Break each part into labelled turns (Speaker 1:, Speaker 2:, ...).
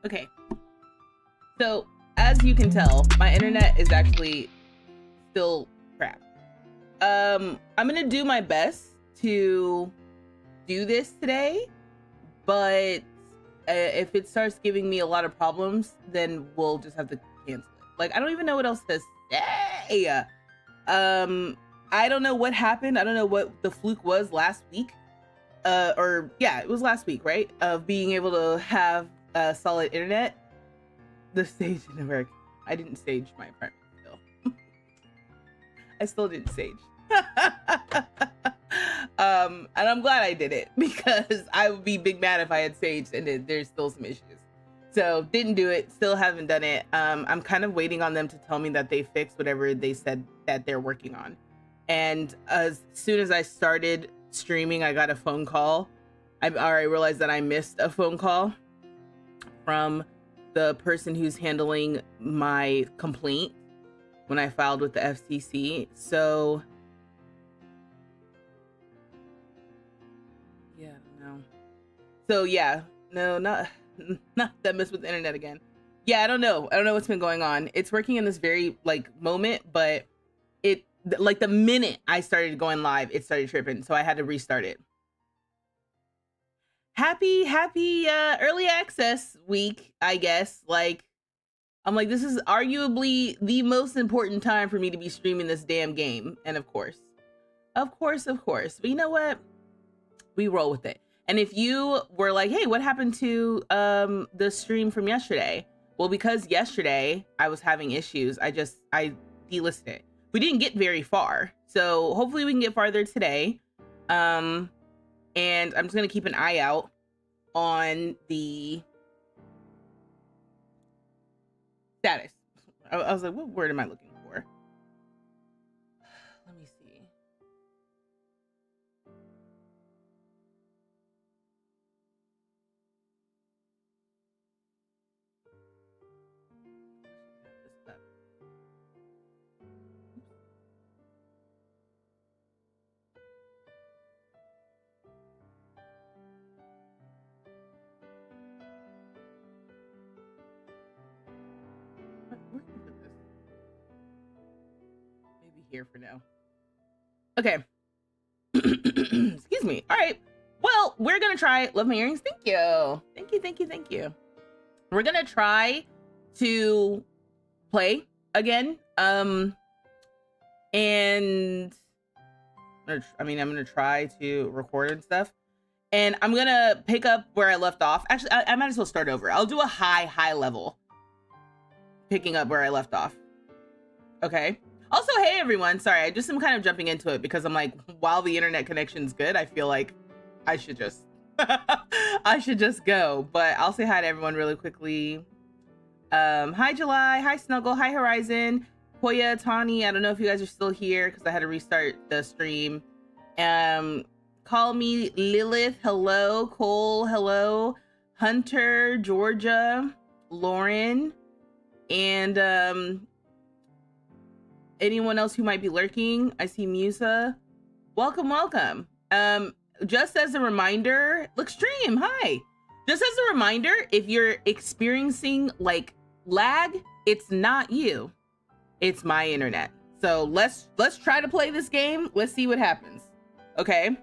Speaker 1: Okay. So, as you can tell, my internet is actually still crap. I'm gonna do my best to do this today, but if it starts giving me a lot of problems, then we'll just have to cancel it. Like, I don't even know what else to say. I don't know what happened. I don't know what the fluke was last week. Or yeah, it was last week, right? Of being able to have solid internet. The stage didn't work. I didn't stage my apartment still. I still didn't stage. And I'm glad I did it, because I would be big mad if I had staged and there's still some issues. So didn't do it, still haven't done it. I'm kind of waiting on them to tell me that they fixed whatever they said that they're working on. And as soon as I started streaming, I got a phone call. I realized that I missed a phone call from the person who's handling my complaint when I filed with the FCC. So yeah, no. So yeah, no, not that mess with the internet again. Yeah, I don't know what's been going on. It's working in this very like moment, but it like the minute I started going live, it started tripping, so I had to restart it. Happy early access week, I guess. Like, I'm like, this is arguably the most important time for me to be streaming this damn game. And of course. But you know what? We roll with it. And if you were like, hey, what happened to the stream from yesterday? Well, because yesterday I was having issues, I delisted it. We didn't get very far, so hopefully we can get farther today. And I'm just gonna keep an eye out on the status. I was like, what word am I looking for? Let me see. Where can I put this? Maybe here for now. Okay. Excuse me. All right. Well, we're gonna try. Love my earrings. Thank you. Thank you. We're gonna try to play again. And I'm gonna try to record and stuff. And I'm gonna pick up where I left off. Actually, I might as well start over. I'll do a high level. Picking up where I left off. Okay. Also, hey everyone. Sorry, I just am kind of jumping into it because I'm like, while the internet connection's good, I feel like I should just I should just go. But I'll say hi to everyone really quickly. Hi July, hi Snuggle, hi Horizon, Koya, Tawnie. I don't know if you guys are still here because I had to restart the stream. Call me Lilith, hello. Cole, hello. Hunter, Georgia, Lauren, and anyone else who might be lurking. I see Musa. Welcome. Just as a reminder, look, stream, hi. Just as a reminder, if you're experiencing like lag, it's not you, it's my internet. So let's try to play this game. Let's see what happens. Okay.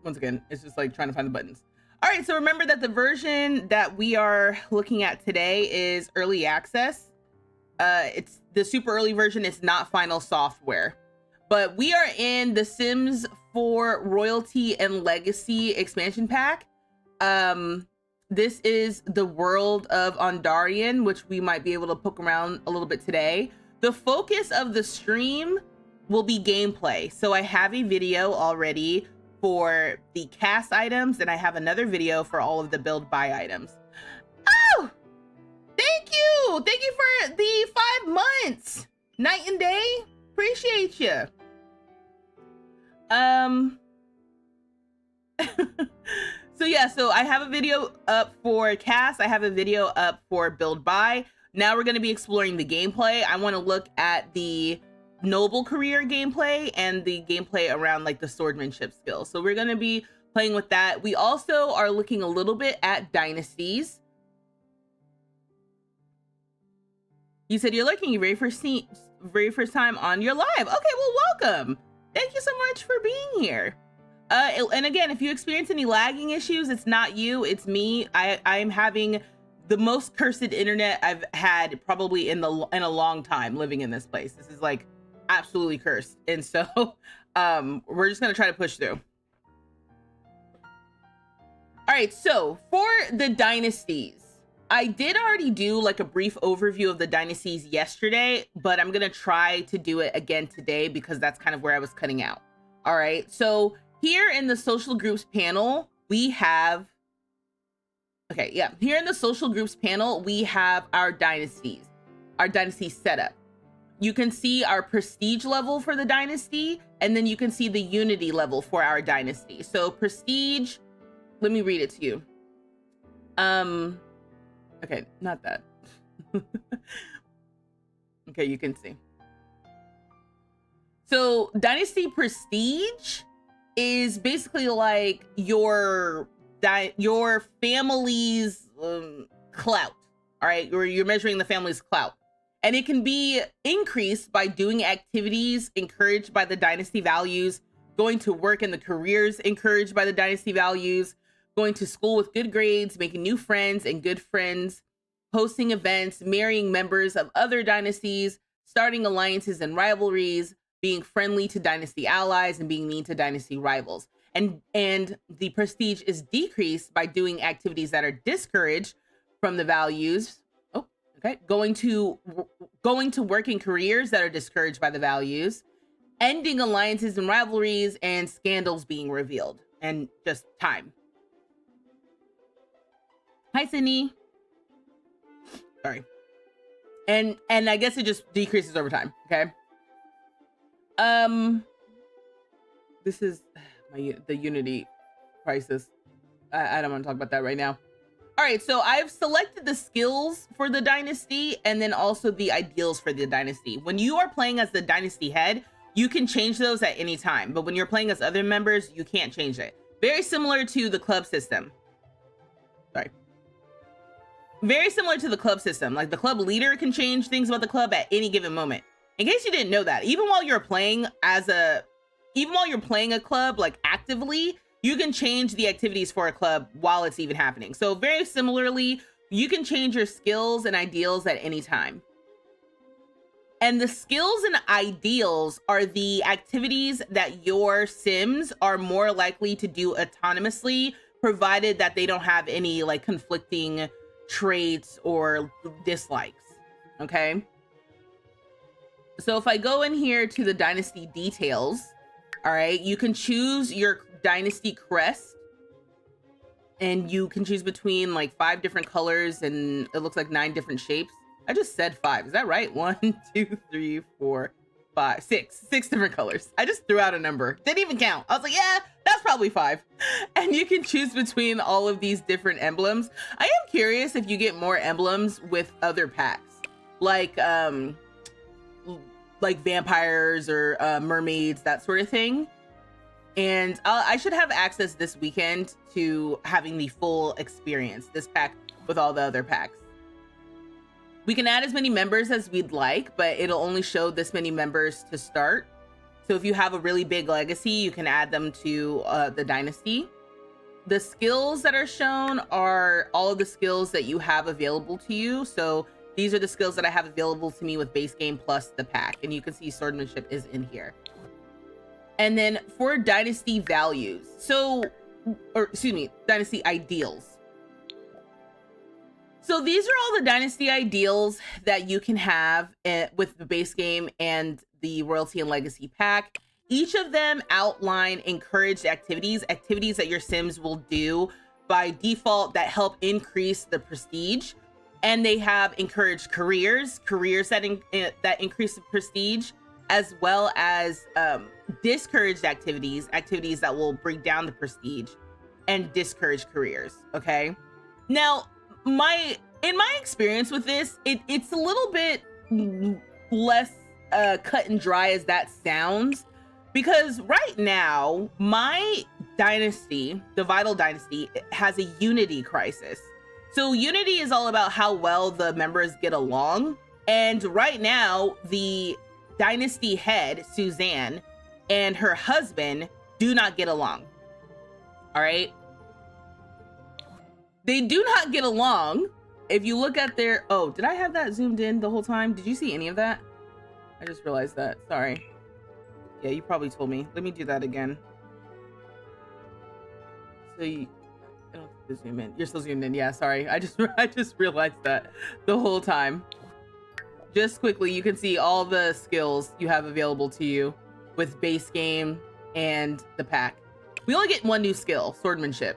Speaker 1: Once again, it's just like trying to find the buttons. All right, so remember that the version that we are looking at today is early access. It's the super early version. It's not final software, but we are in the Sims 4 Royalty and Legacy expansion pack. This is the world of Ondarian, which we might be able to poke around a little bit today. The focus of the stream will be gameplay. So I have a video already for the cast items, and I have another video for all of the build buy items. Oh, thank you for the 5 months, night and day. Appreciate you. So yeah, so I have a video up for cast, I have a video up for build buy. Now we're going to be exploring the gameplay. I want to look at the noble career gameplay and the gameplay around like the swordsmanship skills. So we're going to be playing with that. We also are looking a little bit at dynasties. You said you're looking very first time on your live. Okay, well, welcome. Thank you so much for being here. And again, if you experience any lagging issues, it's not you, it's me. I'm having the most cursed internet I've had probably in a long time living in this place. This is like absolutely cursed. And so we're just gonna try to push through. All right, so for the dynasties, I did already do like a brief overview of the dynasties yesterday, but I'm gonna try to do it again today because that's kind of where I was cutting out. All right, so here in the social groups panel, we have, here in the social groups panel, we have our dynasties, our dynasty setup. You can see our prestige level for the dynasty, and then you can see the unity level for our dynasty. So prestige, let me read it to you. Okay, not that. Okay, you can see. So dynasty prestige is basically like your family's clout. All right, or you're measuring the family's clout, and it can be increased by doing activities encouraged by the dynasty values, going to work in the careers encouraged by the dynasty values, going to school with good grades, making new friends and good friends, hosting events, marrying members of other dynasties, starting alliances and rivalries, being friendly to dynasty allies, and being mean to dynasty rivals. And the prestige is decreased by doing activities that are discouraged from the values. Oh, okay. Going to work in careers that are discouraged by the values, ending alliances and rivalries, and scandals being revealed, and just time. Hi, Sydney. Sorry. And I guess it just decreases over time. Okay. This is the unity crisis. I don't want to talk about that right now. All right, so I've selected the skills for the dynasty and then also the ideals for the dynasty. When you are playing as the dynasty head, you can change those at any time, but when you're playing as other members, you can't change it. Very similar to the club system. Sorry. Very similar to the club system. Like the club leader can change things about the club at any given moment. In case you didn't know that, even while you're playing a club like actively, you can change the activities for a club while it's even happening. So very similarly, you can change your skills and ideals at any time. And the skills and ideals are the activities that your Sims are more likely to do autonomously, provided that they don't have any like conflicting traits or dislikes. Okay. So if I go in here to the dynasty details, all right, you can choose your dynasty crest, and you can choose between like 5 different colors, and it looks like 9 different shapes. I just said 5. Is that right? 1, 2, 3, 4, 5, 6 different colors. I just threw out a number. Didn't even count. I was like, yeah, that's probably 5. And you can choose between all of these different emblems. I am curious if you get more emblems with other packs, like vampires or mermaids, that sort of thing. And I should have access this weekend to having the full experience, this pack with all the other packs. We can add as many members as we'd like, but it'll only show this many members to start. So if you have a really big legacy, you can add them to the dynasty. The skills that are shown are all of the skills that you have available to you. So these are the skills that I have available to me with base game plus the pack. And you can see swordsmanship is in here. And then for dynasty values, dynasty ideals. So these are all the dynasty ideals that you can have with the base game and the royalty and legacy pack. Each of them outline encouraged activities that your Sims will do by default that help increase the prestige. And they have encouraged careers that increase the prestige, as well as discouraged activities that will bring down the prestige, and discouraged careers. Okay. Now, in my experience with this, it's a little bit less cut and dry as that sounds, because right now my dynasty, the Vital Dynasty, has a unity crisis. So unity is all about how well the members get along. And right now, the dynasty head, Suzanne, and her husband do not get along. All right? They do not get along. If you look at their... Oh, did I have that zoomed in the whole time? Did you see any of that? I just realized that. Sorry. Yeah, you probably told me. Let me do that again. So you... I don't have to zoom in. You're still zoomed in. Yeah, sorry. I just realized that the whole time. Just quickly, you can see all the skills you have available to you with base game and the pack. We only get one new skill, swordsmanship.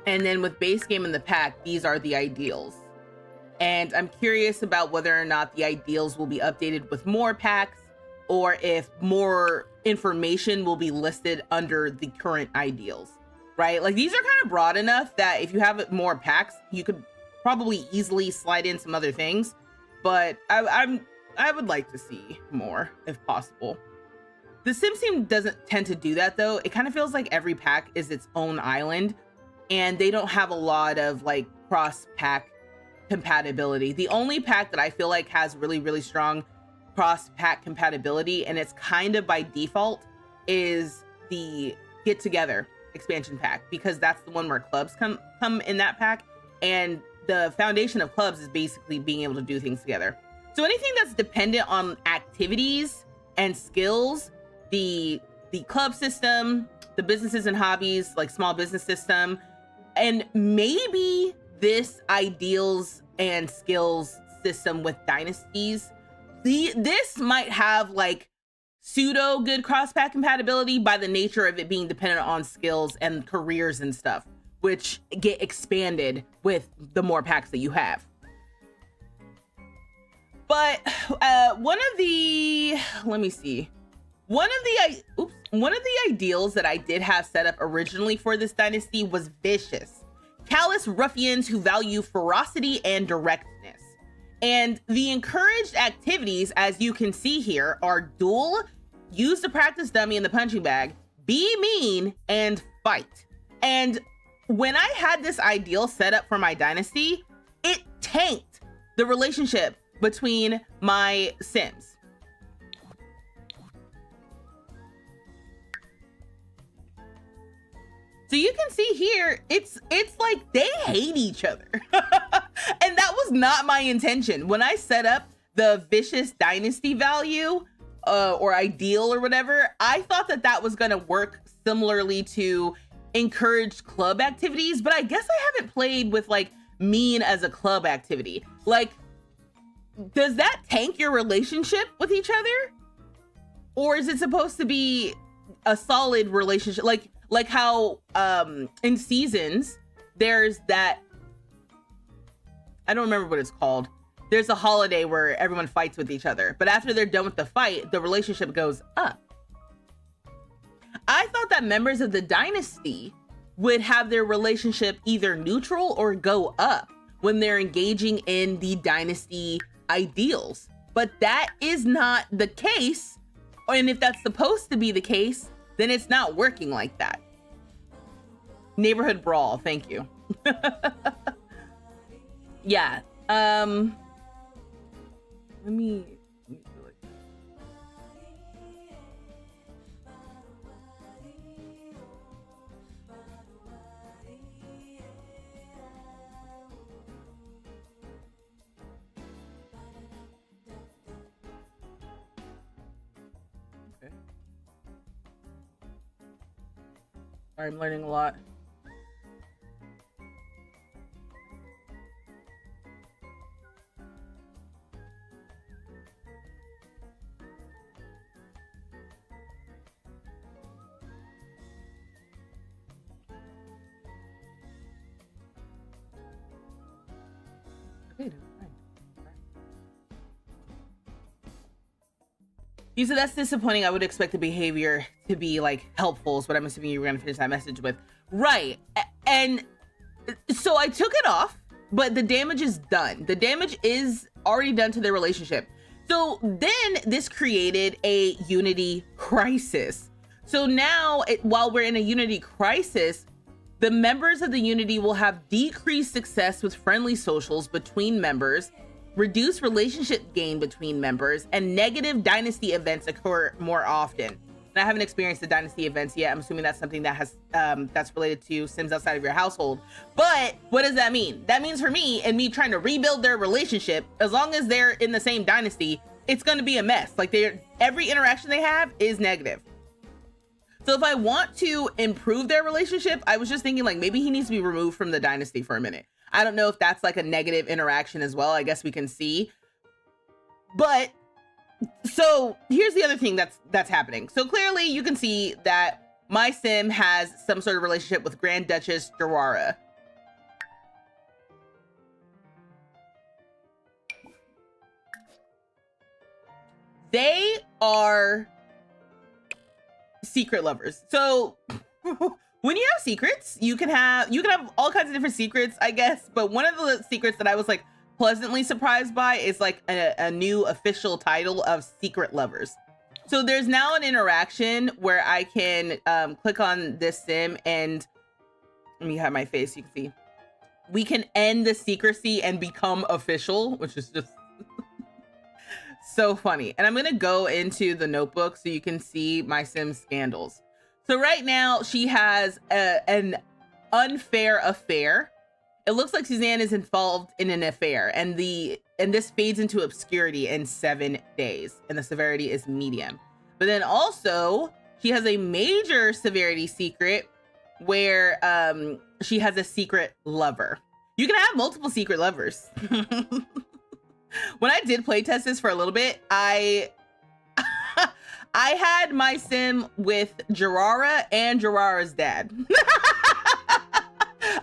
Speaker 1: And then with base game and the pack, these are the ideals. And I'm curious about whether or not the ideals will be updated with more packs, or if more information will be listed under the current ideals, right? Like, these are kind of broad enough that if you have more packs, you could probably easily slide in some other things, but I would like to see more if possible. The Sims team doesn't tend to do that though. It kind of feels like every pack is its own island, and they don't have a lot of like cross pack compatibility. The only pack that I feel like has really, really strong cross pack compatibility, and it's kind of by default, is the Get Together expansion pack, because that's the one where clubs come in that pack, and the foundation of clubs is basically being able to do things together. So anything that's dependent on activities and skills, the club system, the businesses and hobbies, like small business system, and maybe this ideals and skills system with dynasties, this might have like pseudo good cross-pack compatibility by the nature of it being dependent on skills and careers and stuff, which get expanded with the more packs that you have. But one of the ideals that I did have set up originally for this dynasty was vicious, callous ruffians who value ferocity and directness. And the encouraged activities, as you can see here, are duel, use the practice dummy in the punching bag, be mean, and fight. And when I had this ideal set up for my dynasty, it tanked the relationship between my Sims. So you can see here, it's like they hate each other. And that was not my intention. When I set up the vicious dynasty value or ideal or whatever, I thought that was gonna work similarly to encouraged club activities, but I guess I haven't played with like mean as a club activity. Like, does that tank your relationship with each other? Or is it supposed to be a solid relationship? Like how in Seasons, there's that, I don't remember what it's called. There's a holiday where everyone fights with each other, but after they're done with the fight, the relationship goes up. I thought that members of the dynasty would have their relationship either neutral or go up when they're engaging in the dynasty ideals, but that is not the case. And if that's supposed to be the case, then it's not working like that. Neighborhood brawl, thank you. Yeah, let me do it. Okay. I'm learning a lot. You said that's disappointing. I would expect the behavior to be like helpful, is what I'm assuming you were gonna finish that message with. Right. And so I took it off, but the damage is done. The damage is already done to their relationship. So then this created a unity crisis. So now, while we're in a unity crisis, the members of the unity will have decreased success with friendly socials between members, reduced relationship gain between members, and negative dynasty events occur more often. And I haven't experienced the dynasty events yet. I'm assuming that's something that has that's related to Sims outside of your household. But what does that mean? That means for me and me trying to rebuild their relationship, as long as they're in the same dynasty, it's going to be a mess. Like every interaction they have is negative. So if I want to improve their relationship, I was just thinking like maybe he needs to be removed from the dynasty for a minute. I don't know if that's like a negative interaction as well. I guess we can see. But so here's the other thing that's happening. So clearly you can see that my sim has some sort of relationship with Grand Duchess Durara. They are secret lovers. So when you have secrets, you can have all kinds of different secrets, I guess. But one of the secrets that I was like pleasantly surprised by is like a new official title of secret lovers. So there's now an interaction where I can click on this sim and let me have my face. You can see we can end the secrecy and become official, which is just so funny. And I'm going to go into the notebook so you can see my sim scandals. So right now she has an unfair affair. It looks like Suzanne is involved in an affair, and this fades into obscurity in 7 days, and the severity is medium. But then also she has a major severity secret where she has a secret lover. You can have multiple secret lovers. When I did playtest this for a little bit, I had my sim with Durara and Durara's dad.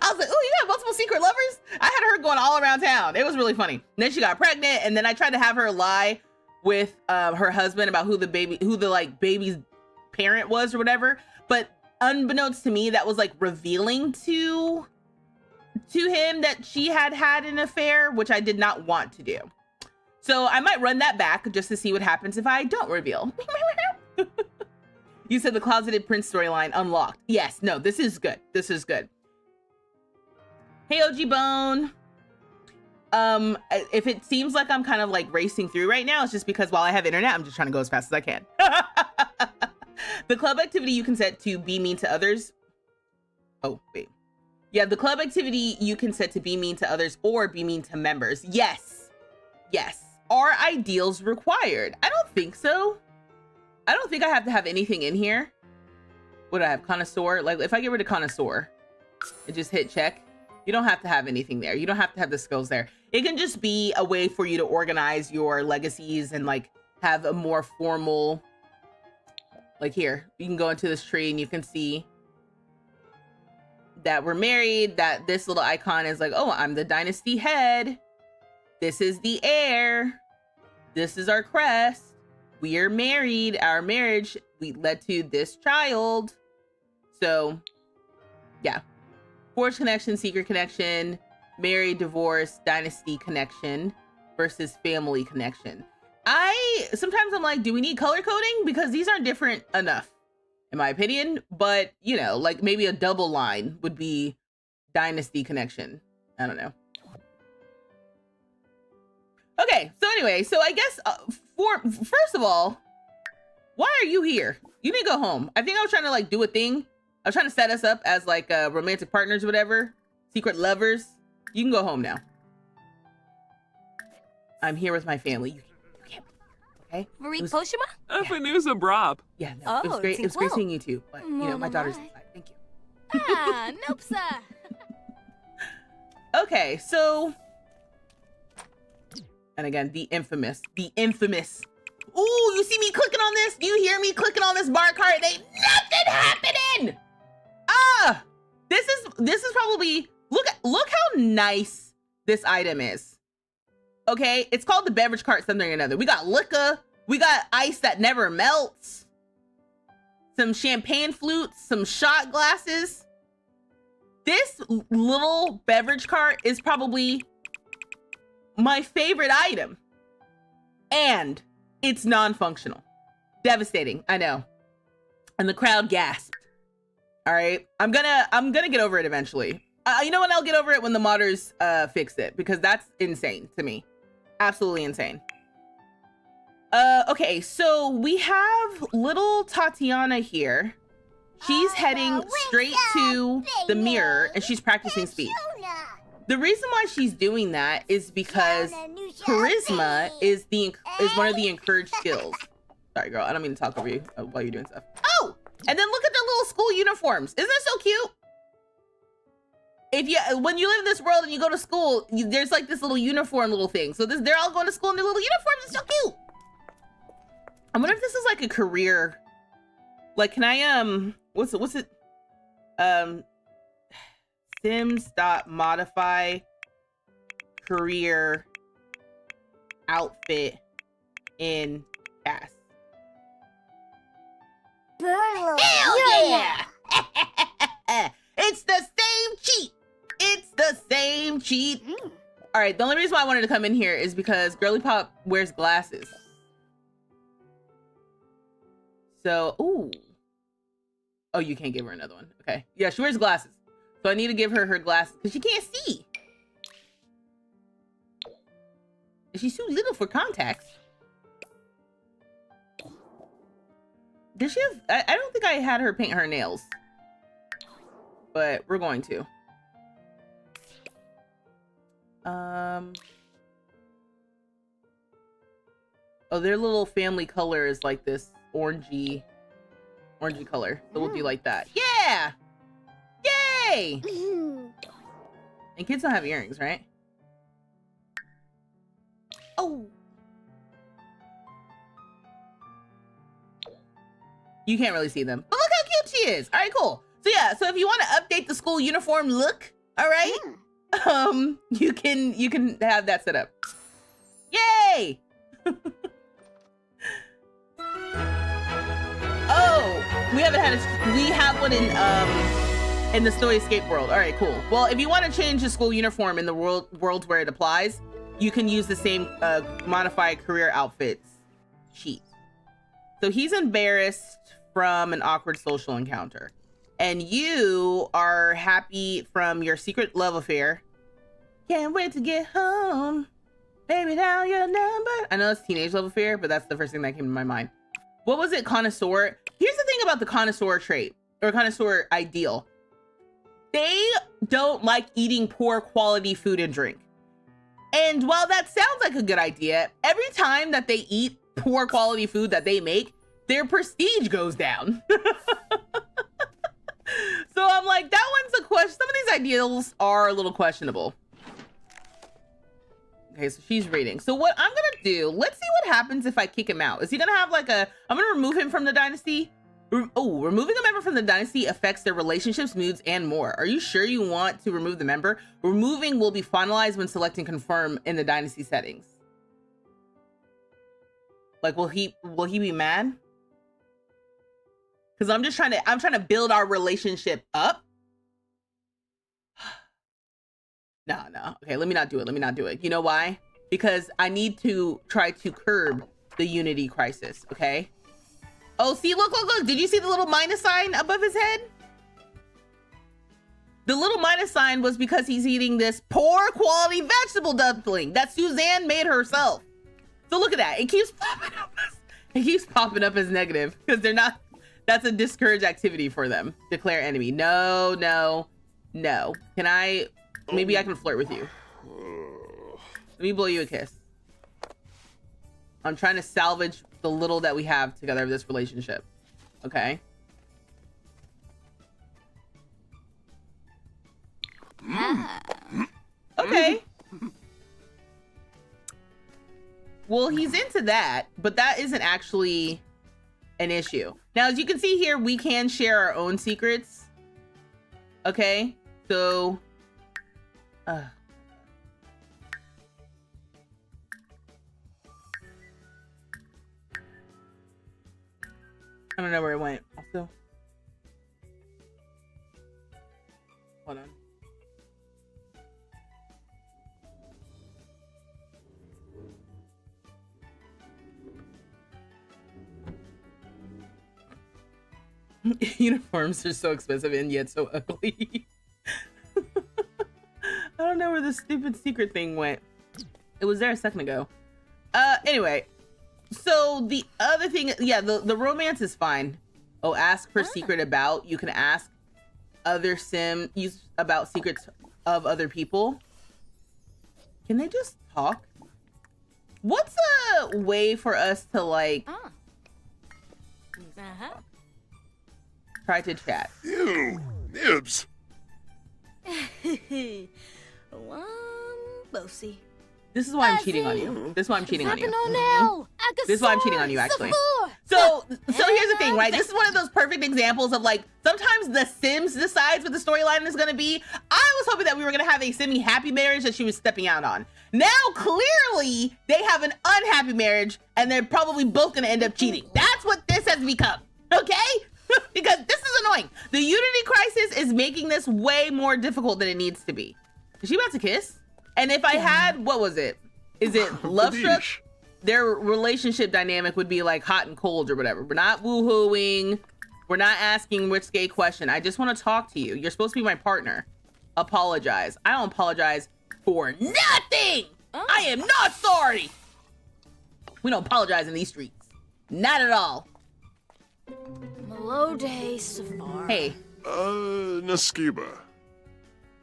Speaker 1: I was like, oh, you got multiple secret lovers? I had her going all around town. It was really funny. And then she got pregnant, and then I tried to have her lie with her husband about who the baby's parent was or whatever. But unbeknownst to me, that was like revealing to him that she had an affair, which I did not want to do. So I might run that back just to see what happens if I don't reveal. You said the closeted prince storyline unlocked. Yes, no, this is good. This is good. Hey, OG Bone. If it seems like I'm kind of like racing through right now, it's just because while I have internet, I'm just trying to go as fast as I can. The club activity you can set to be mean to others. Oh, wait. Yeah, the club activity you can set to be mean to others or be mean to members. Yes. Yes. Are ideals required? I don't think so. I don't think I have to have anything in here. What do I have? Connoisseur? Like if I get rid of connoisseur and just hit check, you don't have to have anything there. You don't have to have the skills there. It can just be a way for you to organize your legacies and like have a more formal, like here, you can go into this tree and you can see that we're married, that this little icon is like, oh, I'm the dynasty head. This is the heir. This is our crest. We are married. Our marriage led to this child. So yeah. Forged connection, secret connection, married, divorce, dynasty connection versus family connection. Sometimes I'm like, do we need color coding? Because these aren't different enough, in my opinion. But, you know, like maybe a double line would be dynasty connection. I don't know. Okay, so anyway, so I guess first of all, why are you here? You need to go home. I think I was trying to like do a thing. I was trying to set us up as like romantic partners or whatever. Secret lovers. You can go home now. I'm here with my family. You can't. Okay?
Speaker 2: Marie Poshima?
Speaker 3: Afanusa Brop.
Speaker 1: Yeah, no, it was great. It was great seeing you too. But you know, my daughter's inside. Thank you.
Speaker 2: Ah, nope, sir.
Speaker 1: Okay, so and again, the infamous. Ooh, you see me clicking on this? Do you hear me clicking on this bar cart? Ain't nothing happening. Ah, this is probably look how nice this item is. Okay, it's called the beverage cart something or another. We got liquor, we got ice that never melts, some champagne flutes, some shot glasses. This little beverage cart is probably my favorite item. And it's non-functional. Devastating, I know. And the crowd gasped. All right, I'm gonna get over it eventually. You know what? I'll get over it when the modders fix it, because that's insane to me. Absolutely insane. Okay, so we have little Tatiana here. She's heading straight to the mirror and she's practicing speech. The reason why she's doing that is because charisma is one of the encouraged skills. Sorry, girl, I don't mean to talk over you while you're doing stuff. Oh, and then look at their little school uniforms. Isn't that so cute? When you live in this world and you go to school, there's like this little uniform little thing. So they're all going to school in their little uniforms. It's so cute. I wonder if this is like a career. Like, can I what's it? Sims.modify career outfit in cast. Hell yeah! It's the same cheat. It's the same cheat. All right, the only reason why I wanted to come in here is because Girly Pop wears glasses. So, ooh. Oh, you can't give her another one. Okay. Yeah, she wears glasses. So I need to give her her glasses because she can't see. And she's too little for contacts. Does she have... I don't think I had her paint her nails. But we're going to. Oh, their little family color is like this orangey color. So we'll do like that. Yeah! Yay! And kids don't have earrings, right? Oh! You can't really see them. But look how cute she is! Alright, cool. So yeah, so if you want to update the school uniform look, alright? You can have that set up. Yay! Oh, we have one in the Snowy Escape world. All right, cool. Well, if you want to change the school uniform in the worlds where it applies, you can use the same modify career outfits sheet. So he's embarrassed from an awkward social encounter, and you are happy from your secret love affair. Can't wait to get home, baby. Now your number. I know it's teenage love affair, but that's the first thing that came to my mind. What was it? Connoisseur. Here's the thing about the connoisseur trait or connoisseur ideal. They don't like eating poor quality food and drink. And while that sounds like a good idea, every time that they eat poor quality food that they make, their prestige goes down. So I'm like, that one's a question. Some of these ideals are a little questionable. Okay, so she's reading. So what I'm gonna do, let's see what happens if I kick him out. Is he gonna have like I'm gonna remove him from the dynasty. Removing a member from the dynasty affects their relationships, moods, and more. Are you sure you want to remove the member? Removing will be finalized when selecting confirm in the dynasty settings. Like, will he be mad? Because I'm trying to build our relationship up. No. Okay, let me not do it. You know why? Because I need to try to curb the unity crisis, okay? Oh, see, look. Did you see the little minus sign above his head? The little minus sign was because he's eating this poor quality vegetable dumpling that Suzanne made herself. So look at that. It keeps popping up as negative because they're not, that's a discouraged activity for them. Declare enemy. No. Can I... Maybe I can flirt with you. Let me blow you a kiss. I'm trying to salvage the little that we have together of this relationship. Okay? Okay. Well, he's into that, but that isn't actually an issue. Now, as you can see here, we can share our own secrets. Okay? So... I don't know where it went. Also, hold on. Uniforms are so expensive and yet so ugly. I don't know where the stupid secret thing went. It was there a second ago. Anyway, so the other thing, yeah, the romance is fine. Oh, ask for secret about. You can ask other sims about secrets of other people. Can they just talk? What's a way for us to like try to chat?
Speaker 3: Ew, nibs.
Speaker 2: Bossy.
Speaker 1: This is why I'm cheating on you. This is why I'm cheating on you. This is why I'm cheating on you, actually. So here's the thing, right? This is one of those perfect examples of like, sometimes the Sims decides what the storyline is gonna be. I was hoping that we were gonna have a semi-happy marriage that she was stepping out on. Now, clearly, they have an unhappy marriage and they're probably both gonna end up cheating. That's what this has become, okay? Because this is annoying. The Unity crisis is making this way more difficult than it needs to be. Is she about to kiss? And if I had, what was it? Is it love struck? Their relationship dynamic would be like hot and cold or whatever. We're not woohooing. We're not asking which gay question. I just want to talk to you. You're supposed to be my partner. Apologize. I don't apologize for nothing. I am not sorry. We don't apologize in these streets. Not at all.
Speaker 2: Melode Safar.
Speaker 1: Hey.
Speaker 3: Naskiba.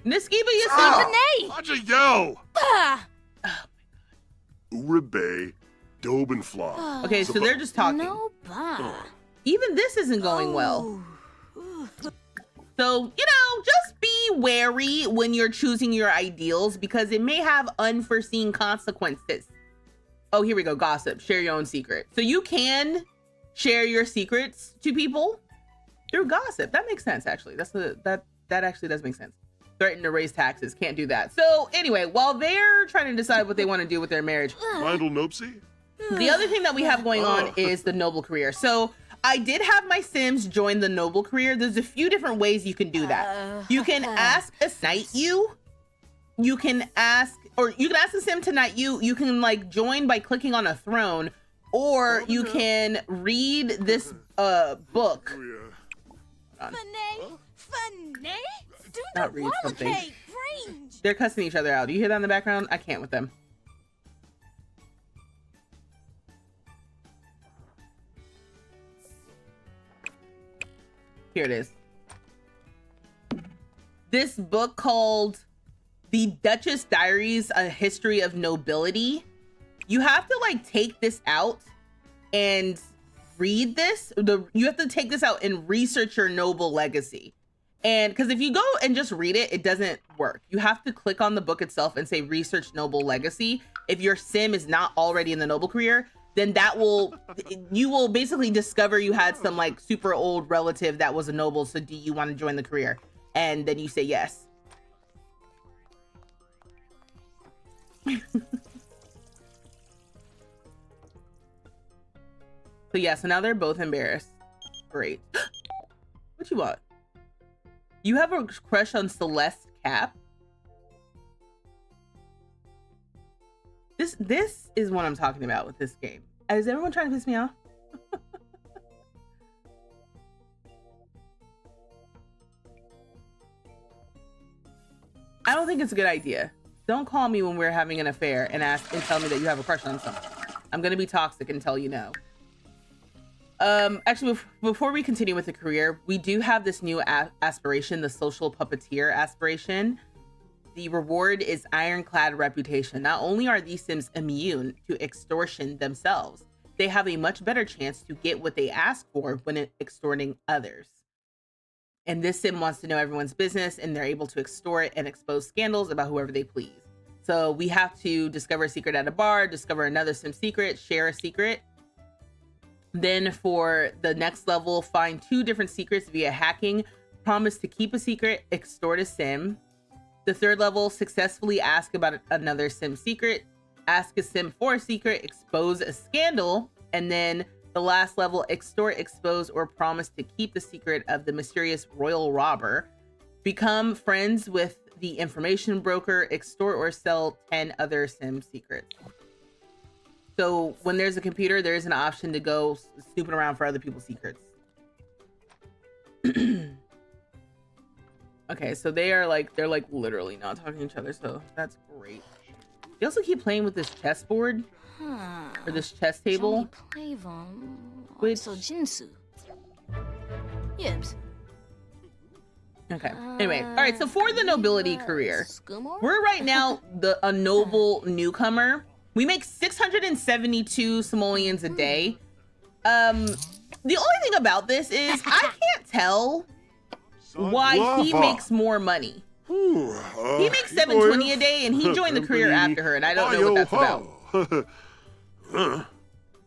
Speaker 1: Naskiba, you see?
Speaker 3: Aja yo!
Speaker 2: Ah.
Speaker 3: Uribe, Dobenflaw.
Speaker 1: Okay, so they're just talking.
Speaker 2: No ba.
Speaker 1: Even this isn't going well. So, just be wary when you're choosing your ideals because it may have unforeseen consequences. Oh, here we go. Gossip. Share your own secret. So you can share your secrets to people through gossip. That makes sense, actually. That actually does make sense. Threaten to raise taxes. Can't do that. So anyway, while they're trying to decide what they want to do with their marriage,
Speaker 3: Mindel Nopsy?
Speaker 1: the other thing that we have going on is the noble career. So I did have my Sims join the noble career. There's a few different ways you can do that. You can ask a knight you. You can ask a Sim to knight you. You can like join by clicking on a throne, or you can read this book. Not read something. They're cussing each other out. Do you hear that in the background? I can't with them. Here it is. This book called The Duchess Diaries, A History of Nobility. You have to like take this out and read this. You have to take this out and research your noble legacy. And because if you go and just read it, it doesn't work. You have to click on the book itself and say research noble legacy. If your Sim is not already in the noble career, then you will basically discover you had some like super old relative that was a noble. So do you want to join the career? And then you say yes. So yeah, so now they're both embarrassed. Great. What you want? You have a crush on Celeste Cap? This is what I'm talking about with this game. Is everyone trying to piss me off? I don't think it's a good idea. Don't call me when we're having an affair and tell me that you have a crush on someone. I'm gonna be toxic and tell you no. Actually, before we continue with the career, we do have this new aspiration, the social puppeteer aspiration. The reward is ironclad reputation. Not only are these Sims immune to extortion themselves, they have a much better chance to get what they ask for when extorting others. And this Sim wants to know everyone's business, and they're able to extort and expose scandals about whoever they please. So we have to discover a secret at a bar, discover another Sim secret, share a secret. Then for the next level, find 2 different secrets via hacking, promise to keep a secret, extort a Sim. The 3rd level, successfully ask about another Sim secret, ask a Sim for a secret, expose a scandal, and then the last level, extort, expose, or promise to keep the secret of the mysterious royal robber. Become friends with the information broker, extort or sell 10 other Sim secrets. So when there's a computer, there is an option to go snooping around for other people's secrets. Okay, so they're like literally not talking to each other, so that's great. They also keep playing with this chessboard or this chess table. Which...
Speaker 2: Yibs.
Speaker 1: Okay. Anyway, all right. So for the nobility career, we're right now a noble newcomer. We make 672 simoleons a day. The only thing about this is I can't tell why he makes more money. He makes 720 a day, and he joined the career after her, and I don't know what that's about.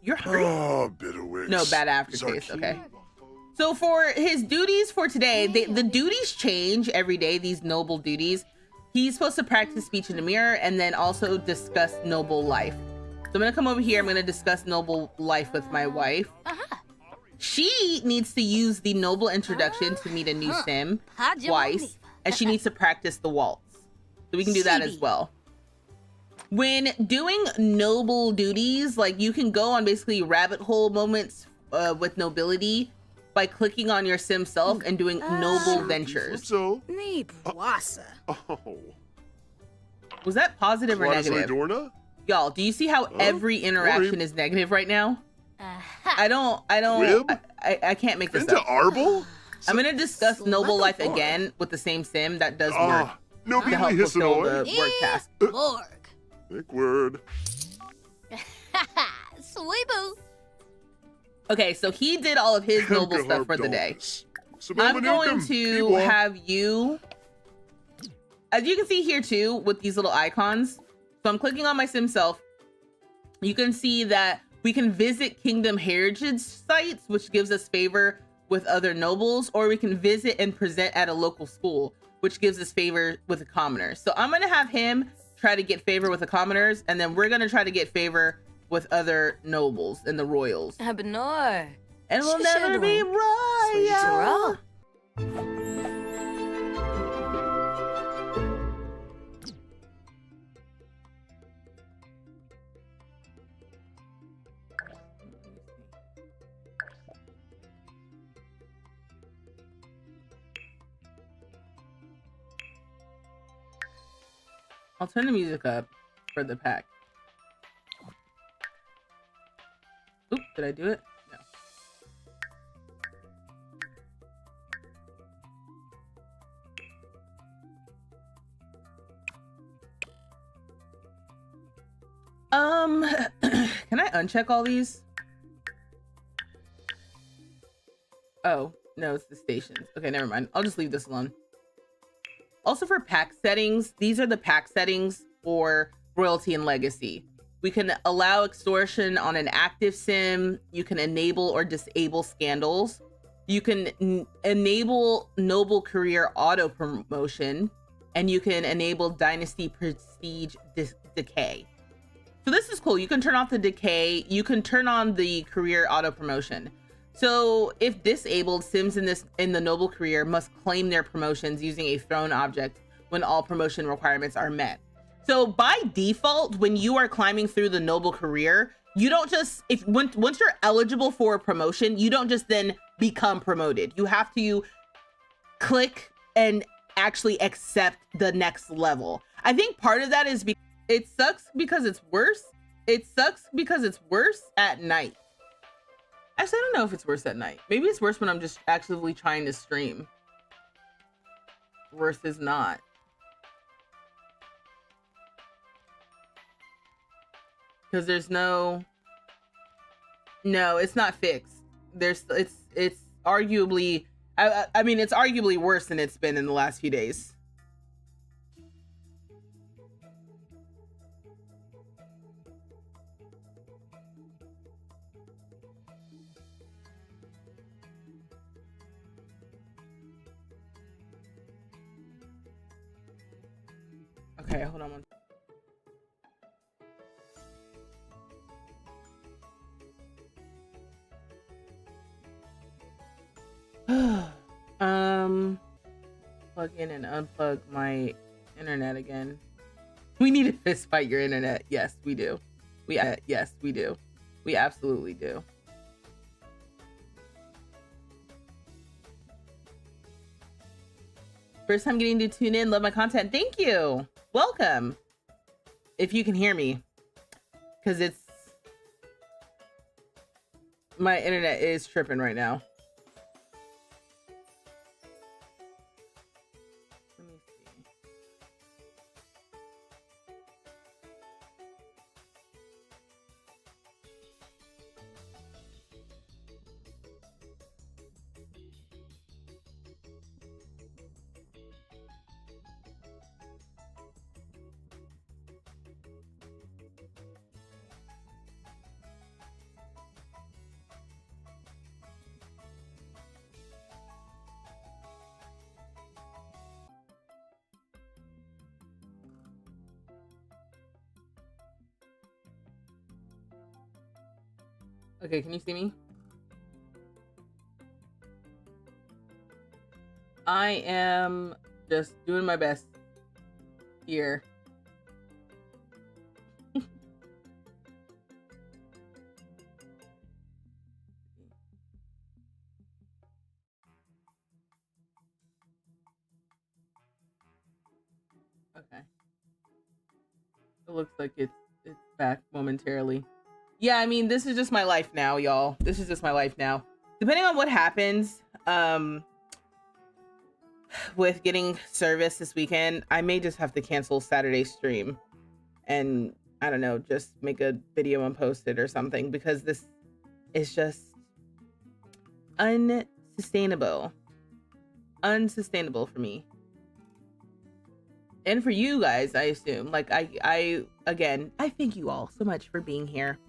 Speaker 1: You're hungry?
Speaker 3: Oh, bitter wicks.
Speaker 1: No, bad aftertaste. Okay. So for his duties for today, the duties change every day, these noble duties. He's supposed to practice speech in the mirror and then also discuss noble life. So I'm gonna come over here, I'm gonna discuss noble life with my wife. She needs to use the noble introduction to meet a new sim twice, and she needs to practice the waltz. So we can do that as well. When doing noble duties, like you can go on basically rabbit hole moments with nobility by clicking on your sim self and doing noble ventures.
Speaker 3: So,
Speaker 1: Was that positive or negative? Y'all, do you see how every interaction is negative right now? I can't make this up. I'm gonna discuss noble life again with the same sim that does work to help fulfill the work task.
Speaker 3: Big word.
Speaker 2: Sweet boo.
Speaker 1: Okay, so he did all of his noble stuff for the day. I'm going to have you, as you can see here too, with these little icons. So I'm clicking on my sim self. You can see that we can visit kingdom heritage sites, which gives us favor with other nobles, or we can visit and present at a local school, which gives us favor with the commoners. So I'm gonna have him try to get favor with the commoners, and then we're gonna try to get favor with other nobles and the royals. And we'll never be royal. I'll turn the music up for the pack. Oop, did I do it? No. Can I uncheck all these? Oh, no, it's the stations. Okay, never mind. I'll just leave this alone. Also for pack settings, these are the pack settings for royalty and legacy. We can allow extortion on an active sim. You can enable or disable scandals. You can enable noble career auto promotion, and you can enable dynasty prestige decay. So this is cool. You can turn off the decay. You can turn on the career auto promotion. So if disabled, sims in the noble career must claim their promotions using a thrown object when all promotion requirements are met. So by default, when you are climbing through the noble career, you don't just, once you're eligible for a promotion, you don't just then become promoted. You have to click and actually accept the next level. I think part of that is it sucks because it's worse. It sucks because it's worse at night. Actually, I don't know if it's worse at night. Maybe it's worse when I'm just actively trying to stream. Worse is not. Because there's no, it's not fixed. It's arguably, I mean, it's arguably worse than it's been in the last few days. Okay, hold on one. Plug in and unplug my internet again. We need to fist fight your internet. Yes, we do. Yes, we do. We absolutely do. First time getting to tune in. Love my content. Thank you. Welcome. If you can hear me, because my internet is tripping right now. Let me see. Okay, can you see me? I am just doing my best here. Okay. It looks like it's back momentarily. Yeah, I mean, this is just my life now, y'all. This is just my life now. Depending on what happens, with getting service this weekend, I may just have to cancel Saturday's stream and, I don't know, just make a video and post it or something, because this is just unsustainable. Unsustainable for me. And for you guys, I assume. Like, I again, I thank you all so much for being here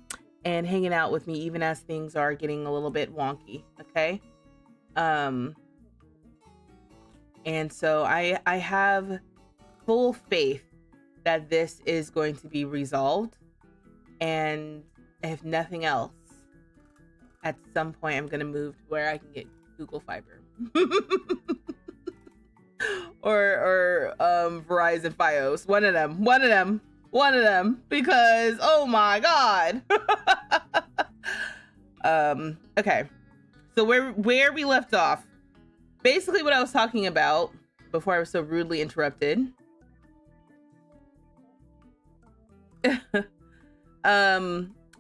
Speaker 1: and hanging out with me, even as things are getting a little bit wonky, okay? And so I have full faith that this is going to be resolved. And if nothing else, at some point I'm gonna move to where I can get Google Fiber. or Verizon Fios. One of them, because oh my god. Okay, so where we left off, basically what I was talking about before I was so rudely interrupted,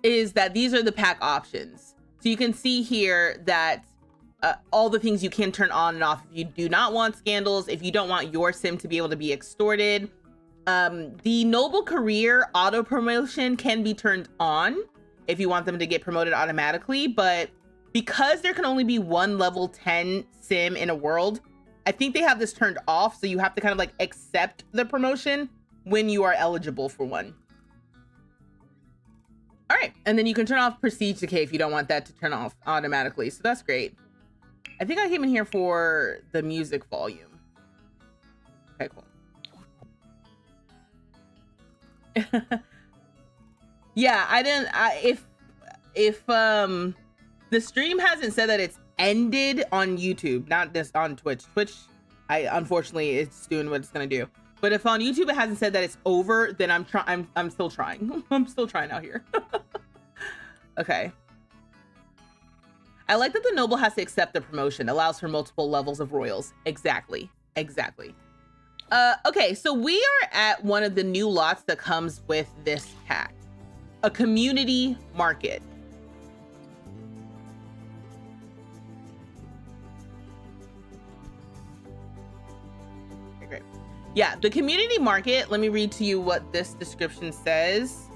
Speaker 1: is that these are the pack options. So you can see here that all the things you can turn on and off if you do not want scandals, if you don't want your sim to be able to be extorted. The noble career auto promotion can be turned on if you want them to get promoted automatically, but because there can only be one level 10 sim in a world, I think they have this turned off, so you have to kind of like accept the promotion when you are eligible for one. All right, and then you can turn off prestige decay if you don't want that to turn off automatically, so that's great. I think I came in here for the music volume. Okay, cool. Yeah, if the stream hasn't said that it's ended on YouTube, not this on Twitch. Twitch, unfortunately it's doing what it's gonna do. But if on YouTube it hasn't said that it's over, then I'm still trying. I'm still trying out here. Okay. I like that the noble has to accept the promotion, allows for multiple levels of royals. Exactly. Okay, so we are at one of the new lots that comes with this pack, a community market. Okay, great. Yeah, the community market, let me read to you what this description says.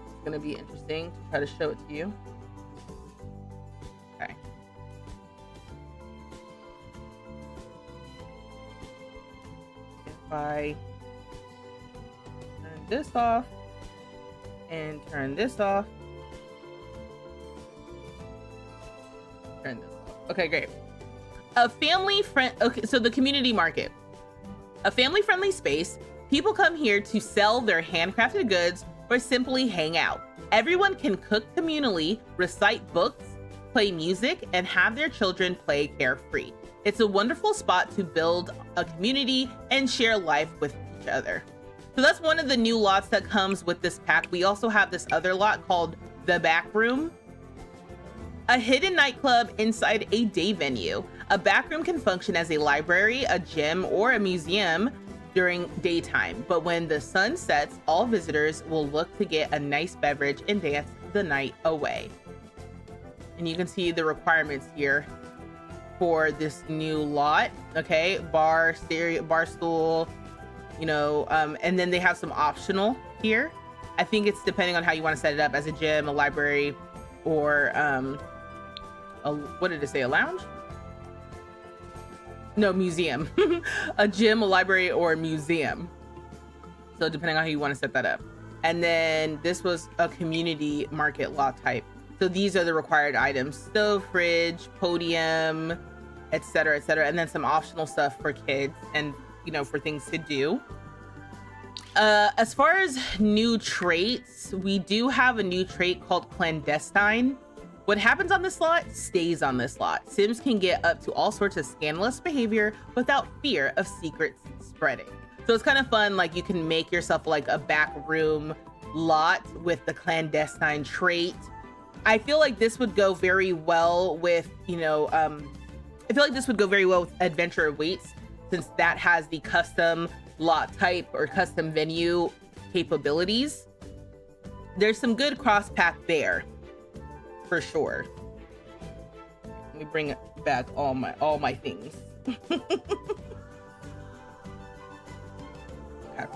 Speaker 1: It's gonna be interesting to try to show it to you. Okay. If I turn this off and turn this off, turn this off. Okay, great. A family friend. Okay, so the community market, a family-friendly space. People come here to sell their handcrafted goods or simply hang out. Everyone can cook communally, recite books, play music, and have their children play carefree. It's a wonderful spot to build a community and share life with each other. So that's one of the new lots that comes with this pack. We also have this other lot called the Back Room. A hidden nightclub inside a day venue. A backroom can function as a library, a gym, or a museum during daytime, but when the sun sets, all visitors will look to get a nice beverage and dance the night away. And you can see the requirements here for this new lot. Okay, bar, bar stool, you know, and then they have some optional here. I think it's depending on how you want to set it up, as a gym, a library, or what did it say, a lounge? No, museum. A gym, a library, or a museum. So depending on how you want to set that up. And then this was a community market lot type. So these are the required items: stove, fridge, podium, etc., etc. And then some optional stuff for kids and, you know, for things to do. As far as new traits, we do have a new trait called clandestine. What happens on this lot stays on this lot. Sims can get up to all sorts of scandalous behavior without fear of secrets spreading. So it's kind of fun. Like, you can make yourself like a back room lot with the clandestine trait. I feel like this would go very well with, you know, I feel like this would go very well with Adventure Awaits, since that has the custom lot type or custom venue capabilities. There's some good cross path there, for sure. Let me bring back all my things. Okay.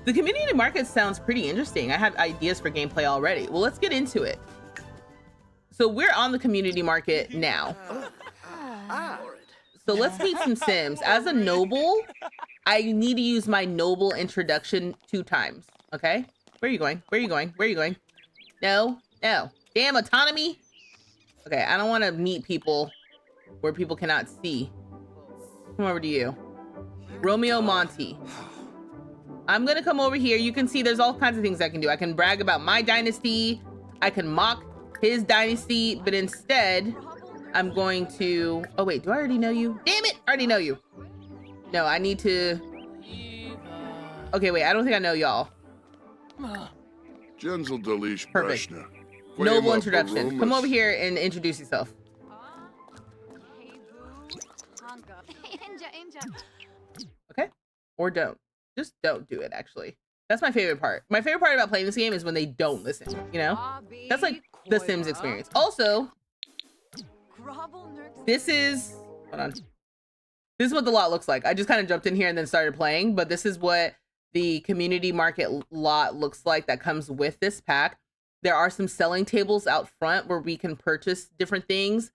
Speaker 1: The community market sounds pretty interesting. I have ideas for gameplay already. Well, let's get into it. So we're on the community market now. So let's meet some Sims. As a noble, I need to use my noble introduction 2 times. Okay? Where are you going? Where are you going? Where are you going? No, no. Damn autonomy. Okay, I don't want to meet people where people cannot see. Come over to you. Romeo Monty. I'm gonna come over here. You can see there's all kinds of things I can do. I can brag about my dynasty. I can mock his dynasty, but instead, I'm going to... Oh wait, do I already know you? Damn it, I already know you. No, I need to... Okay, wait, I don't think I know y'all.
Speaker 3: Genzel Delish
Speaker 1: Perfect.
Speaker 3: Breshna.
Speaker 1: Noble introduction. Come over here and introduce yourself. Okay, or don't. Just don't do it, actually. That's my favorite part. My favorite part about playing this game is when they don't listen, you know? That's like the Sims experience. Also, this is... Hold on. This is what the lot looks like. I just kind of jumped in here and then started playing, but this is what the community market lot looks like that comes with this pack. There are some selling tables out front where we can purchase different things.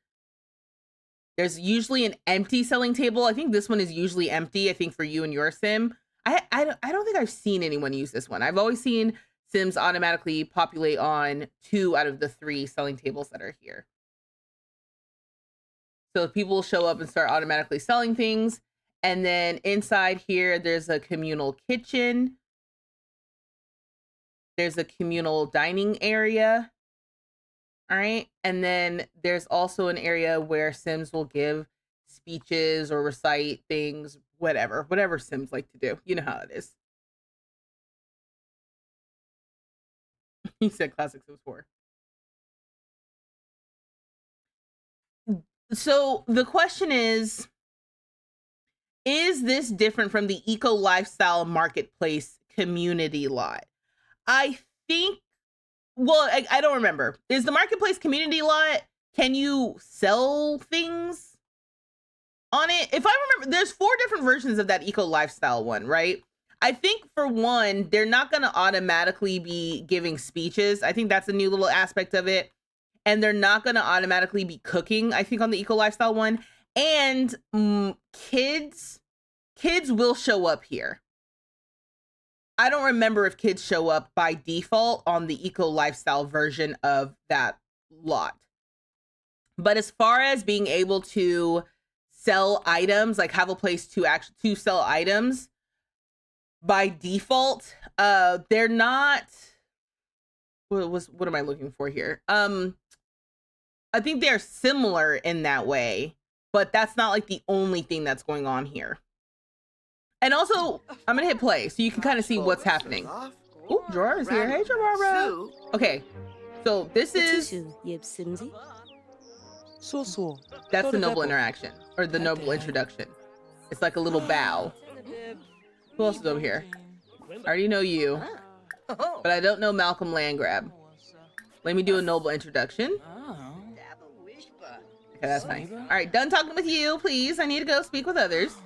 Speaker 1: There's usually an empty selling table. I think this one is usually empty, I think, for you and your Sim. I don't think I've seen anyone use this one. I've always seen Sims automatically populate on 2 out of the 3 selling tables that are here. So people will show up and start automatically selling things. And then inside here, there's a communal kitchen. There's a communal dining area. All right. And then there's also an area where Sims will give speeches or recite things, whatever Sims like to do. You know how it is. He said classic Sims 4. So the question is this different from the eco lifestyle marketplace community lot? I think, well, I don't remember. Is the marketplace community lot, can you sell things on it? If I remember, there's 4 different versions of that eco lifestyle one, right? I think for one, they're not going to automatically be giving speeches. I think that's a new little aspect of it. And they're not going to automatically be cooking, I think, on the eco lifestyle one. And kids will show up here. I don't remember if kids show up by default on the eco lifestyle version of that lot. But as far as being able to sell items, like have a place to sell items by default, they're not... What am I looking for here? I think they're similar in that way, but that's not like the only thing that's going on here. And also, I'm gonna hit play so you can kind of see what's happening. Oh, Gerard is here. Hey, Gerard. Okay, So this is that's the noble interaction or the noble introduction. It's like a little bow. Who else is over here? I already know you, but I don't know Malcolm Landgrab. Let me do a noble introduction. Okay, that's nice. All right, done talking with you, please. I need to go speak with others.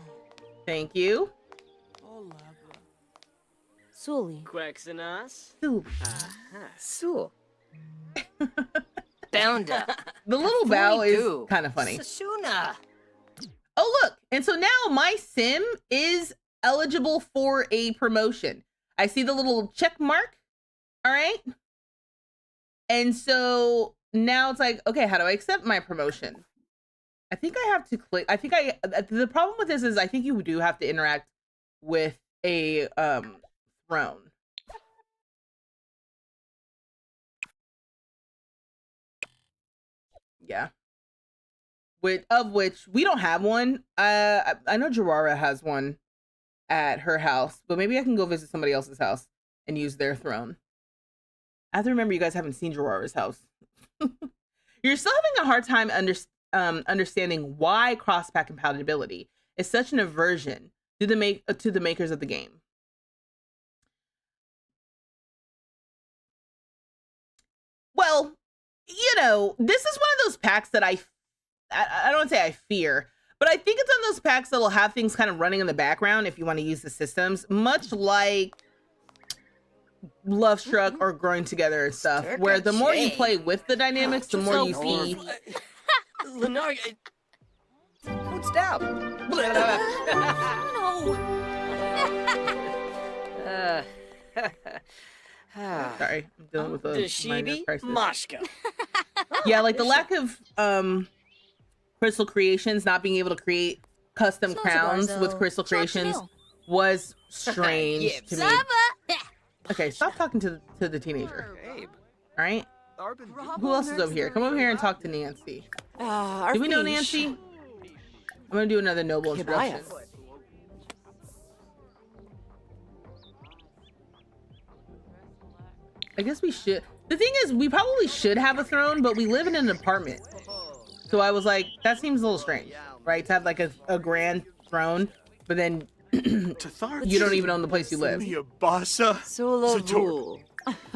Speaker 1: Thank you.
Speaker 4: Suli.
Speaker 1: Quexenas.
Speaker 4: Sul. Bounda.
Speaker 1: The little bow is kind of funny.
Speaker 4: Sashuna.
Speaker 1: Oh, look. And so now my sim is eligible for a promotion. I see the little check mark. All right. And so now it's like, okay, how do I accept my promotion? I think I have to click. The problem with this is I think you do have to interact with a throne. Yeah. Of which we don't have one. I know Gerara has one at her house, but maybe I can go visit somebody else's house and use their throne. I have to remember you guys haven't seen Gerara's house. You're still having a hard time understanding why cross-pack compatibility is such an aversion to the makers of the game. Well, you know, this is one of those packs that I don't want to say I fear, but I think it's one of those packs that will have things kind of running in the background if you want to use the systems, much like Love Struck or Growing Together and stuff, where the more you play with the dynamics, the more you see.
Speaker 4: Lenore, what's down?
Speaker 1: Sorry, I'm dealing with a minor crisis.
Speaker 4: Moscow.
Speaker 1: Yeah, like the lack of Crystal Creations, not being able to create custom crowns with Crystal Creations was strange to me. Okay, stop talking to the teenager. All right? Who else is over here? Come over here and talk to Nancy. Do we know Nancy? I'm gonna do another noble introduction. I guess we should. The thing is, we probably should have a throne, but we live in an apartment. So I was like, that seems a little strange, right? To have like a grand throne, but then you don't even own the place you live.
Speaker 4: Solo.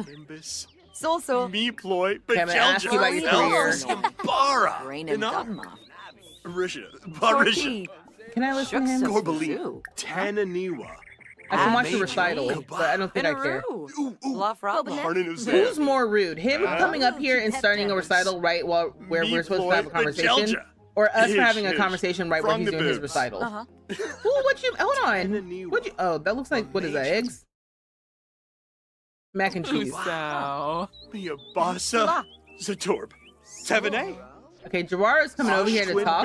Speaker 3: Nimbus.
Speaker 4: So.
Speaker 3: Me ploy.
Speaker 1: Okay, I'm gonna ask you about your career.
Speaker 3: Barisha.
Speaker 1: Can I listen to him?
Speaker 3: Gorbali. Tananiwa.
Speaker 1: I can watch the recital, but I don't think I care. Who's more rude? Him coming up here and starting a recital right where we're supposed to have a conversation? Or us having a conversation right where he's doing his recital? Hold on. Oh, that looks like, what is that, eggs? Mac and cheese.
Speaker 3: Miabasa. Zatorb. 7A.
Speaker 1: Okay, Gerara's coming over here to talk,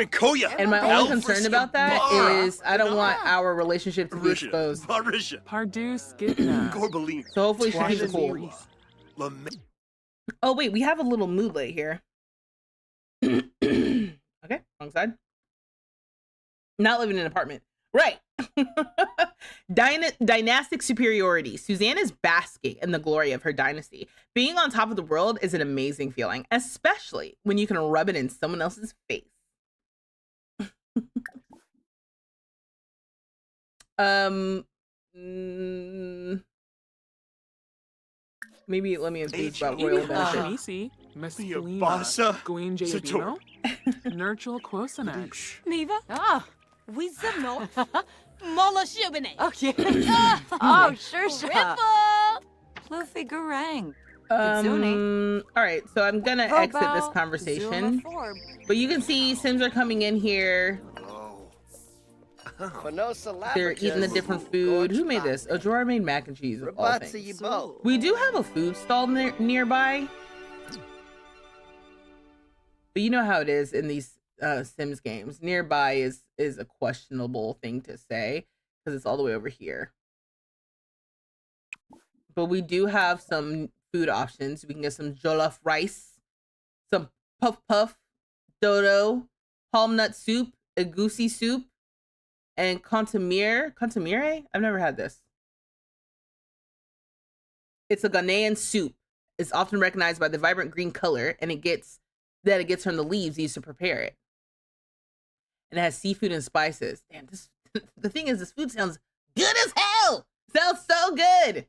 Speaker 1: and my only concern about that is I don't want our relationship to be exposed. So hopefully she keeps it cool. Oh wait, we have a little moodlet here. Okay, wrong side. Not living in an apartment. Right. Dynastic superiority. Suzanne is basking in the glory of her dynasty. Being on top of the world is an amazing feeling, especially when you can rub it in someone else's face. Maybe let me enthuse about royal benefit.
Speaker 5: Nurtural Quosanax.
Speaker 2: Neva? Ah, wisdom no. Mola Shibine.
Speaker 4: Oh, yeah. Oh, sure. Floofy Garang.
Speaker 1: All right, so I'm gonna exit this conversation. But you can see Sims are coming in here. They're eating the different food. Who made this? Oh, Gerard made mac and cheese of all things. We do have a food stall nearby. But you know how it is in these Sims games. Nearby is a questionable thing to say because it's all the way over here. But we do have some food options. We can get some jollof rice, some puff puff, dodo, palm nut soup, egusi soup, and contamire. Contamire? I've never had this. It's a Ghanaian soup, It's often recognized by the vibrant green color and it gets from the leaves used to prepare it. And it has seafood and spices. Damn, this the thing is, this food sounds good as hell. Sounds so good.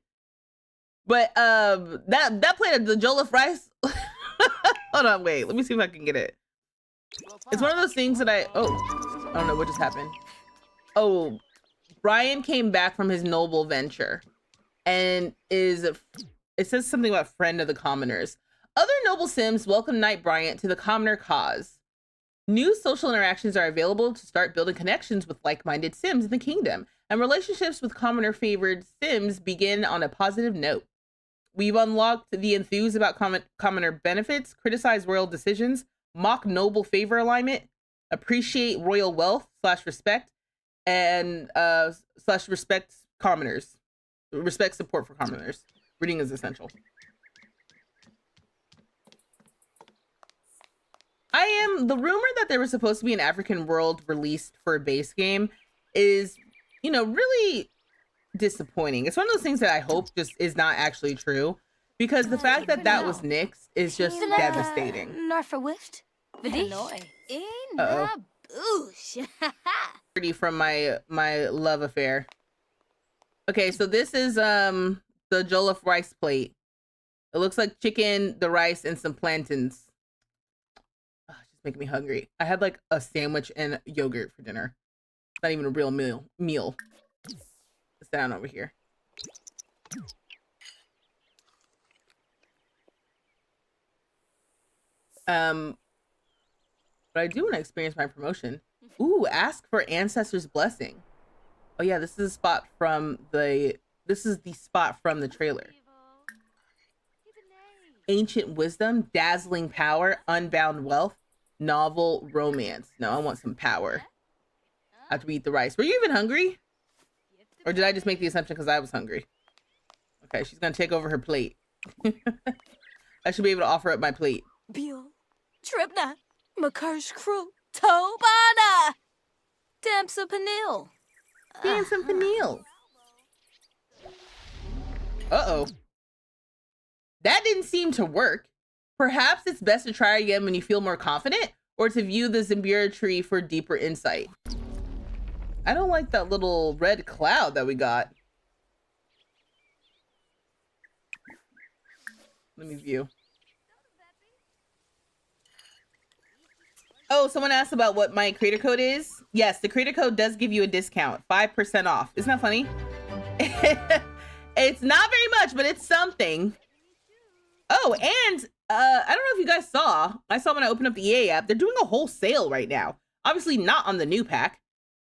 Speaker 1: But that plate of the jollof rice. Hold on, wait. Let me see if I can get it. It's one of those things that I don't know what just happened. Oh, Brian came back from his noble venture and it says something about friend of the commoners. Other noble Sims welcome Knight Bryant to the commoner cause. New social interactions are available to start building connections with like-minded Sims in the kingdom, and relationships with commoner-favored Sims begin on a positive note. We've unlocked the enthuse about commoner benefits, criticize royal decisions, mock noble favor alignment, appreciate royal wealth / respect, and / respect commoners. Respect support for commoners. Reading is essential. The rumor that there was supposed to be an African world released for a base game is, you know, really disappointing. It's one of those things that I hope just is not actually true, because the fact that that was nixed is just devastating.
Speaker 2: Narfa-wift.
Speaker 1: Uh-oh. From my love affair. Okay, so this is the jollof rice plate. It looks like chicken, the rice, and some plantains. Oh, it's just making me hungry. I had like a sandwich and yogurt for dinner. It's not even a real meal. Sit down over here. But I do want to experience my promotion. Ooh, ask for ancestors' blessing. Oh yeah, this is the spot from the trailer. Ancient wisdom, dazzling power, unbound wealth, novel romance. No, I want some power. I have to eat the rice. Were you even hungry? Or did I just make the assumption because I was hungry? Okay, she's gonna take over her plate. I should be able to offer up my plate.
Speaker 2: Bill, Tribna, Makar's crew, Tobana, Damsa Panil.
Speaker 1: Damson Panil. Uh-oh. That didn't seem to work. Perhaps it's best to try again when you feel more confident, or to view the Zimbira tree for deeper insight. I don't like that little red cloud that we got. Let me view. Oh, someone asked about what my creator code is. Yes, the creator code does give you a discount, 5% off. Isn't that funny? It's not very much, but it's something. Oh, and I don't know if you guys saw. I saw when I opened up the EA app, they're doing a whole sale right now. Obviously not on the new pack.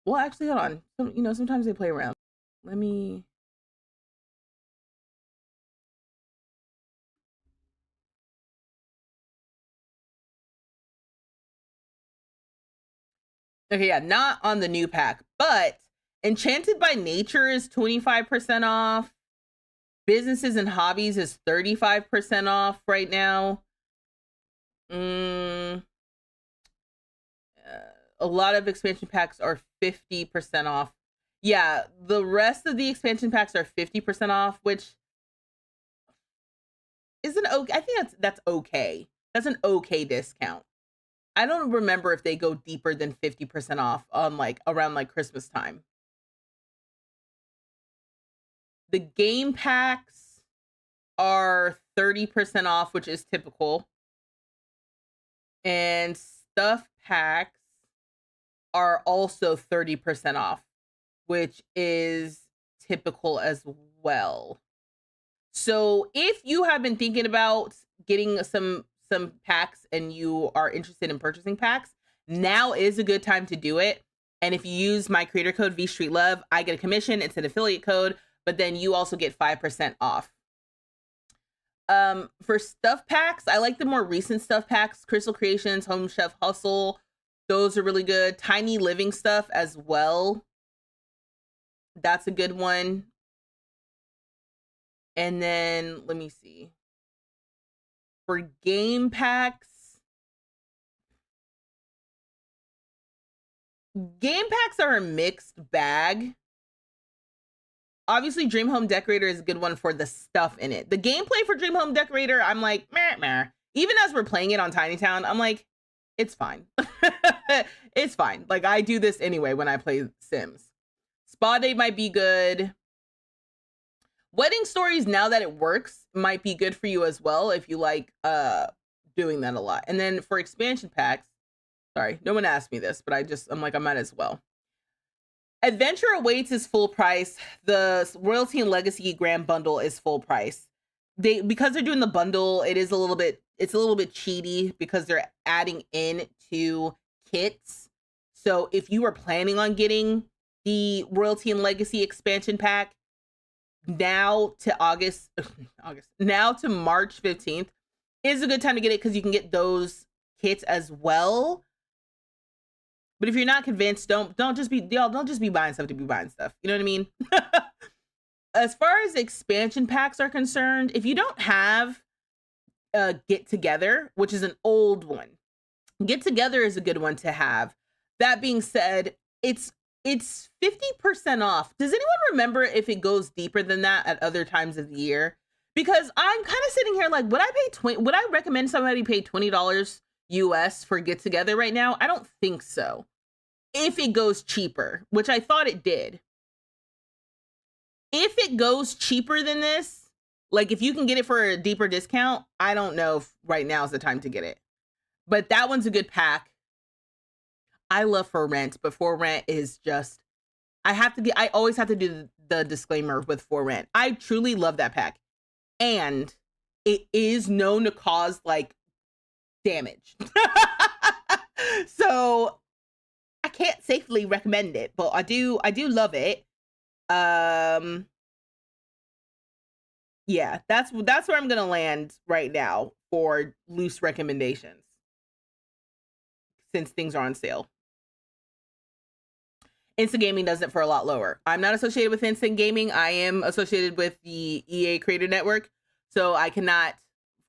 Speaker 1: Well, actually, hold on. You know, sometimes they play around. Let me... Okay, yeah, not on the new pack, but Enchanted by Nature is 25% off. Businesses and Hobbies is 35% off right now. A lot of expansion packs are 50% off. Yeah, the rest of the expansion packs are 50% off, which isn't okay. I think that's okay. That's an okay discount. I don't remember if they go deeper than 50% off on around Christmas time. The game packs are 30% off, which is typical. And stuff packs are also 30% off, which is typical as well. So if you have been thinking about getting some packs and you are interested in purchasing packs, now is a good time to do it. And if you use my creator code vstreetlove, I get a commission. It's an affiliate code, but then you also get 5% off. For stuff packs, I like the more recent stuff packs. Crystal Creations, Home Chef Hustle, those are really good. Tiny Living stuff as well. That's a good one. And then let me see. For game packs are a mixed bag. obviously Dream Home Decorator is a good one for the stuff in it. The gameplay for Dream Home Decorator, I'm like, meh, meh. Even as we're playing it on Tiny Town, I'm like, it's fine. It's fine. Like, I do this anyway when I play Sims. Spa Day might be good. Wedding Stories, now that it works, might be good for you as well if you like doing that a lot. And then for expansion packs, sorry, no one asked me this, but I'm like, I might as well. Adventure Awaits is full price. The Royalty and Legacy Grand Bundle is full price. Because they're doing the bundle, it's a little bit cheaty because they're adding in 2 kits. So if you were planning on getting the Royalty and Legacy expansion pack, now to now to March 15th is a good time to get it because you can get those kits as well. But if you're not convinced, don't just be buying stuff to be buying stuff. You know what I mean? As far as expansion packs are concerned, if you don't have Get Together, which is an old one, Get Together is a good one to have. That being said, it's 50% off. Does anyone remember if it goes deeper than that at other times of the year? Because I'm kind of sitting here like, would I recommend somebody pay $20 US for Get Together right now? I don't think so. If it goes cheaper, which I thought it did. If it goes cheaper than this, like if you can get it for a deeper discount, I don't know if right now is the time to get it. But that one's a good pack. I love For Rent, but For Rent is just, I always have to do the disclaimer with For Rent. I truly love that pack. And it is known to cause like damage. So I can't safely recommend it, but I do love it. Yeah, that's where I'm gonna land right now for loose recommendations, since things are on sale. Instant Gaming does it for a lot lower. I'm not associated with Instant Gaming. I am associated with the EA Creator Network, so I cannot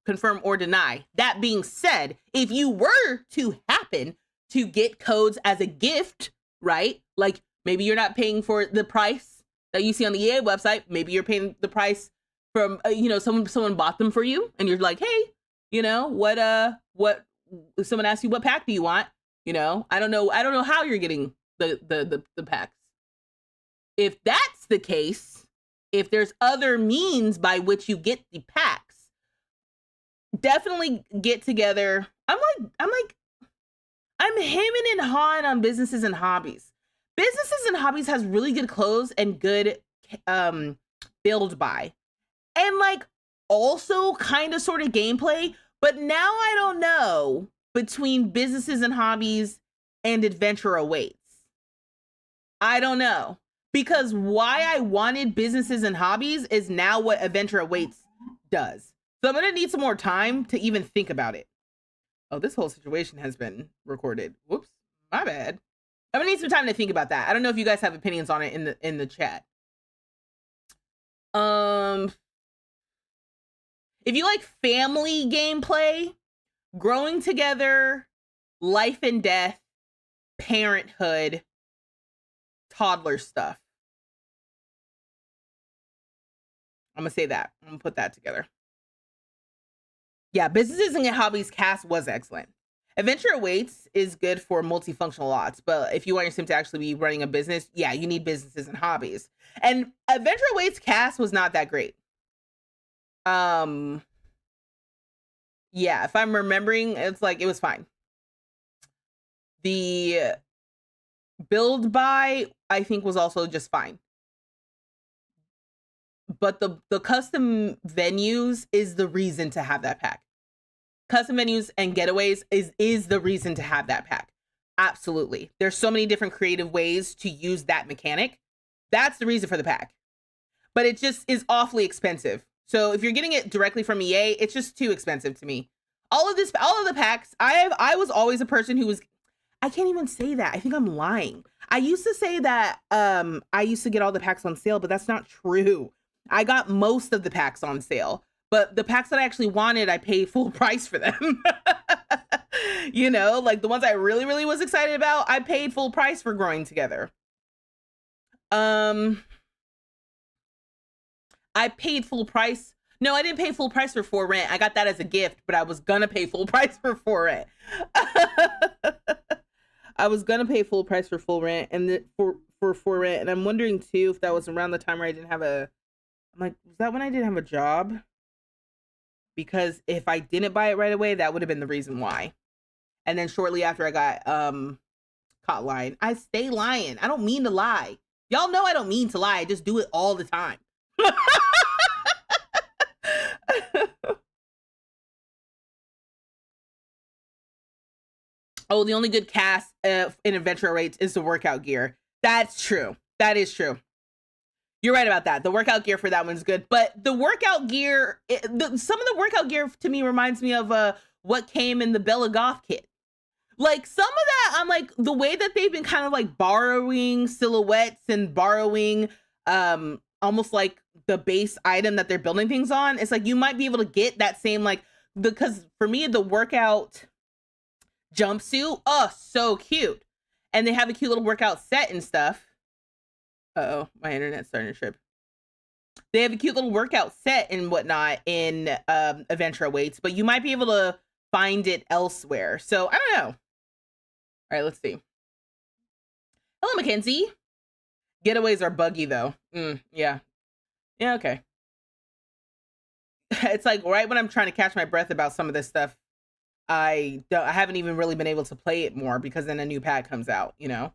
Speaker 1: confirm or deny. That being said, if you were to happen to get codes as a gift, right? Like maybe you're not paying for the price that you see on the EA website. Maybe you're paying the price from, someone bought them for you and you're like, hey, what, if someone asks you, what pack do you want? I don't know how you're getting the packs. If that's the case, if there's other means by which you get the packs, definitely Get Together. I'm hemming and hawing on Businesses and Hobbies. Businesses and Hobbies has really good clothes and good build buy. And like also kind of sort of gameplay, but now I don't know between Businesses and Hobbies and Adventure Awaits. I don't know, because why I wanted Businesses and Hobbies is now what Adventure Awaits does. So I'm gonna need some more time to even think about it. Oh, this whole situation has been recorded. Whoops, my bad. I'm gonna need some time to think about that. I don't know if you guys have opinions on it in the chat. If you like family gameplay, Growing Together, Life and Death, Parenthood, toddler stuff. I'm gonna say that. I'm gonna put that together. Yeah, Businesses and Hobbies cast was excellent. Adventure Awaits is good for multifunctional lots, but if you want your sim to actually be running a business, yeah, you need Businesses and Hobbies. And Adventure Awaits cast was not that great. Yeah, if I'm remembering, it's like it was fine. The build buy, I think, was also just fine. But the custom venues is the reason to have that pack. Custom venues and getaways is the reason to have that pack. Absolutely. There's so many different creative ways to use that mechanic. That's the reason for the pack. But it just is awfully expensive. So if you're getting it directly from EA, it's just too expensive to me. All of the packs, I was always a person who was, I can't even say that. I think I'm lying. I used to say that I used to get all the packs on sale, but that's not true. I got most of the packs on sale, but the packs that I actually wanted, I paid full price for them. Like the ones I really, really was excited about, I paid full price for Growing Together. I paid full price. No, I didn't pay full price for For Rent. I got that as a gift, but I was gonna pay full price for For Rent. I was gonna pay full price for For Rent and for Rent, and I'm wondering too if that was around the time where I didn't have a. I'm like, was that when I didn't have a job? Because if I didn't buy it right away, that would have been the reason why. And then shortly after I got caught lying. I stay lying. I don't mean to lie. Y'all know I don't mean to lie. I just do it all the time. Oh, the only good cast in adventure rates is the workout gear. That's true. That is true. You're right about that. The workout gear for that one's good, but the workout gear, some of the workout gear to me reminds me of what came in the Bella Goth kit. Like some of that, I'm like, the way that they've been kind of like borrowing silhouettes and borrowing almost like the base item that they're building things on. It's like you might be able to get that same like, because for me, the workout jumpsuit, oh, so cute. And they have a cute little workout set and stuff. Uh-oh, my internet's starting to trip. They have a cute little workout set and whatnot in Adventure Awaits, but you might be able to find it elsewhere. So I don't know. All right, let's see. Hello, Mackenzie. Getaways are buggy though. Yeah. Yeah, okay. It's like right when I'm trying to catch my breath about some of this stuff, I haven't even really been able to play it more because then a new pack comes out, you know?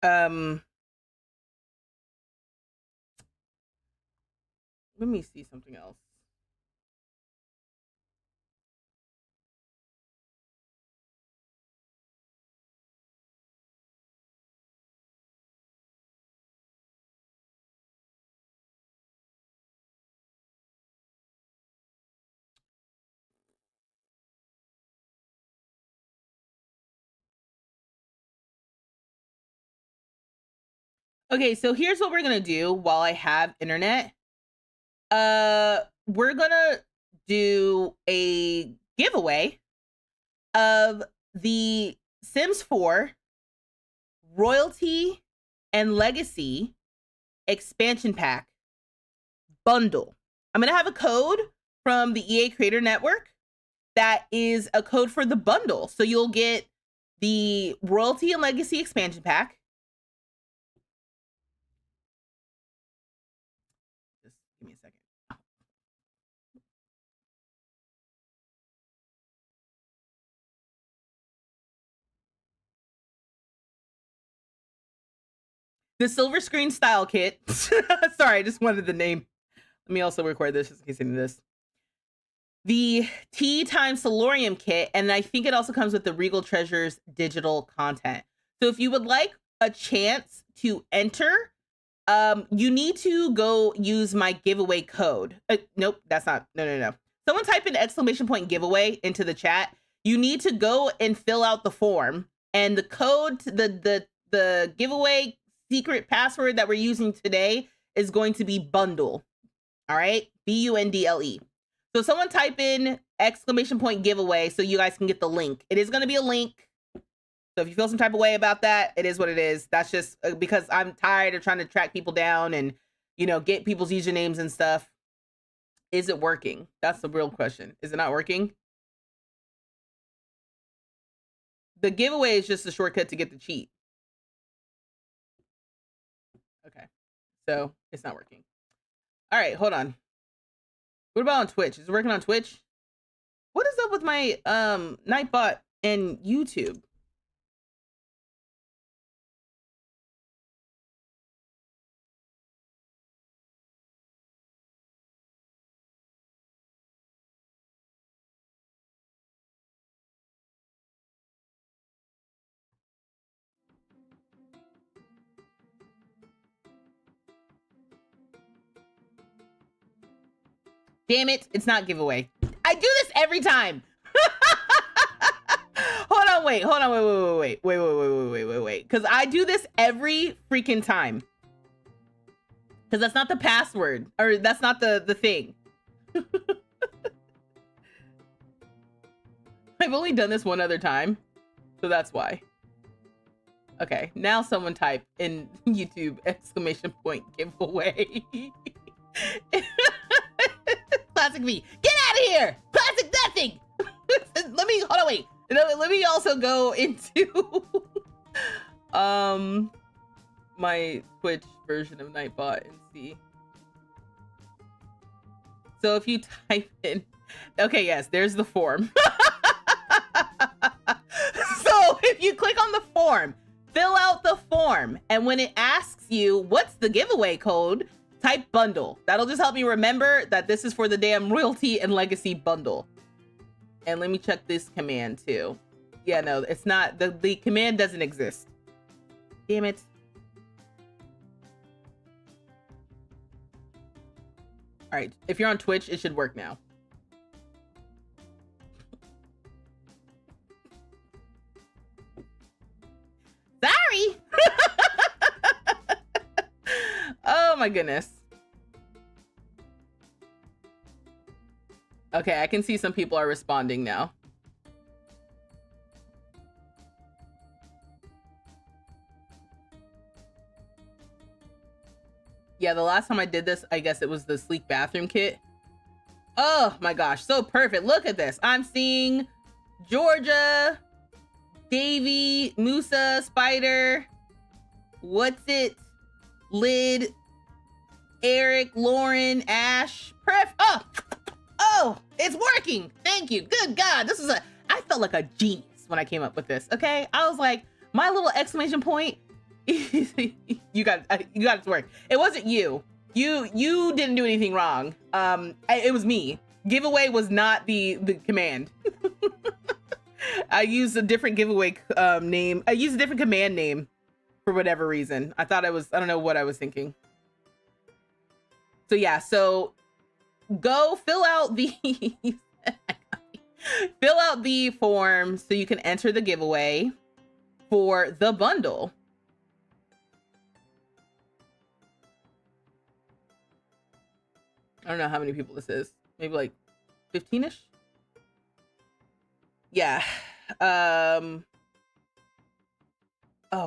Speaker 1: Let me see something else. Okay, so here's what we're gonna do while I have internet. We're gonna do a giveaway of the Sims 4 Royalty and Legacy expansion pack bundle. I'm gonna have a code from the EA Creator Network that is a code for the bundle. So you'll get the Royalty and Legacy expansion pack. Just give me a second. The silver screen style kit. Sorry, I just wanted the name. Let me also record this just in case I need this. The Tea Time Solarium kit, and I think it also comes with the Regal Treasures digital content. So if you would like a chance to enter, you need to go use my giveaway code. Nope, that's not. No. Someone type in ! giveaway into the chat. You need to go and fill out the form, and the code, the giveaway secret password that we're using today is going to be bundle. All right, BUNDLE. So someone type in ! giveaway so you guys can get the link. It is going to be a link. So if you feel some type of way about that, it is what it is. That's just because I'm tired of trying to track people down and, you know, get people's usernames and stuff. Is it working? That's the real question. Is it not working? The giveaway is just a shortcut to get the cheat. Okay. So it's not working. All right, hold on. What about on Twitch? Is it working on Twitch? What is up with my Nightbot and YouTube? Damn it, it's not giveaway. I do this every time. Hold on, wait. Because I do this every freaking time. Because that's not the password. Or that's not the thing. I've only done this one other time. So that's why. Okay, now someone type in YouTube ! Giveaway. Classic V. Get out of here! Classic nothing! Hold on, wait. Let me also go into my Twitch version of Nightbot and see. So if you type in, okay, yes, there's the form. So if you click on the form, fill out the form, and when it asks you what's the giveaway code, type bundle. That'll just help me remember that this is for the damn royalty and legacy bundle. And let me check this command too. Yeah, no, it's not, the command doesn't exist. Damn it. All right, if you're on Twitch, it should work now. Sorry. Oh my goodness. Okay, I can see some people are responding now. Yeah, the last time I did this, I guess it was the sleek bathroom kit. Oh my gosh, so perfect. Look at this. I'm seeing Georgia, Davy, Musa, Spider, What's It, Lid, Eric, Lauren, Ash, Pref. Oh, it's working. Thank you. Good God. I felt like a genius when I came up with this. Okay. I was like, my little exclamation point. you got it to work. It wasn't you. You didn't do anything wrong. It was me. Giveaway was not the command. I used a different giveaway name. I used a different command name for whatever reason. I don't know what I was thinking. So yeah, so go fill out the fill out the form so you can enter the giveaway for the bundle. I don't know how many people this is. Maybe like 15-ish? Yeah. Oh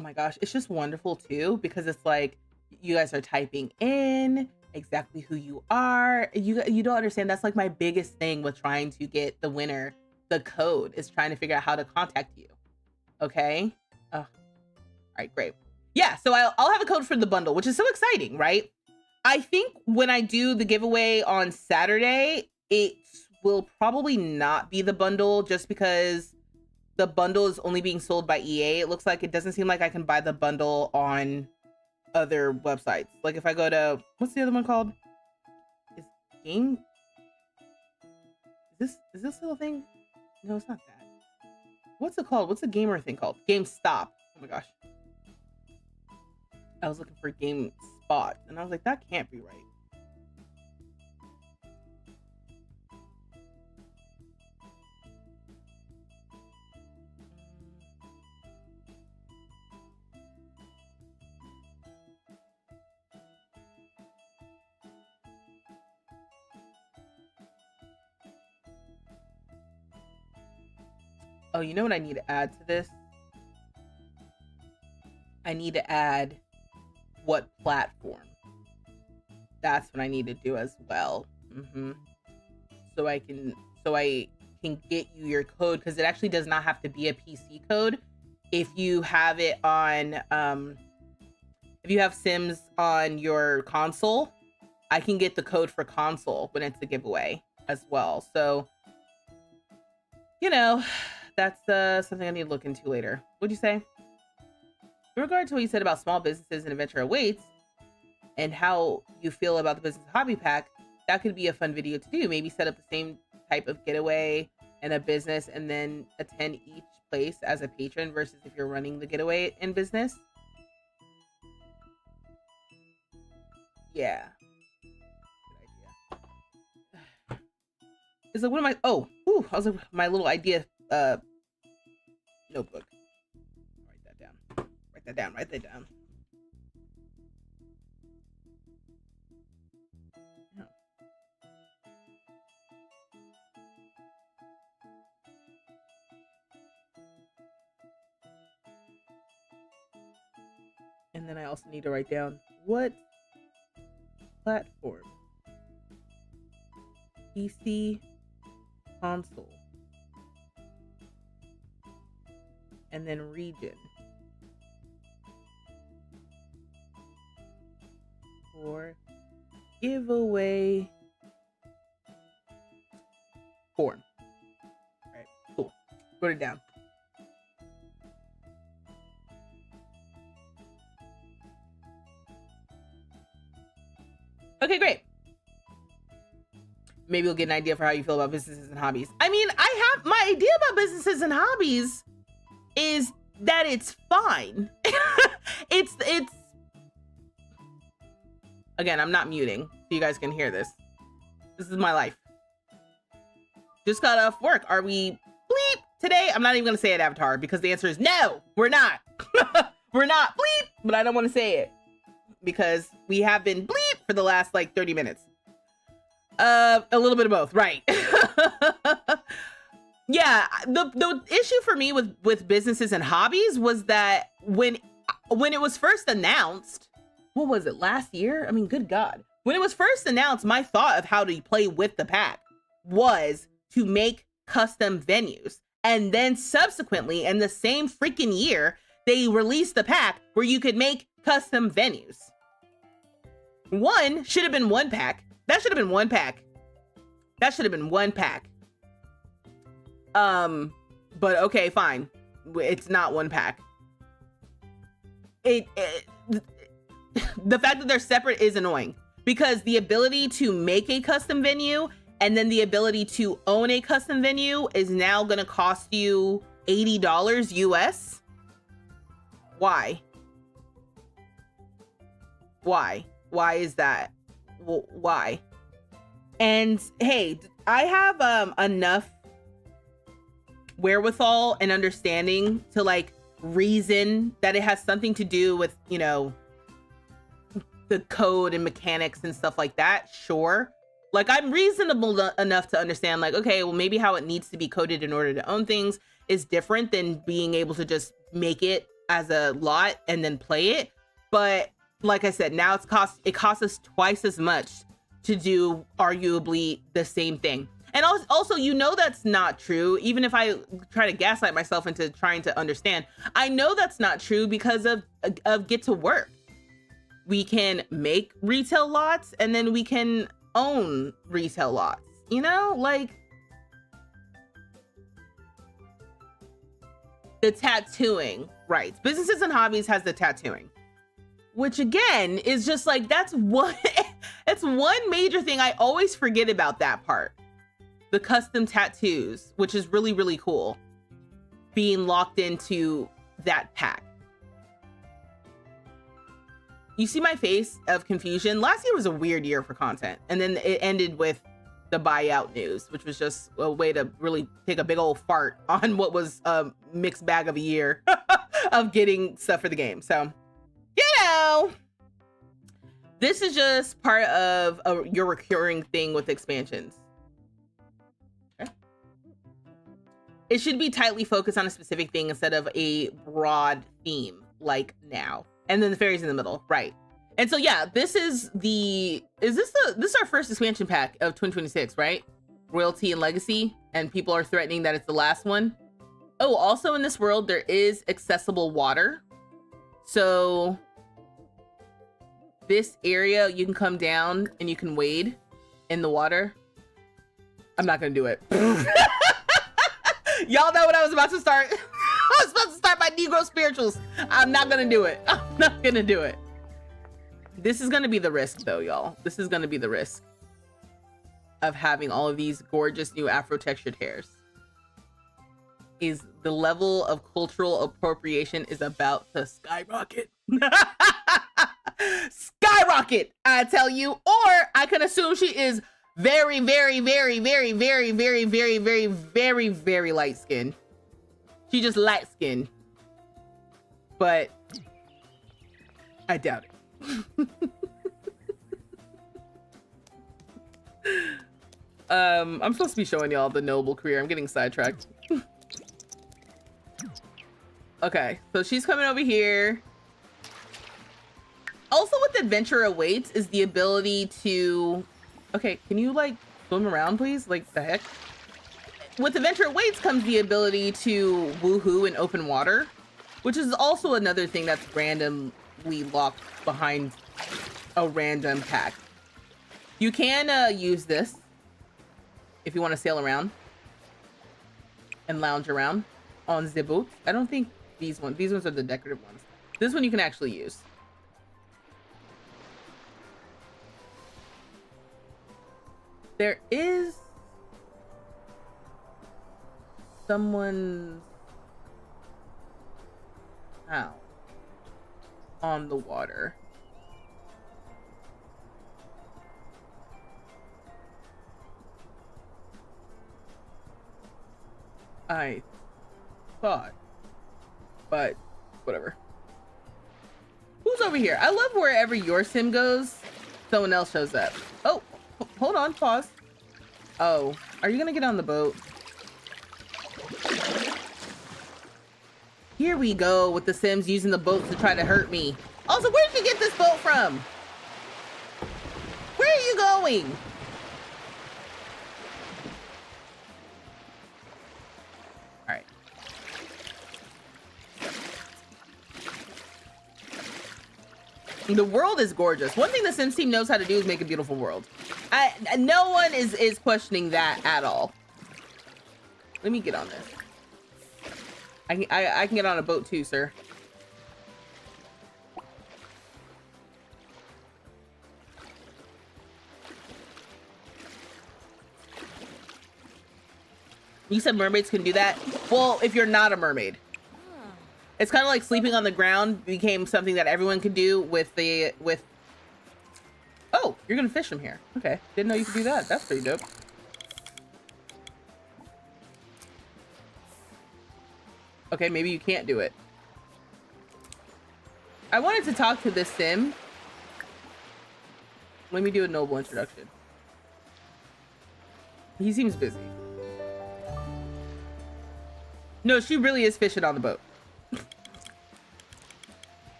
Speaker 1: my gosh. It's just wonderful too, because it's like you guys are typing in exactly who you are. You don't understand. That's like my biggest thing with trying to get the winner the code, is trying to figure out how to contact you. Okay. All right, great. Yeah, so I'll have a code for the bundle, which is so exciting, right? I think when I do the giveaway on Saturday, it will probably not be the bundle, just because the bundle is only being sold by EA. It looks like it doesn't seem like I can buy the bundle on other websites. Like if I go to, what's the other one called? Is this little thing? No, it's not that. What's it called? What's the gamer thing called? GameStop. Oh my gosh. I was looking for GameSpot and I was like, that can't be right. Oh, you know what I need to add to this? I need to add what platform. That's what I need to do as well. So I can get you your code, because it actually does not have to be a PC code. If you have it on, if you have Sims on your console, I can get the code for console when it's a giveaway as well. So, you know, that's something I need to look into later. What'd you say? In regard to what you said about small businesses and adventure awaits, and how you feel about the business hobby pack, that could be a fun video to do. Maybe set up the same type of getaway and a business, and then attend each place as a patron versus if you're running the getaway in business. Yeah. Good idea. It's like, what am I? Oh, I was like, my little idea notebook. Write that down. Write that down. And then I also need to write down what platform. PC, console, and then region. For giveaway form. All right, cool. Wrote it down. Okay, great. Maybe you'll get an idea for how you feel about businesses and hobbies. I mean, my idea about businesses and hobbies is that it's fine. it's again, I'm not muting so you guys can hear this. This is my life. Just got off work. Are we bleep today? I'm not even gonna say it, Avatar, because the answer is no, we're not. We're not bleep, but I don't want to say it because we have been bleep for the last like 30 minutes. A little bit of both, right? Yeah, the issue for me with businesses and hobbies was that when it was first announced, what was it, last year? I mean, good God. When it was first announced, my thought of how to play with the pack was to make custom venues. And then subsequently, in the same freaking year, they released the pack where you could make custom venues. One should have been one pack. That should have been one pack. That should have been one pack. But okay, fine. It's not one pack. The fact that they're separate is annoying because the ability to make a custom venue and then the ability to own a custom venue is now going to cost you $80 US. Why? Why? Why is that? Why? And hey, I have enough wherewithal and understanding to like reason that it has something to do with, you know, the code and mechanics and stuff like that. Sure. Like I'm reasonable enough to understand like, okay, well maybe how it needs to be coded in order to own things is different than being able to just make it as a lot and then play it. But like I said, now it costs us twice as much to do arguably the same thing. And also, you know, that's not true. Even if I try to gaslight myself into trying to understand, I know that's not true because of Get to Work. We can make retail lots and then we can own retail lots, you know, like the tattooing, right? Businesses and Hobbies has the tattooing, which again is just like, that's one major thing I always forget about that part. The custom tattoos, which is really, really cool, being locked into that pack. You see my face of confusion? Last year was a weird year for content. And then it ended with the buyout news, which was just a way to really take a big old fart on what was a mixed bag of a year of getting stuff for the game. So, you know, this is just part of your recurring thing with expansions. It should be tightly focused on a specific thing instead of a broad theme like now. And then the fairies in the middle, right? And so yeah, this is our first expansion pack of 2026, right? Royalty and Legacy, and people are threatening that it's the last one. Oh, also in this world there is accessible water. So this area you can come down and you can wade in the water. I'm not gonna do it. Y'all know what I was about to start. I was about to start my Negro spirituals. I'm not gonna do it. I'm not gonna do it. This is gonna be the risk though, y'all. This is gonna be the risk of having all of these gorgeous new Afro textured hairs. Is the level of cultural appropriation is about to skyrocket. Skyrocket, I tell you. Or I can assume she is very, very, very, very, very, very, very, very, very, very light skinned. She just light skinned. But I doubt it. I'm supposed to be showing y'all the noble career. I'm getting sidetracked. Okay, so she's coming over here. Also with Adventure Awaits is the ability to... Okay, can you like swim around, please? Like, the heck? With Adventure Awaits comes the ability to woohoo in open water, which is also another thing that's randomly locked behind a random pack. You can use this if you want to sail around and lounge around on the boat. I don't think these ones are the decorative ones. This one you can actually use. There is someone's house on the water. I thought, but whatever. Who's over here? I love wherever your sim goes, someone else shows up. Oh, hold on, pause. Oh, are you gonna get on the boat? Here we go with the Sims using the boat to try to hurt me. Also, where did you get this boat from? Where are you going? All right. The world is gorgeous. One thing the Sims team knows how to do is make a beautiful world. No one is questioning that at all. Let me get on this. I can get on a boat too, sir. You said mermaids can do that? Well, if you're not a mermaid. It's kind of like sleeping on the ground became something that everyone could do with Oh, you're gonna fish them here. Okay, didn't know you could do that. That's pretty dope. Okay, maybe you can't do it. I wanted to talk to this sim. Let me do a noble introduction. He seems busy. No, she really is fishing on the boat.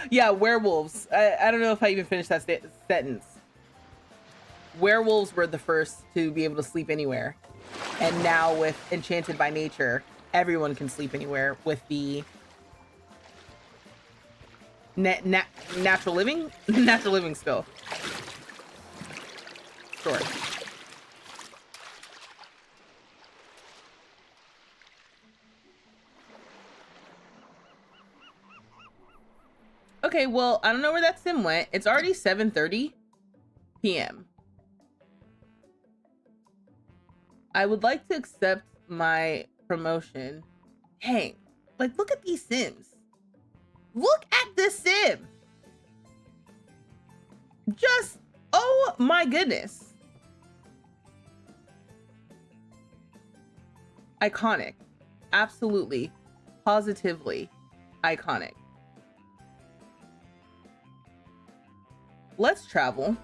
Speaker 1: Yeah, werewolves. I don't know if I even finished that sentence. Werewolves were the first to be able to sleep anywhere. And now with Enchanted by Nature, everyone can sleep anywhere with the natural living? Natural living skill. Sure. Okay, well, I don't know where that sim went. It's already 7:30 p.m. I would like to accept my promotion. Dang, like, look at these sims. Look at this sim. Just, oh my goodness. Iconic. Absolutely. Positively iconic. Let's travel.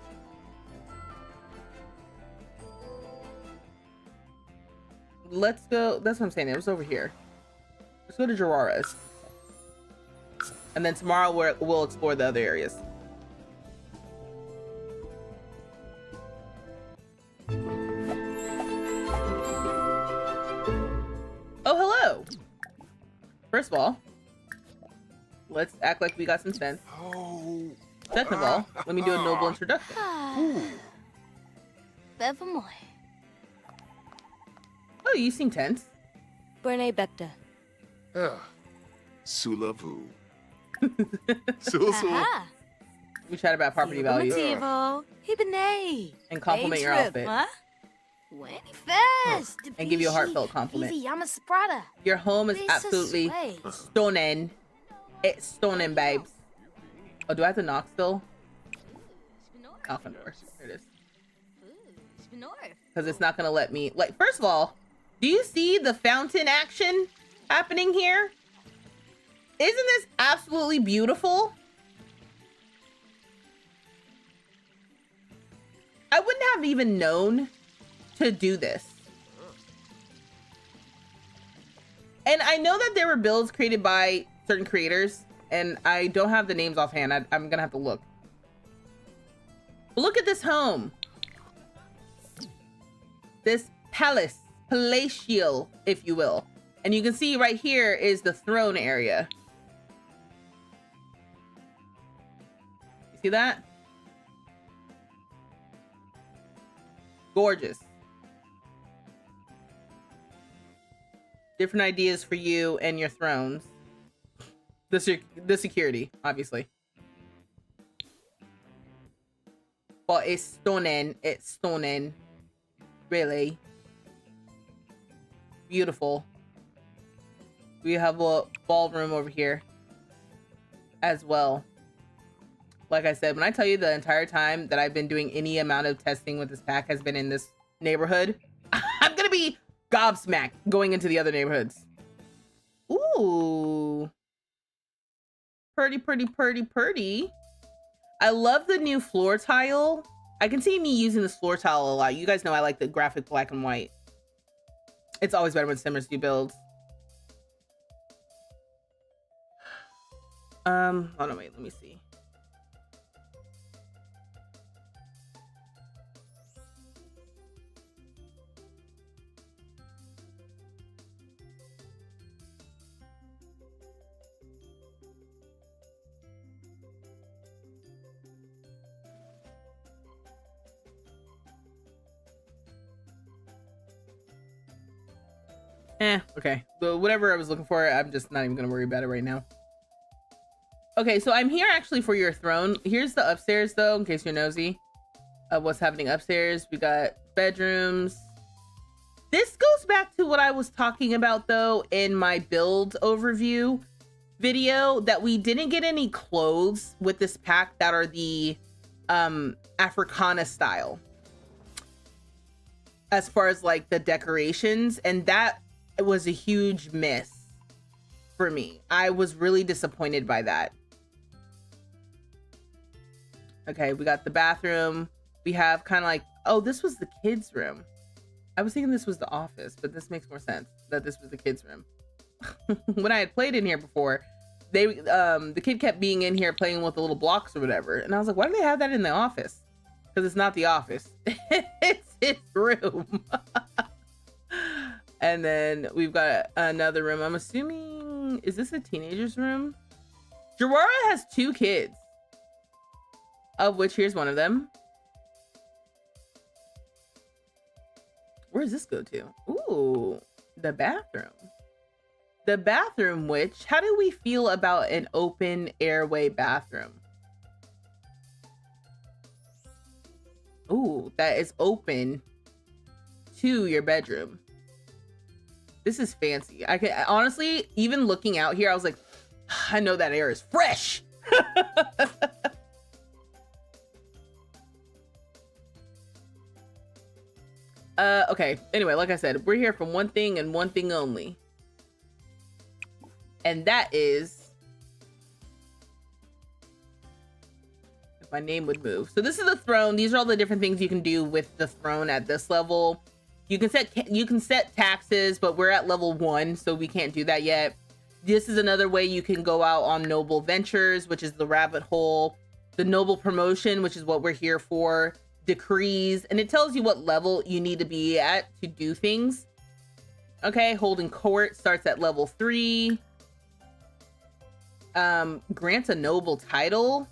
Speaker 1: Let's go. That's what I'm saying. It was over here. Let's go to Gerara's. And then tomorrow we'll explore the other areas. Oh, hello. First of all, let's act like we got some sense.
Speaker 3: Oh.
Speaker 1: Second of all, let me do a noble introduction.
Speaker 2: Bevermoy.
Speaker 1: Oh, you seem tense.
Speaker 2: Brene Becta.
Speaker 3: Sulavu. Sul.
Speaker 2: Aha.
Speaker 1: We chat about property values
Speaker 2: Motivo. Hibine.
Speaker 1: and compliment your outfit.
Speaker 2: Winnie Fest.
Speaker 1: And give you a heartfelt compliment.
Speaker 2: Yamasaprada.
Speaker 1: Your home is absolutely stunning. It's stunning, babes. Oh, do I have to knock still? Knock on doors. There it is. Because it's not going to let me... Like, first of all, do you see the fountain action happening here? Isn't this absolutely beautiful? I wouldn't have even known to do this. And I know that there were builds created by certain creators, and I don't have the names offhand. I'm gonna have to look. But look at this home. This palace, palatial, if you will. And you can see right here is the throne area. You see that? Gorgeous. Different ideas for you and your thrones. The security, obviously. But it's stunning. It's stunning. Really. Beautiful. We have a ballroom over here as well. Like I said, when I tell you the entire time that I've been doing any amount of testing with this pack has been in this neighborhood, I'm gonna be gobsmacked going into the other neighborhoods. Ooh. Pretty, pretty, pretty, pretty. I love the new floor tile. I can see me using this floor tile a lot. You guys know I like the graphic black and white. It's always better when Simmers do builds. Hold on, wait, let me see. Okay. But whatever I was looking for, I'm just not even gonna worry about it right now. Okay, so I'm here actually for your throne. Here's the upstairs though, in case you're nosy of what's happening upstairs. We got bedrooms. This goes back to what I was talking about though in my build overview video, that we didn't get any clothes with this pack that are the Africana style as far as like the decorations, and that was a huge miss for me. I was really disappointed by that. Okay, we got the bathroom. We have kind of like, oh, this was the kids' room. I was thinking this was the office, but this makes more sense that this was the kids' room. When I had played in here before, they the kid kept being in here playing with the little blocks or whatever, and I was like, why do they have that in the office? Because it's not the office. It's his room. And then we've got another room. I'm assuming, is this a teenager's room? Gerara has 2 kids, of which here's one of them. Where does this go to? Ooh, the bathroom. The bathroom, which, how do we feel about an open airway bathroom? Ooh, that is open to your bedroom. This is fancy. I can honestly, even looking out here, I was like, I know that air is fresh. Okay. Anyway, like I said, we're here for one thing and one thing only. And that is, if my name would move. So this is the throne. These are all the different things you can do with the throne at this level. You can set taxes, but we're at level 1, so we can't do that yet. This is another way you can go out on noble ventures, which is the rabbit hole. The noble promotion, which is what we're here for. Decrees, and it tells you what level you need to be at to do things. Okay, holding court starts at level 3. Grants a noble title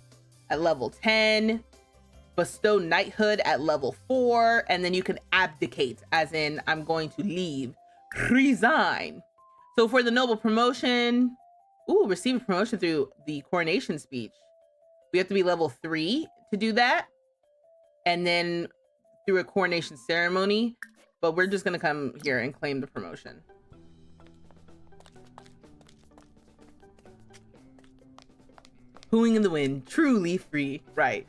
Speaker 1: at level 10. Bestow knighthood at level 4, and then you can abdicate, as in I'm going to leave, resign. So for the noble promotion, ooh, receive a promotion through the coronation speech. We have to be level 3 to do that, and then through a coronation ceremony. But we're just gonna come here and claim the promotion. Hooing in the wind, truly free, right?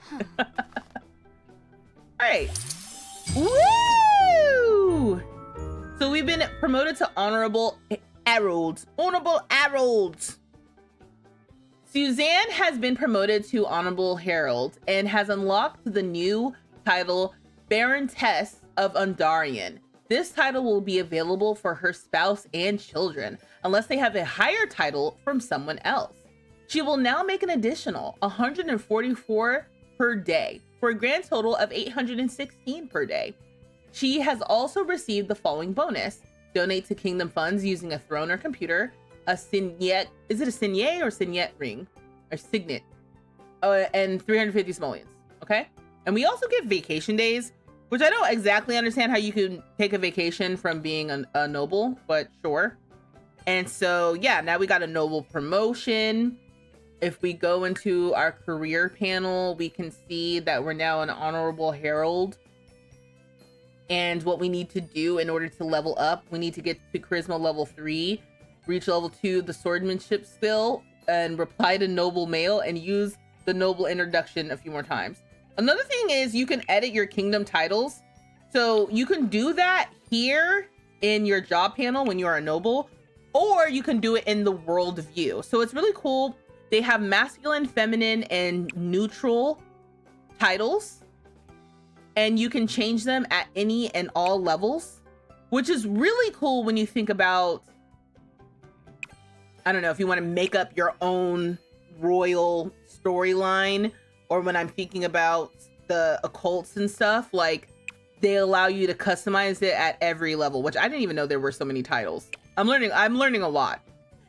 Speaker 1: All right. Woo! So we've been promoted to honorable heralds. Honorable heralds. Suzanne has been promoted to honorable herald and has unlocked the new title Baroness of Undarian. this title will be available for her spouse and children, unless they have a higher title from someone else. She will now make an additional 144 per day, for a grand total of 816 per day. She has also received the following bonus: donate to Kingdom funds using a throne or computer, a signet, is it a signet or signet ring? Or signet, and 350 simoleons, okay? And we also get vacation days, which I don't exactly understand how you can take a vacation from being a noble, but sure. And so, yeah, now we got a noble promotion. If we go into our career panel, we can see that we're now an honorable herald. And what we need to do in order to level up, we need to get to charisma level 3, reach level 2, the swordsmanship skill, and reply to noble mail and use the noble introduction a few more times. Another thing is you can edit your kingdom titles. So you can do that here in your job panel when you are a noble, or you can do it in the world view. So it's really cool. They have masculine, feminine, and neutral titles, and you can change them at any and all levels, which is really cool when you think about, I don't know, if you want to make up your own royal storyline, or when I'm thinking about the occults and stuff, like they allow you to customize it at every level, which I didn't even know there were so many titles. I'm learning a lot.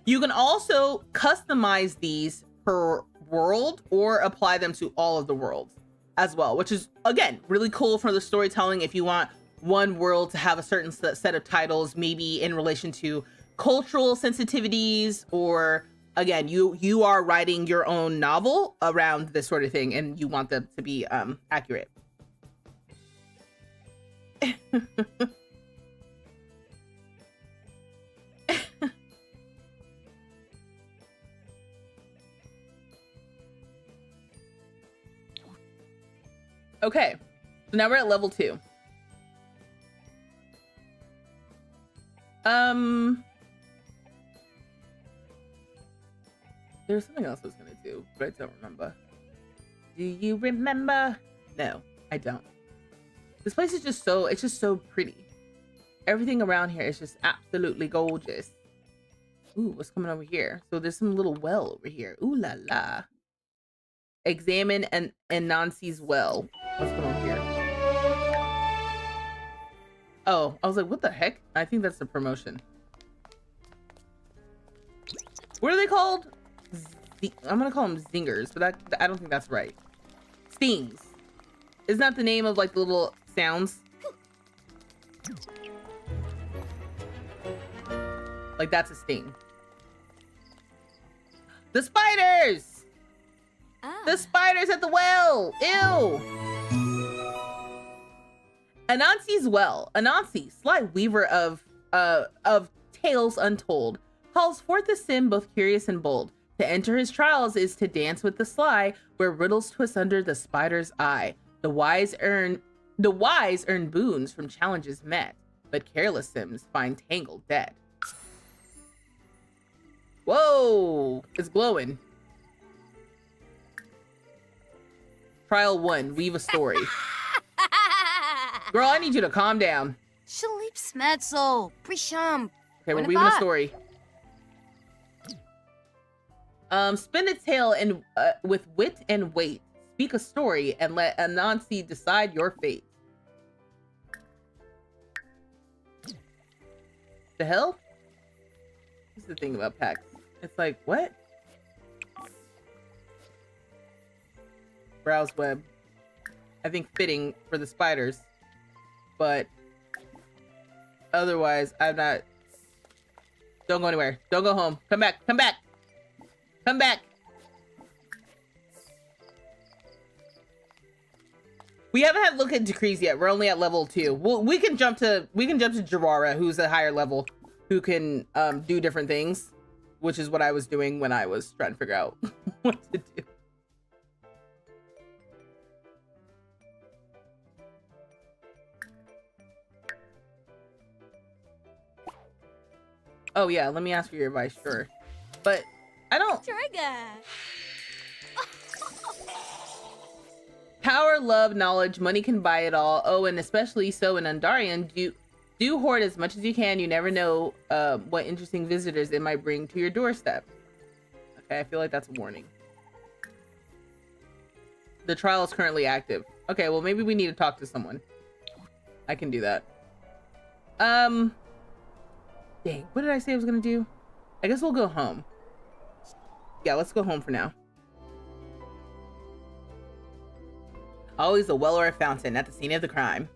Speaker 1: You can also customize these per world or apply them to all of the worlds as well, which is, again, really cool for the storytelling. If you want one world to have a certain set of titles, maybe in relation to cultural sensitivities, or again, you are writing your own novel around this sort of thing and you want them to be accurate. Okay, so now we're at level 2. There's something else I was gonna do, but I don't remember. Do you remember? No, I don't. This place is just so, it's just so pretty. Everything around here is just absolutely gorgeous. Ooh, what's coming over here? So there's some little well over here. Ooh la la. Examine and Nancy's well. What's going on here? Oh, I was like, what the heck? I think that's the promotion. What are they called? I'm gonna call them zingers, but I don't think that's right. Stings. Isn't that the name of like the little sounds? Like that's a sting. The spiders! The spiders at the well! Ew! Anansi's well. Anansi, sly weaver of tales untold, calls forth a sim both curious and bold. To enter his trials is to dance with the sly, where riddles twist under the spider's eye. The wise earn boons from challenges met, but careless sims find tangled dead. Whoa! It's glowing. Trial 1, weave a story. Girl, I need you to calm down.
Speaker 2: Shalip Smetzel, Prisham.
Speaker 1: Okay, we're weaving a story. Spin a tale and with wit and weight. Speak a story and let Anansi decide your fate. The hell? What's the thing about packs? It's like, what? Browse web. I think fitting for the spiders, but otherwise I'm not. Don't go anywhere. Don't go home. Come back. Come back. Come back. We haven't had a look at decrees yet. We're only at level 2. We can jump to Jirara, who's a higher level, who can do different things, which is what I was doing when I was trying to figure out what to do. Oh yeah, let me ask for your advice, sure. But I don't. Power, love, knowledge, money can buy it all. Oh, and especially so in Undarian, Do hoard as much as you can. You never know what interesting visitors it might bring to your doorstep. Okay, I feel like that's a warning. The trial is currently active. Okay, well, maybe we need to talk to someone. I can do that. Dang, what did I say I was gonna do? I guess we'll go home. Yeah, let's go home for now. Always a well or a fountain at the scene of the crime.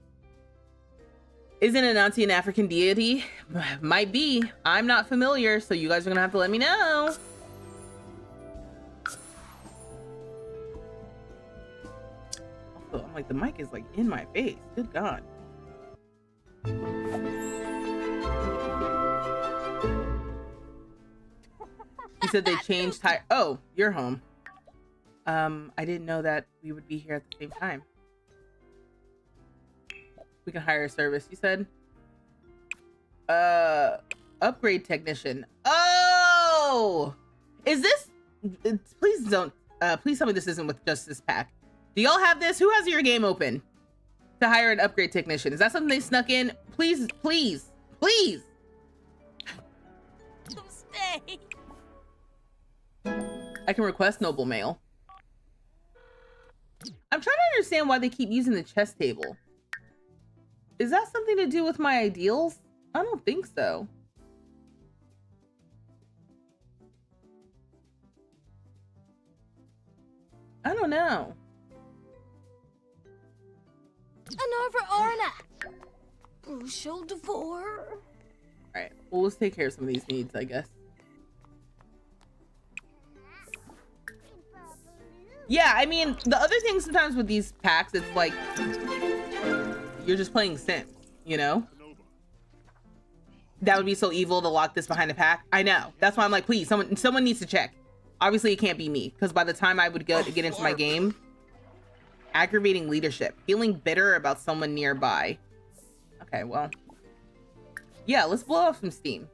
Speaker 1: Isn't Anansi an African deity? Might be. I'm not familiar, so you guys are gonna have to let me know. Also, I'm like, the mic is like in my face. Good God. He said they changed tire. Oh, you're home. I didn't know that we would be here at the same time. We can hire a service, you said? Upgrade technician. Oh! Is this... Please don't... please tell me this isn't with just this pack. Do y'all have this? Who has your game open to hire an upgrade technician? Is that something they snuck in? Please, please, please!
Speaker 2: Stay.
Speaker 1: I can request noble mail. I'm trying to understand why they keep using the chess table. Is that something to do with my ideals? I don't think so. I don't know.
Speaker 2: Another Orna. Crucial Devore.
Speaker 1: Alright, well, let's take care of some of these needs, I guess. Yeah, I mean, the other thing sometimes with these packs, it's like, you're just playing Sims, you know? That would be so evil to lock this behind a pack. I know. That's why I'm like, please, someone needs to check. Obviously, it can't be me, because by the time I would go to get into my game, aggravating leadership, feeling bitter about someone nearby. Okay, well, yeah, let's blow off some steam.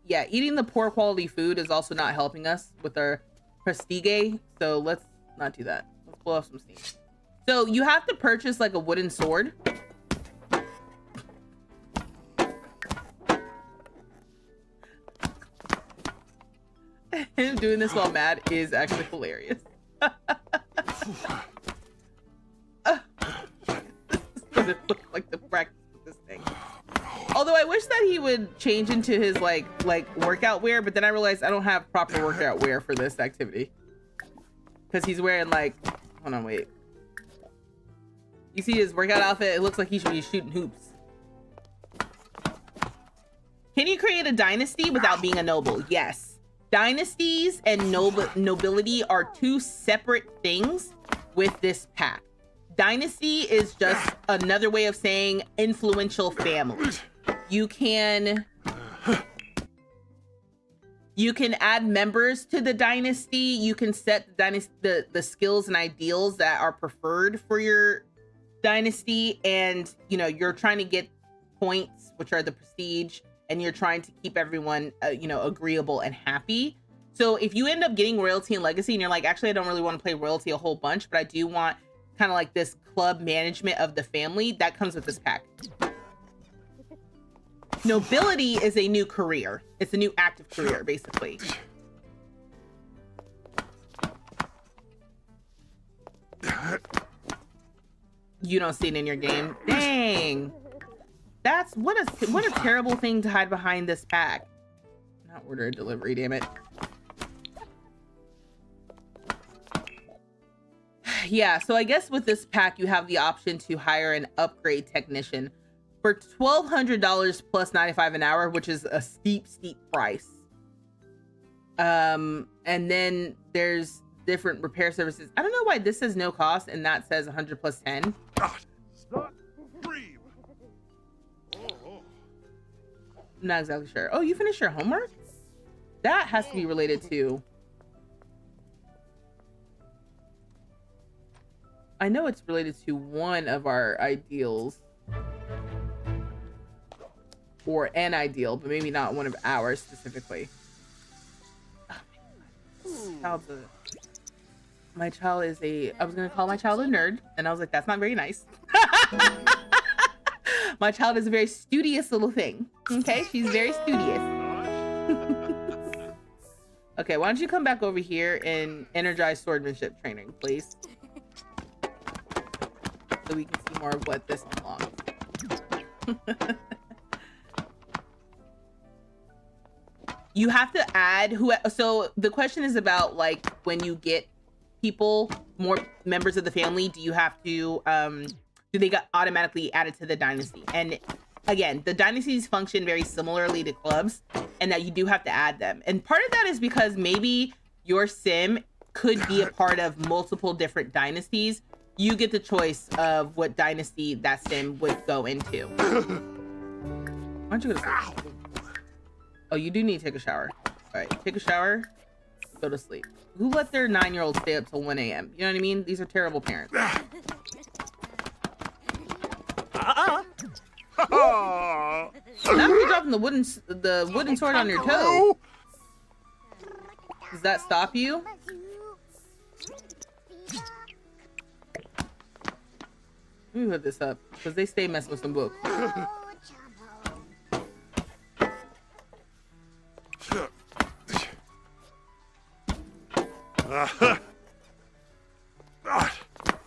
Speaker 1: Yeah, eating the poor quality food is also not helping us with our prestige, so let's not do that. Let's blow off some steam. So you have to purchase like a wooden sword. Him doing this while mad is actually hilarious. This is what it looks like to practice with this thing. Although I wish that he would change into his like workout wear, but then I realized I don't have proper workout wear for this activity. Because he's wearing like, hold on, wait. You see his workout outfit? It looks like he should be shooting hoops. Can you create a dynasty without being a noble? Yes. Dynasties and nobility are two separate things with this pack. Dynasty is just another way of saying influential family. You can add members to the dynasty. You can set the dynasty, the skills and ideals that are preferred for your dynasty, and you know, you're trying to get points, which are the prestige, and you're trying to keep everyone you know, agreeable and happy. So if you end up getting royalty and legacy and you're like, actually I don't really want to play royalty a whole bunch, but I do want kind of like this club management of the family, that comes with this pack. Nobility is a new career. It's a new active career, basically. You don't see it in your game. Dang. That's what a terrible thing to hide behind this pack. Not order a delivery, damn it. Yeah, so I guess with this pack you have the option to hire an upgrade technician for $1,200 plus 95 an hour, which is a steep price. And then there's different repair services. I don't know why this says no cost and that says 100 plus 10.
Speaker 3: Stop. Breathe.
Speaker 1: I'm not exactly sure. Oh, you finished your homework? That has to be related to... I know it's related to one of our ideals. Or an ideal, but maybe not one of ours specifically. Oh my God. My child is a... I was going to call my child a nerd, and I was like, that's not very nice. My child is a very studious little thing. Okay, she's very studious. Okay, why don't you come back over here and energize swordsmanship training, please? So we can see more of what this unlocks. You have to add so the question is about like when you get people, more members of the family, do you have to do they get automatically added to the dynasty? And again, the dynasties function very similarly to clubs, and that you do have to add them. And part of that is because maybe your sim could be a part of multiple different dynasties. You get the choice of what dynasty that sim would go into. Why don't you go to sleep? Oh, you do need to take a shower. All right, take a shower, go to sleep. Who let their 9-year-old stay up till 1 a.m.? You know what I mean? These are terrible parents. Now you're dropping the wooden sword on your toe. Does that stop you? Let me put this up because they stay messing with some books.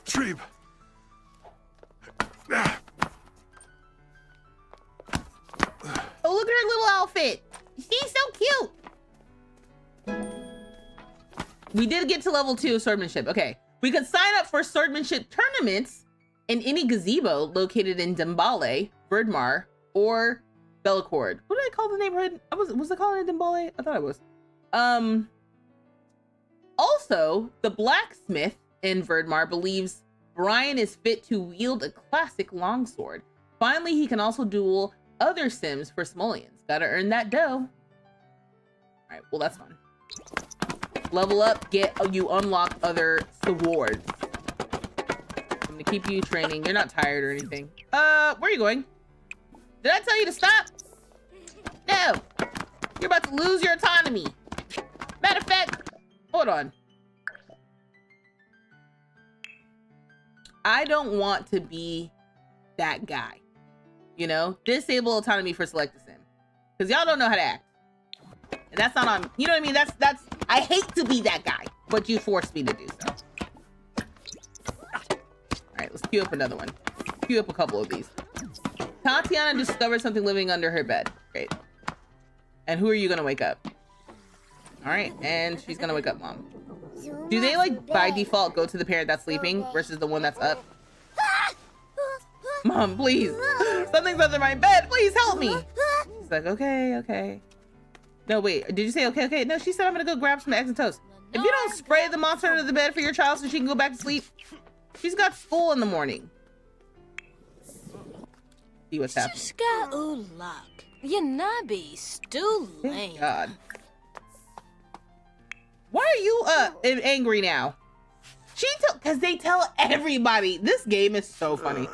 Speaker 3: Treeb.
Speaker 1: Oh, look at her little outfit. She's so cute. We did get to level 2 of swordsmanship. Okay. We could sign up for swordsmanship tournaments in any gazebo located in Dembale, Verdmar, or Bellecourt. What did I call the neighborhood? Was I calling it Dembale? I thought I was. Also, the blacksmith in Verdmar believes Brian is fit to wield a classic longsword. Finally, he can also duel other sims for simoleons. Gotta earn that dough. All right, well, that's fun. Level up, you unlock other swords. I'm gonna keep you training. You're not tired or anything. Where are you going? Did I tell you to stop? No. You're about to lose your autonomy. Matter of fact, hold on. I don't want to be that guy. You know? Disable autonomy for select a sim. Because y'all don't know how to act. And that's not on, you know what I mean? That's, I hate to be that guy, but you forced me to do so. All right, let's queue up another one. Queue up a couple of these. Tatiana discovered something living under her bed. Great. And who are you gonna wake up? All right, and she's gonna wake up mom. Do they like by default go to the parent that's sleeping versus the one that's up? Mom, please. Something's under my bed. Please help me. She's like, okay, okay. No, wait. Did you say okay, okay? No, she said I'm gonna go grab some eggs and toast. If you don't spray the monster under the bed for your child so she can go back to sleep, she's got school in the morning. See what's happening. Thank God. Why are you angry now? Because they tell everybody. This game is so funny.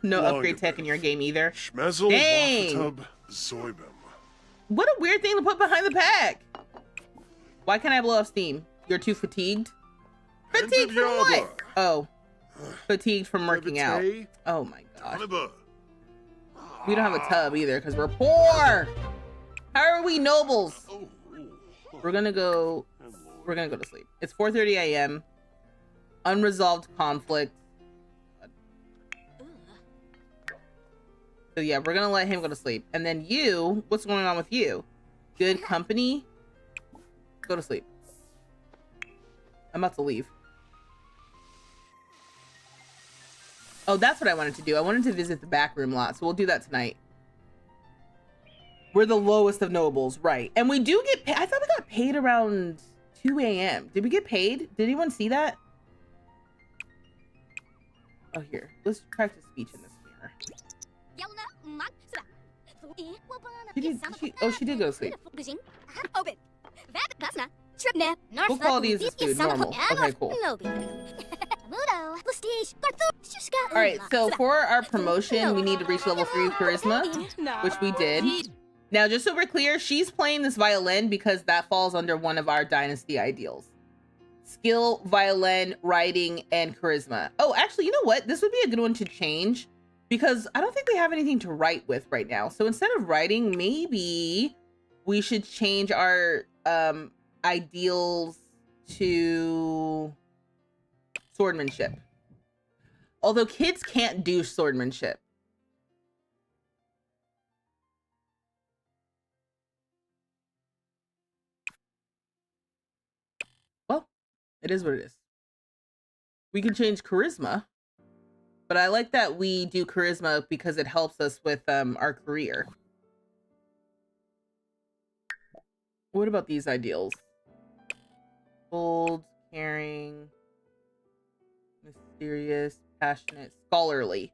Speaker 1: No upgrade tech in your game either.
Speaker 3: Schmezel,
Speaker 1: dang.
Speaker 3: Wafatub, Zoibem.
Speaker 1: What a weird thing to put behind the pack. Why can't I blow off steam? You're too fatigued? Fatigued from what? Oh. Fatigued from working out. Oh my gosh. We don't have a tub either because we're poor. How are we nobles? We're gonna go to sleep. It's 4:30 a.m. Unresolved conflict. So yeah, we're gonna let him go to sleep. And then you, what's going on with you? Good company? Go to sleep. I'm about to leave. Oh, that's what I wanted to do. I wanted to visit the back room lot, so we'll do that tonight. We're the lowest of nobles, right? And we do get paid. I thought we got paid around 2 a.m. Did we get paid? Did anyone see that? Oh, here. Let's practice speech in this mirror. She did go to sleep. What quality is this food? Normal. Okay, cool. Alright, so for our promotion, we need to reach level 3 charisma, which we did. Now, just so we're clear, she's playing this violin because that falls under one of our dynasty ideals. Skill, violin, writing, and charisma. Oh, actually, you know what? This would be a good one to change because I don't think we have anything to write with right now. So instead of writing, maybe we should change our ideals to swordmanship. Although kids can't do swordmanship. Well, it is what it is. We can change charisma, but I like that we do charisma because it helps us with our career. What about these ideals? Bold, caring, mysterious, passionate, scholarly.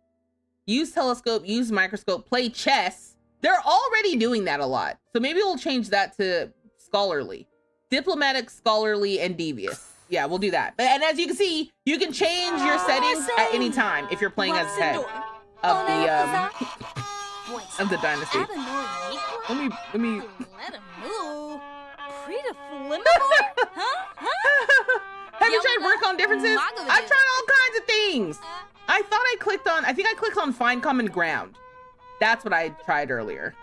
Speaker 1: Use telescope, use microscope, play chess. They're already doing that a lot. So maybe we'll change that to scholarly. Diplomatic, scholarly, and devious. Yeah, we'll do that. And as you can see, you can change your settings at any time if you're playing as head of the dynasty. Let me Have you tried work on differences? I've tried all kinds of things. I think I clicked on find common ground. That's what I tried earlier.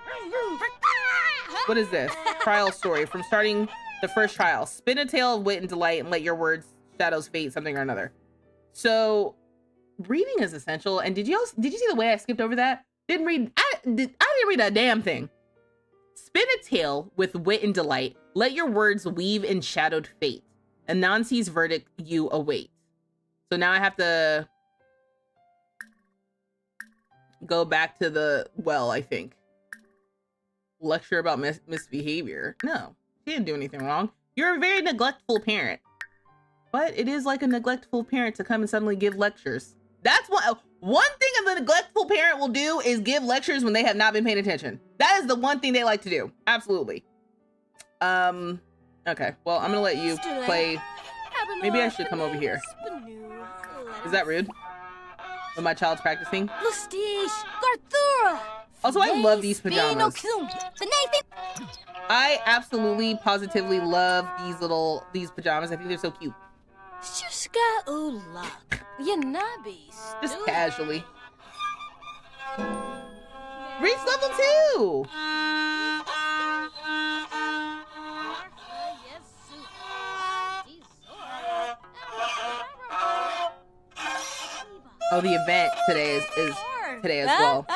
Speaker 1: What is this? Trial story from starting the first trial. Spin a tale of wit and delight and let your words shadows fate something or another. So reading is essential. And did you see the way I skipped over that? I didn't read a damn thing. Spin a tale with wit and delight. Let your words weave in shadowed fate. Anansi's verdict you await. So now I have to go back to the well, I think. Lecture about misbehavior. No, she didn't do anything wrong. You're a very neglectful parent. But it is like a neglectful parent to come and suddenly give lectures. That's one thing a neglectful parent will do is give lectures when they have not been paying attention. That is the one thing they like to do. Absolutely. Okay, well, I'm gonna let you play. Maybe I should come over here. Is that rude? When my child's practicing? Also, I love these pajamas. I absolutely, positively love these pajamas. I think they're so cute. Just casually. Reach level 2! Oh, the event today is today as well.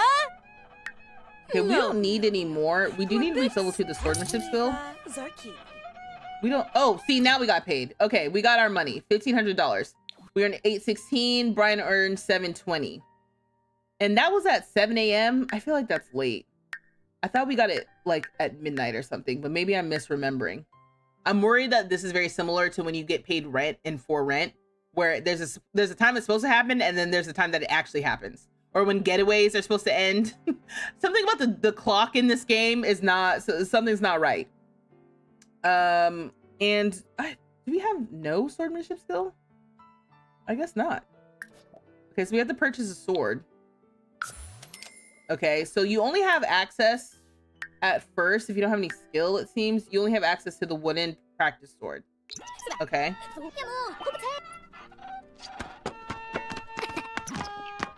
Speaker 1: Okay, we don't need any more. We do need to reach level 2 the swordmanship skill. We don't. Oh, see, now we got paid. Okay, we got our money. $1,500. We earned $816. Brian earned $720. And that was at 7 a.m. I feel like that's late. I thought we got it like at midnight or something, but maybe I'm misremembering. I'm worried that this is very similar to when you get paid rent and for rent, where there's a time it's supposed to happen and then there's a time that it actually happens. Or when getaways are supposed to end. Something about the clock in this game is not, something's not right. And do we have no swordmanship skill? I guess not. Okay, so we have to purchase a sword. Okay, so you only have access at first, if you don't have any skill, it seems, you only have access to the wooden practice sword. Okay.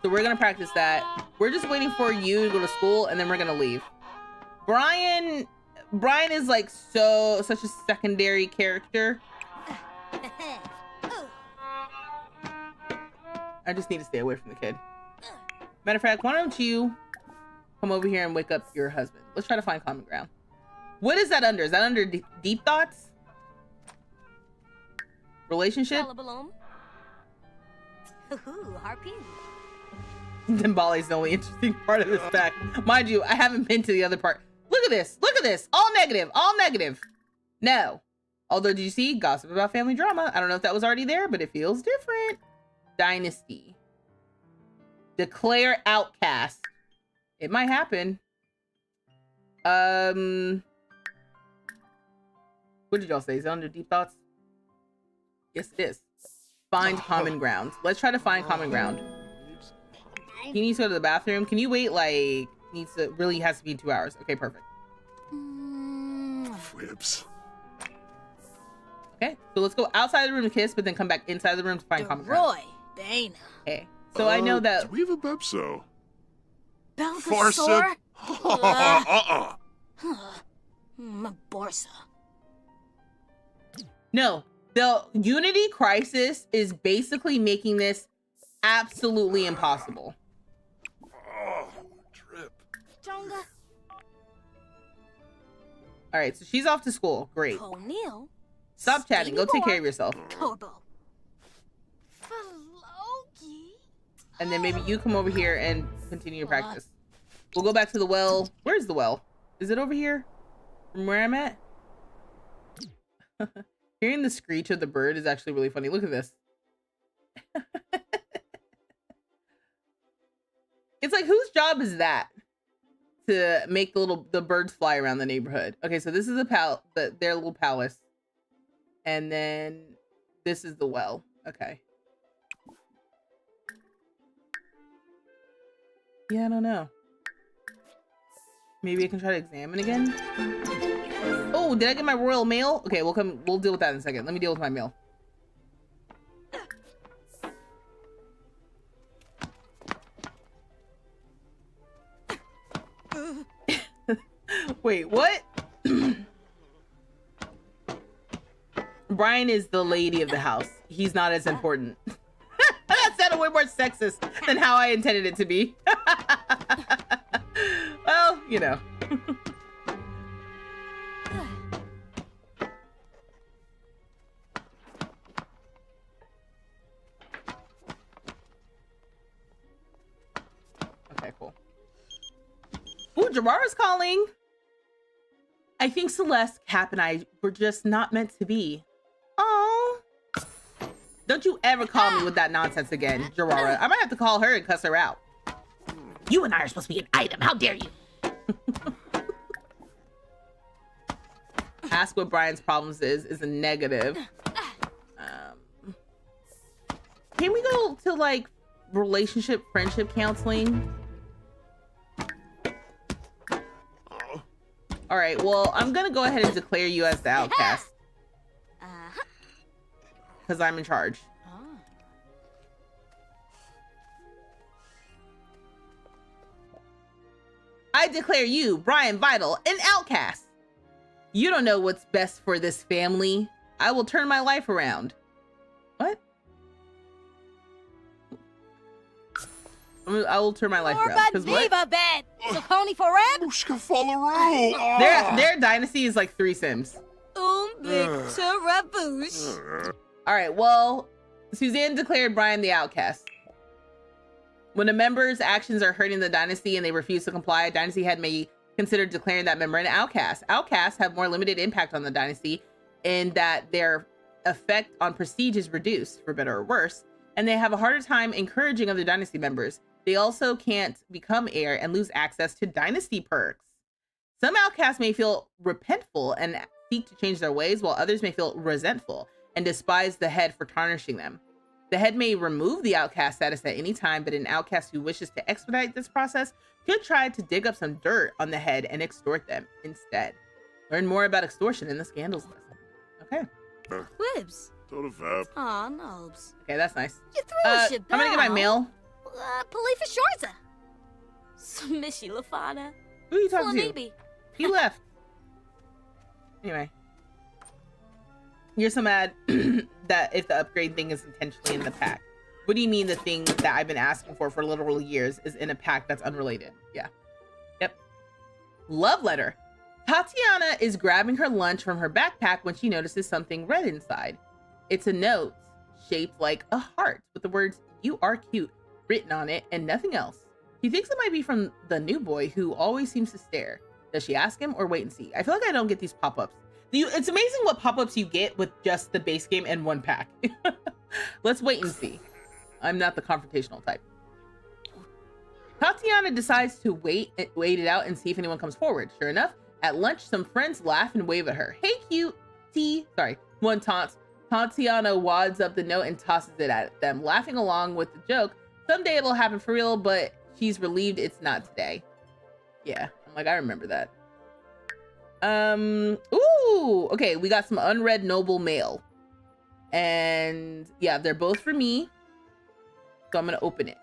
Speaker 1: So we're gonna practice that. We're just waiting for you to go to school and then we're gonna leave. Brian is like such a secondary character. I just need to stay away from the kid. Matter of fact, why don't you come over here and wake up your husband? Let's try to find common ground. What is that under? Is that under deep thoughts? Relationship? Dimbali's the only interesting part of this fact. Mind you, I haven't been to the other part. Look at this. Look at this. All negative. All negative. No. Although, did you see? Gossip about family drama. I don't know if that was already there, but it feels different. Dynasty. Declare Outcast. It might happen. What did y'all say? Is it under deep thoughts? Yes, it is. Find common ground. Let's try to find common ground. He needs to go to the bathroom. Can you wait, like, really has to be 2 hours. Okay, perfect.
Speaker 3: Flips.
Speaker 1: Okay, so let's go outside the room to kiss, but then come back inside the room to find common ground. Okay, so I know that...
Speaker 3: Do we have a Bepso?
Speaker 2: Belgasaur?
Speaker 3: Farsa.
Speaker 2: Maborsa.
Speaker 1: No, the Unity Crisis is basically making this absolutely impossible.
Speaker 3: Oh, trip.
Speaker 2: Jonga.
Speaker 1: All right, so she's off to school. Great.
Speaker 2: O'Neill.
Speaker 1: Stop chatting. Go take care of yourself.
Speaker 2: Torbo. Floki.
Speaker 1: And then maybe you come over here and continue your practice. We'll go back to the well. Where's the well? Is it over here? From where I'm at? Hearing the screech of the bird is actually really funny. Look at this. It's like, whose job is that? To make the birds fly around the neighborhood. Okay, so this is their little palace. And then this is the well. Okay. Yeah, I don't know. Maybe I can try to examine again. Oh, did I get my royal mail? Okay, we'll deal with that in a second. Let me deal with my mail. Wait, what? Brian is the lady of the house. He's not as important. That sounded way more sexist than how I intended it to be. Well, you know. Okay, cool. Ooh, Jamara's calling. I think Celeste, Cap, and I were just not meant to be. Oh. Don't you ever call me with that nonsense again, Gerara. I might have to call her and cuss her out. You and I are supposed to be an item. How dare you? Ask what Brian's problems is a negative. Can we go to like relationship, friendship counseling? All right, well, I'm gonna go ahead and declare you as the outcast. Because I'm in charge. I declare you, Brian Vital, an outcast. You don't know what's best for this family. I will turn my life around. What? I will turn my life around. Because what? Their dynasty is like 3 Sims. All right, well, Suzanne declared Brian the outcast. When a member's actions are hurting the dynasty and they refuse to comply, a dynasty head may consider declaring that member an outcast. Outcasts have more limited impact on the dynasty in that their effect on prestige is reduced, for better or worse, and they have a harder time encouraging other dynasty members. They also can't become heir and lose access to dynasty perks. Some outcasts may feel repentful and seek to change their ways, while others may feel resentful and despise the head for tarnishing them. The head may remove the outcast status at any time, but an outcast who wishes to expedite this process could try to dig up some dirt on the head and extort them instead. Learn more about extortion in the scandals lesson. Okay.
Speaker 2: Quibs.
Speaker 3: Total fab.
Speaker 2: Aw, nobs.
Speaker 1: Okay, that's nice.
Speaker 2: You threw a shit
Speaker 1: I'm gonna get my mail.
Speaker 2: Palifa Shorza. Smishy Lafana.
Speaker 1: Who are you talking to?
Speaker 2: Flanibi.
Speaker 1: He left. Anyway. You're so mad that if the upgrade thing is intentionally in the pack. What do you mean the thing that I've been asking for literal years is in a pack that's unrelated? Yeah. Yep. Love letter. Tatiana is grabbing her lunch from her backpack when she notices something red inside. It's a note shaped like a heart with the words, "You are cute," written on it and nothing else. She thinks it might be from the new boy who always seems to stare. Does she ask him or wait and see? I feel like I don't get these pop-ups. It's amazing what pop-ups you get with just the base game and one pack. Let's wait and see. I'm not the confrontational type. Tatiana decides to wait it out and see if anyone comes forward. Sure enough, at lunch, some friends laugh and wave at her. Hey, cute T. Sorry, one taunts. Tatiana wads up the note and tosses it at them, laughing along with the joke. Someday it'll happen for real, but she's relieved it's not today. Yeah, I'm like, I remember that. Ooh, okay, we got some unread noble mail. And yeah, they're both for me. So I'm gonna open it.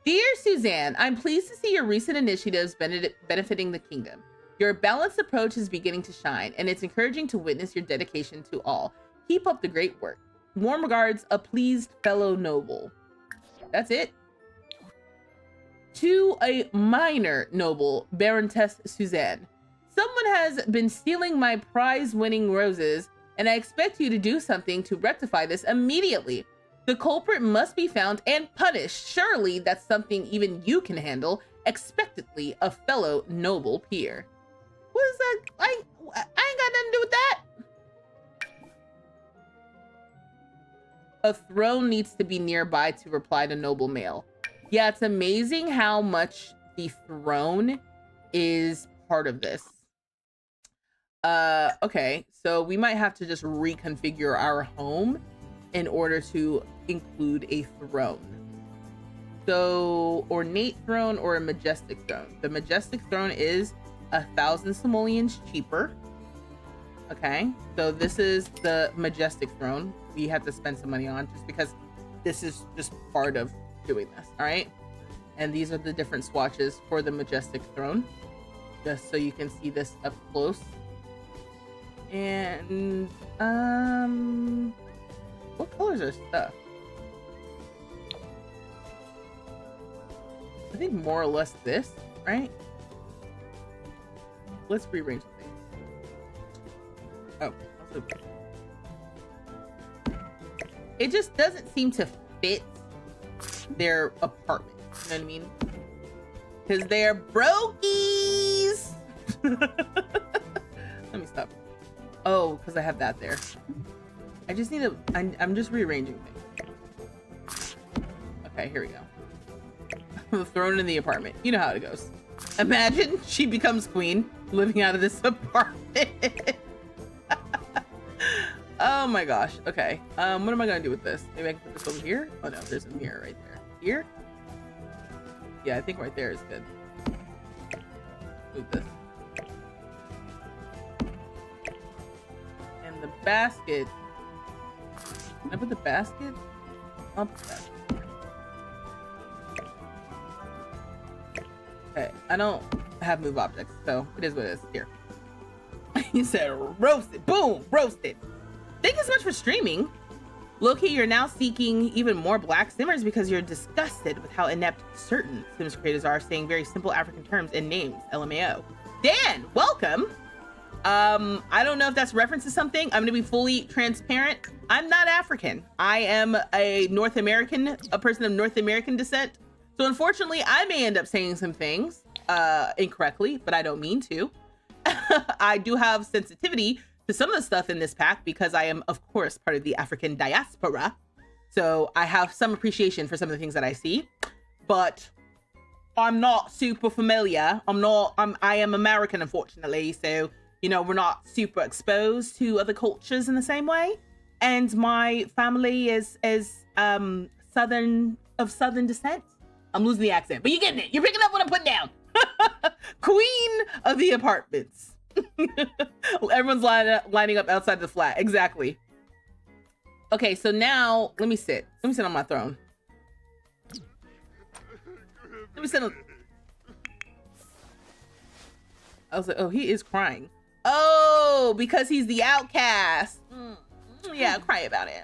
Speaker 1: Dear Suzanne, I'm pleased to see your recent initiatives benefiting the kingdom. Your balanced approach is beginning to shine, and it's encouraging to witness your dedication to all. Keep up the great work. Warm regards, a pleased fellow noble. That's it. To a minor noble, Baroness Suzanne. Someone has been stealing my prize-winning roses, and I expect you to do something to rectify this immediately. The culprit must be found and punished. Surely that's something even you can handle. Expectantly, a fellow noble peer. What is that? I ain't got nothing to do with that. A throne needs to be nearby to reply to noble male. Yeah, it's amazing how much the throne is part of this. Okay, so we might have to just reconfigure our home in order to include a throne. So, ornate throne or a majestic throne. The majestic throne is 1,000 simoleons cheaper. Okay, so this is the majestic throne we have to spend some money on just because this is just part of doing this. All right, and these are the different swatches for the majestic throne, just so you can see this up close. And what colors are stuff? I think more or less this, right? Let's rearrange the thing. Oh, also, it just doesn't seem to fit their apartment. You know what I mean? Because they're brokies. Let me stop. Oh, because I have that there. I just need to. I'm just rearranging things. Okay, here we go. Thrown in the apartment. You know how it goes. Imagine she becomes queen living out of this apartment. Oh my gosh. Okay. What am I gonna do with this? Maybe I can put this over here. Oh no, there's a mirror right there. Here? Yeah, I think right there is good. Move this. And the basket. Can I put the basket? I'll put the basket. Okay, I don't have move objects, so it is what it is. Here. He said roasted. Boom! Roasted. Thank you so much for streaming. Loki, you're now seeking even more black simmers because you're disgusted with how inept certain Sims creators are saying very simple African terms and names. LMAO. Dan, welcome. I don't know if that's reference to something. I'm gonna be fully transparent. I'm not African. I am a North American, a person of North American descent. So unfortunately, I may end up saying some things incorrectly, but I don't mean to. I do have sensitivity to some of the stuff in this pack because I am, of course, part of the African diaspora. So I have some appreciation for some of the things that I see, but I'm not super familiar. I am American, unfortunately. So, you know, we're not super exposed to other cultures in the same way. And my family is Southern descent. I'm losing the accent, but you're getting it. You're picking up what I'm putting down. Queen of the apartments. Everyone's lining up outside the flat. Exactly. Okay, so now let me sit. Let me sit on my throne. Let me sit on. I was like, oh, he is crying. Oh, because he's the outcast. Yeah, cry about it.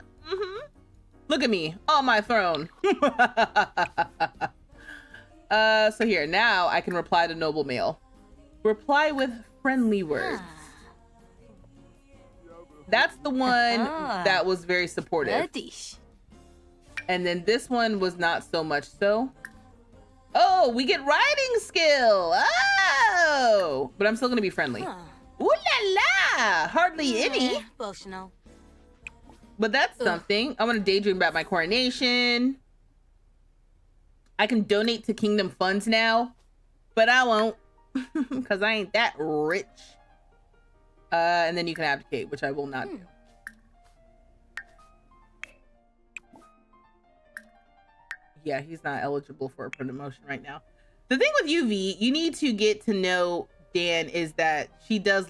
Speaker 1: Look at me on my throne. So here, now I can reply to noble mail. Reply with friendly words. That's the one that was very supportive. And then this one was not so much so. Oh, we get writing skill. Oh, but I'm still gonna be friendly. Ooh la la, hardly any. But that's something. I want to daydream about my coronation. I can donate to kingdom funds now, but I won't because I ain't that rich. And then you can abdicate, which I will not do. Yeah, he's not eligible for a promotion right now. The thing with UV, you need to get to know Dan is that she does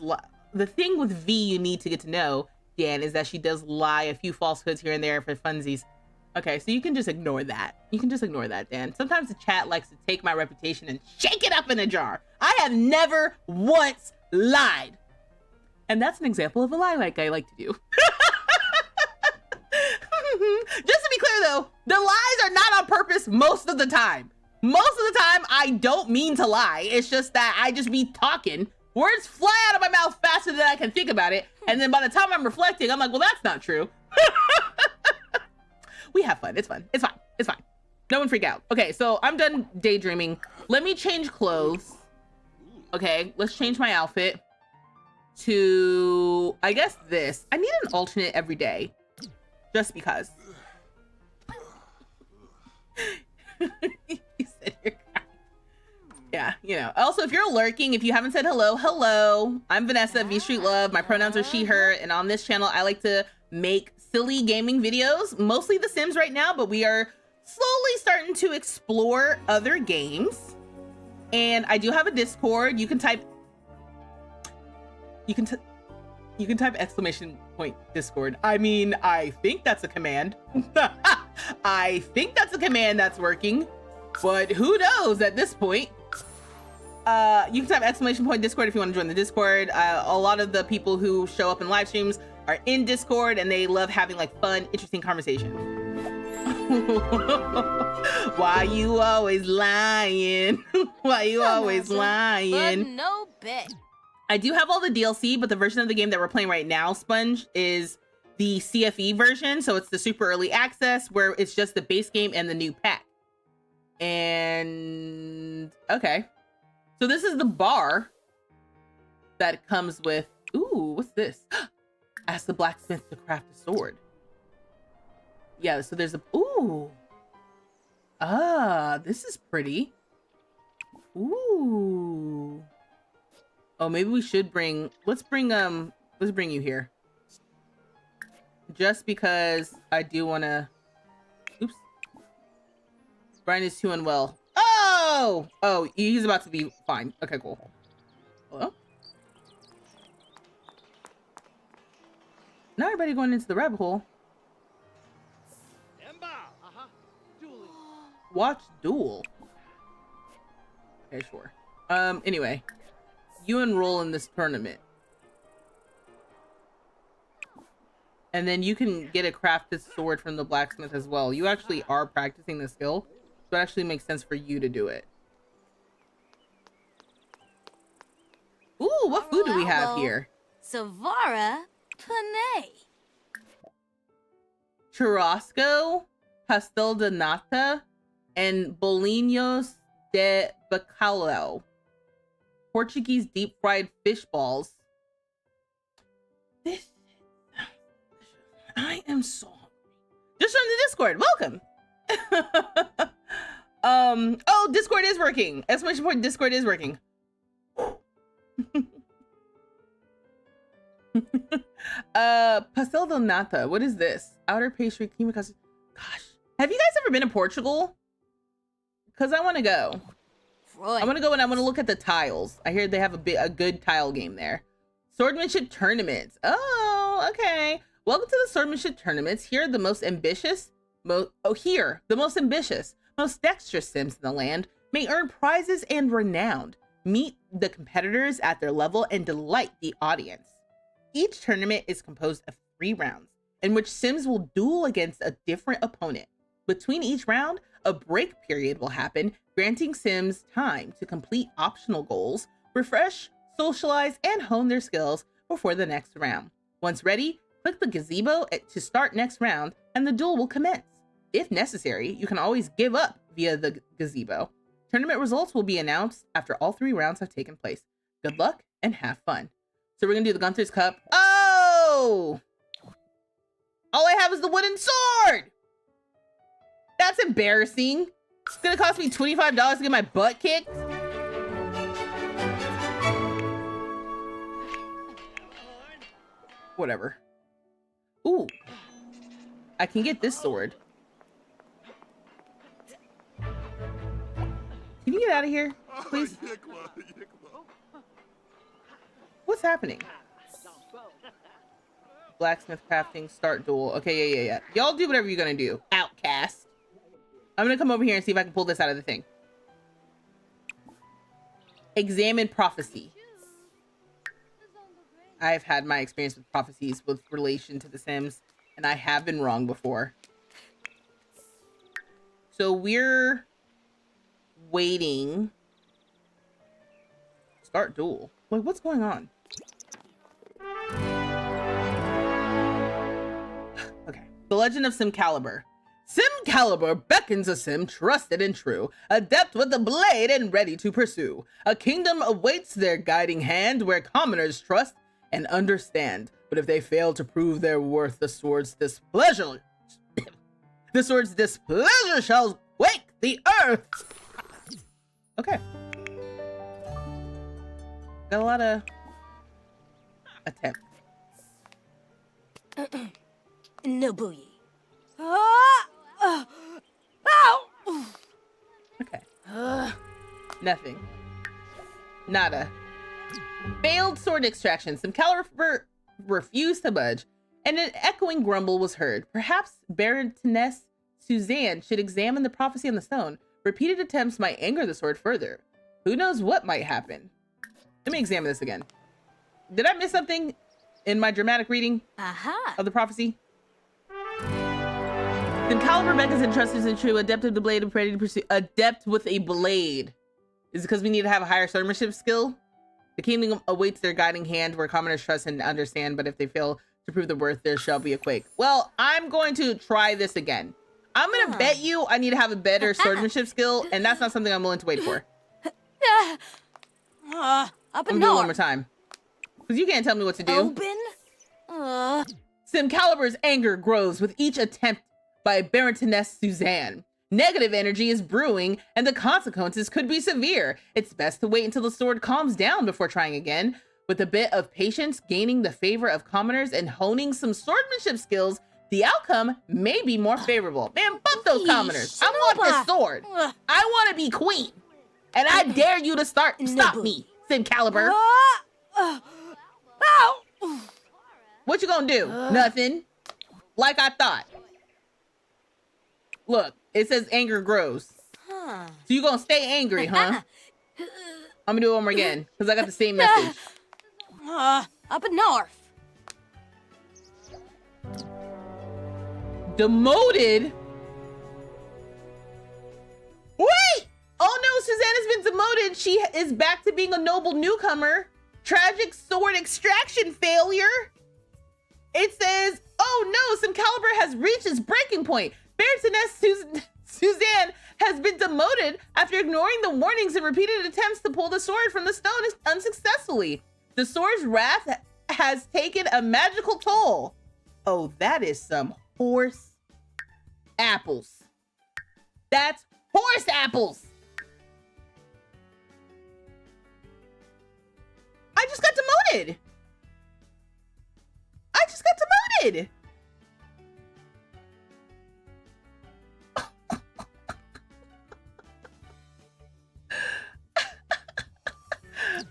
Speaker 1: the thing with V you need to get to know, Dan, is that she does lie a few falsehoods here and there for funsies. Okay, so you can just ignore that. You can just ignore that, Dan. Sometimes the chat likes to take my reputation and shake it up in a jar. I have never once lied. And that's an example of a lie like I like to do. Just to be clear though, the lies are not on purpose most of the time. Most of the time, I don't mean to lie. It's just that I just be talking. Words fly out of my mouth faster than I can think about it. And then by the time I'm reflecting, I'm like, well, that's not true. We have fun. It's fun. It's fine. It's fine. No one freak out. Okay, so I'm done daydreaming. Let me change clothes. Okay, let's change my outfit to, I guess, this. I need an alternate every day. Just because. You said you're crying. Yeah, you know. Also, if you're lurking, if you haven't said hello, hello. I'm Vanessa, vstreetlove. My pronouns are she, her. And on this channel, I like to make silly gaming videos. Mostly The Sims right now, but we are slowly starting to explore other games. And I do have a Discord. You can type... You can type exclamation point Discord. I mean, I think that's a command. I think that's a command that's working, but who knows at this point. You can type exclamation point Discord if you want to join the Discord. A lot of the people who show up in live streams are in Discord and they love having like fun, interesting conversations. Why you always lying? Why you always lying?
Speaker 2: But no bet.
Speaker 1: I do have all the DLC, but the version of the game that we're playing right now, Sponge, is the CFE version. So it's the super early access where it's just the base game and the new pack. And okay. So this is the bar that comes with, ooh, what's this? Ask the blacksmith to craft a sword. Yeah, so there's a, ooh. Ah, this is pretty. Ooh. Oh, maybe we should bring, let's bring you here. Just because I do want to, oops. Brian is too unwell. Oh! Oh, he's about to be fine. Okay, cool. Hello? Now everybody going into the rabbit hole. Watch Duel. Okay, sure. Anyway. You enroll in this tournament. And then you can get a crafted sword from the blacksmith as well. You actually are practicing the skill, so it actually makes sense for you to do it. Ooh, what food do we have here?
Speaker 2: Savara Panay.
Speaker 1: Churrasco, pastel de nata, and bolinos de bacalhau. Portuguese deep fried fish balls. This I am so hungry. Just join the Discord. Welcome. Oh, Discord is working. Exclamation point, Discord is working. Pastel de nata. What is this? Outer pastry, cream custard. Gosh, have you guys ever been to Portugal? Because I want to go. I want to go and I want to look at the tiles. I hear they have a good tile game there. Swordmanship tournaments. Oh, okay. Welcome to the swordmanship tournaments. Here are the most ambitious, most dexterous Sims in the land may earn prizes and renown. Meet the competitors at their level and delight the audience. Each tournament is composed of 3 rounds in which Sims will duel against a different opponent. Between each round, a break period will happen, granting Sims time to complete optional goals, refresh, socialize, and hone their skills before the next round. Once ready, click the gazebo to start next round, and the duel will commence. If necessary, you can always give up via the gazebo. Tournament results will be announced after all 3 rounds have taken place. Good luck and have fun. So we're gonna do the Gunther's Cup. Oh! All I have is the wooden sword! That's embarrassing. It's gonna cost me $25 to get my butt kicked. Whatever. Ooh. I can get this sword. Can you get out of here, please? What's happening? Blacksmith crafting, start duel. Okay, yeah. Y'all do whatever you're gonna do. Outcast. I'm gonna come over here and see if I can pull this out of the thing. Examine prophecy. I've had my experience with prophecies with relation to The Sims, and I have been wrong before. So we're waiting. Start duel. Like, what's going on? Okay. The Legend of Simcalibur. Simcalibur beckons a sim trusted and true, adept with a blade and ready to pursue. A kingdom awaits their guiding hand where commoners trust and understand. But if they fail to prove their worth, the sword's displeasure shall wake the earth. Okay. Got a lot of attempt.
Speaker 2: Nobuyi.
Speaker 1: Okay. Nothing. Nada. Failed sword extraction. Simcalibur refused to budge, and an echoing grumble was heard. Perhaps Baroness Suzanne should examine the prophecy on the stone. Repeated attempts might anger the sword further. Who knows what might happen? Let me examine this again. Did I miss something in my dramatic reading of the prophecy? Simcalibur beckons and trusts and true, adept with the blade and ready to pursue. Adept with a blade. Is it because we need to have a higher swordsmanship skill? The kingdom awaits their guiding hand where commoners trust and understand, but if they fail to prove the worth, there shall be a quake. Well, I'm going to try this again. I'm going to bet you I need to have a better swordsmanship skill, and that's not something I'm willing to wait for.
Speaker 2: Up
Speaker 1: I'm
Speaker 2: and
Speaker 1: going to do it one more time. Because you can't tell me what to do.
Speaker 2: Open.
Speaker 1: Simcalibur's anger grows with each attempt by Baroness Suzanne. Negative energy is brewing, and the consequences could be severe. It's best to wait until the sword calms down before trying again. With a bit of patience, gaining the favor of commoners, and honing some swordsmanship skills, the outcome may be more favorable. Man, fuck those commoners. I want this sword. I want to be queen. And I dare you to stop me, Simcalibur. What you gonna do? Nothing. Like I thought. Look, it says anger grows. So you gonna stay angry, huh? I'm gonna do it one more again, because I got the same message.
Speaker 2: Up and north.
Speaker 1: Demoted? Wait! Oh no, Suzanne has been demoted. She is back to being a noble newcomer. Tragic sword extraction failure. It says, oh no, Simcalibur has reached its breaking point. Baroness Suzanne has been demoted after ignoring the warnings and repeated attempts to pull the sword from the stone unsuccessfully. The sword's wrath has taken a magical toll. Oh, that is some horse apples. That's horse apples. I just got demoted.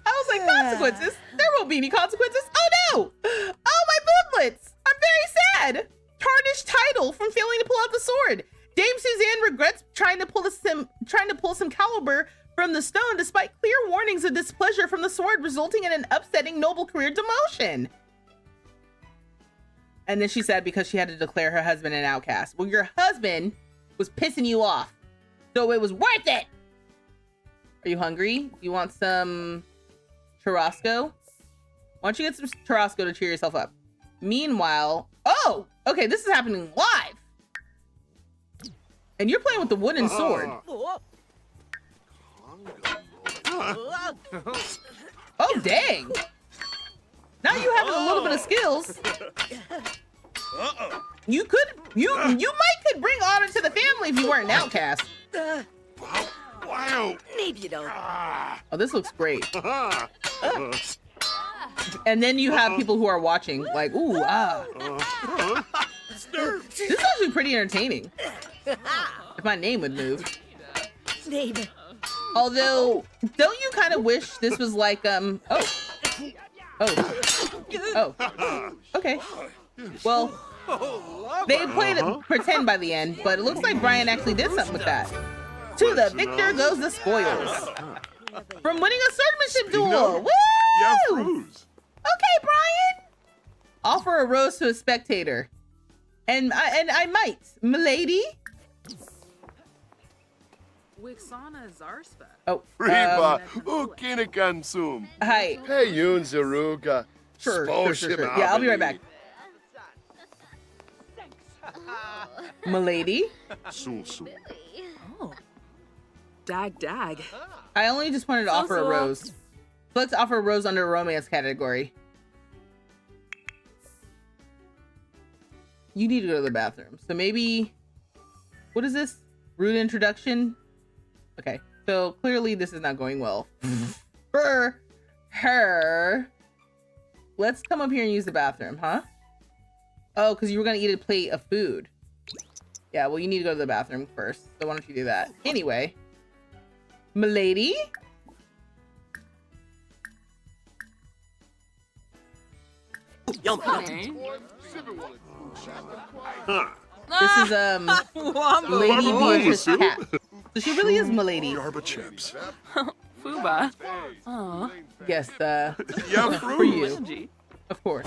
Speaker 1: I was like, consequences? There won't be any consequences. Oh no! Oh, my booklets! I'm very sad. Tarnished title from failing to pull out the sword. Dame Suzanne regrets trying to pull Simcalibur from the stone despite clear warnings of displeasure from the sword, resulting in an upsetting noble career demotion. And then she said because she had to declare her husband an outcast. Well, your husband was pissing you off, so it was worth it. Are you hungry? You want some churrasco? Why don't you get some churrasco to cheer yourself up? Meanwhile, oh, okay, this is happening live. And you're playing with the wooden sword. Oh, dang. Now you having a little bit of skills. You might bring honor to the family if you weren't an outcast.
Speaker 3: Wow.
Speaker 2: Maybe you don't.
Speaker 1: Oh, this looks great. And then you have people who are watching, like, ooh, ah. This is actually pretty entertaining. If my name would move.
Speaker 2: Neighbor.
Speaker 1: Although, don't you kind of wish this was like, oh. Okay. Well,
Speaker 3: Oh,
Speaker 1: they played pretend by the end, but it looks like Brian actually did something with that. To the victor goes the spoils. From winning a swordsmanship duel. Woo!
Speaker 3: Yeah, Fruze.
Speaker 1: Okay, Brian. Offer a rose to a spectator. And I might. Milady?
Speaker 5: Wixana Zarspa.
Speaker 1: Oh,
Speaker 3: Riba, ukinikan
Speaker 1: hi.
Speaker 3: Hey, Yun Zaruga.
Speaker 1: Sure. Yeah, I'll be right back. Milady?
Speaker 3: Sul.
Speaker 5: Oh. Dag.
Speaker 1: I only just wanted to offer a rose. So let's offer a rose under romance category. You need to go to the bathroom. So maybe, what is this? Rude introduction? Okay, so clearly this is not going well for her. Let's come up here and use the bathroom, huh? Oh, because you were gonna eat a plate of food. Yeah, well, you need to go to the bathroom first. So why don't you do that? Anyway, milady?
Speaker 5: Okay.
Speaker 3: Huh.
Speaker 1: This is Lady Beatrice Cat. So she really is milady.
Speaker 3: Yarba chips.
Speaker 5: Fuba. Oh.
Speaker 1: Yes,
Speaker 3: Yeah,
Speaker 1: for you,
Speaker 5: Benji.
Speaker 1: of course.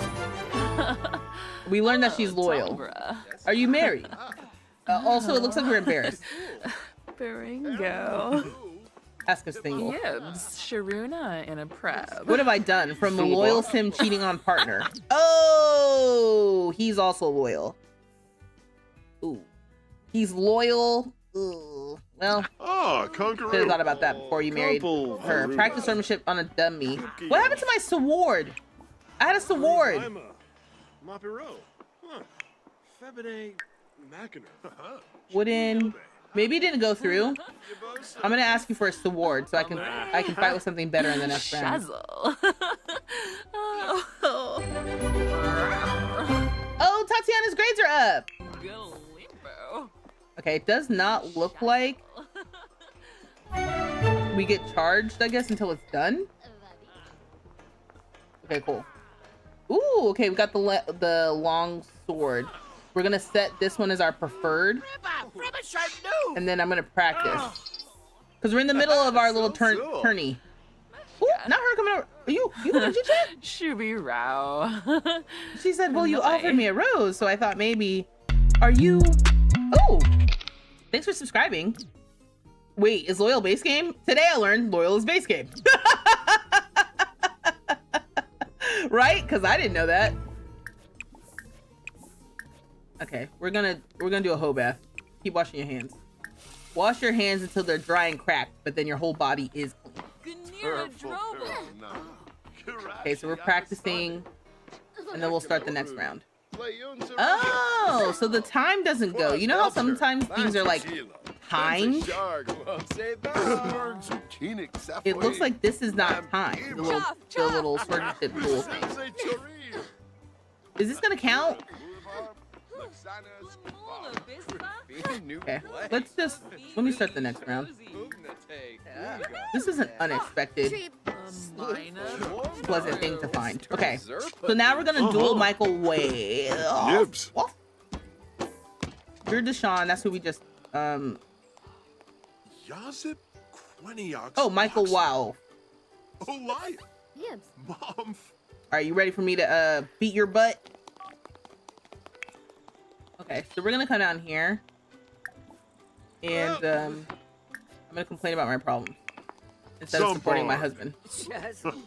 Speaker 1: We learned that she's loyal.
Speaker 5: Tumbra.
Speaker 1: Are you married? Also, it looks like we're embarrassed.
Speaker 5: Baringo.
Speaker 1: Ask us single.
Speaker 5: Yibs. Sharuna in a prep.
Speaker 1: What have I done? From a loyal sim cheating on partner. Oh, he's also loyal. Ooh, he's loyal. Ooh. Well,
Speaker 3: Ah,
Speaker 1: should have
Speaker 3: Conqueror.
Speaker 1: thought about that before you married her. Practice swordsmanship on a dummy. What happened to my sword? I had a sword.
Speaker 3: Mapiro. Huh. Febide Maciner.
Speaker 1: Wooden. Maybe it didn't go through. I'm gonna ask you for a sword so I can fight with something better in the next round.
Speaker 5: Shazzle.
Speaker 1: Oh, Tatiana's grades are up.
Speaker 5: Galimbo.
Speaker 1: Okay, it does not look like we get charged, I guess, until it's done. Okay, cool. Ooh, okay, we got the long sword. We're gonna set this one as our preferred, and then I'm gonna practice because we're in the middle of our little tourney. Ooh, not her coming over. You gonna do that?
Speaker 5: Shubi Rao.
Speaker 1: She said, "Well, you offered me a rose, so I thought maybe." Are you? Oh, thanks for subscribing. Wait, is loyal base game? Today I learned loyal is base game. Right? Because I didn't know that. Okay, we're gonna do a hoe bath. Keep washing your hands. Wash your hands until they're dry and cracked, but then your whole body is clean. Okay, so we're practicing, and then we'll start the next round. Oh, so the time doesn't go. You know how sometimes things are like timed? It looks like this is not timed. The little swordsmanship tool thing. Is this gonna count? Okay, let me start the next round. This is an unexpected, pleasant thing to find. Okay, so now we're gonna duel Michael Way.
Speaker 3: Nibs.
Speaker 1: You're Deshaun. That's who we just
Speaker 3: Yazip Queniox.
Speaker 1: Oh, Michael Wow.
Speaker 3: Oh, light. Mom.
Speaker 1: Are you ready for me to beat your butt? Okay, so we're gonna come down here, and I'm gonna complain about my problems instead of supporting my husband.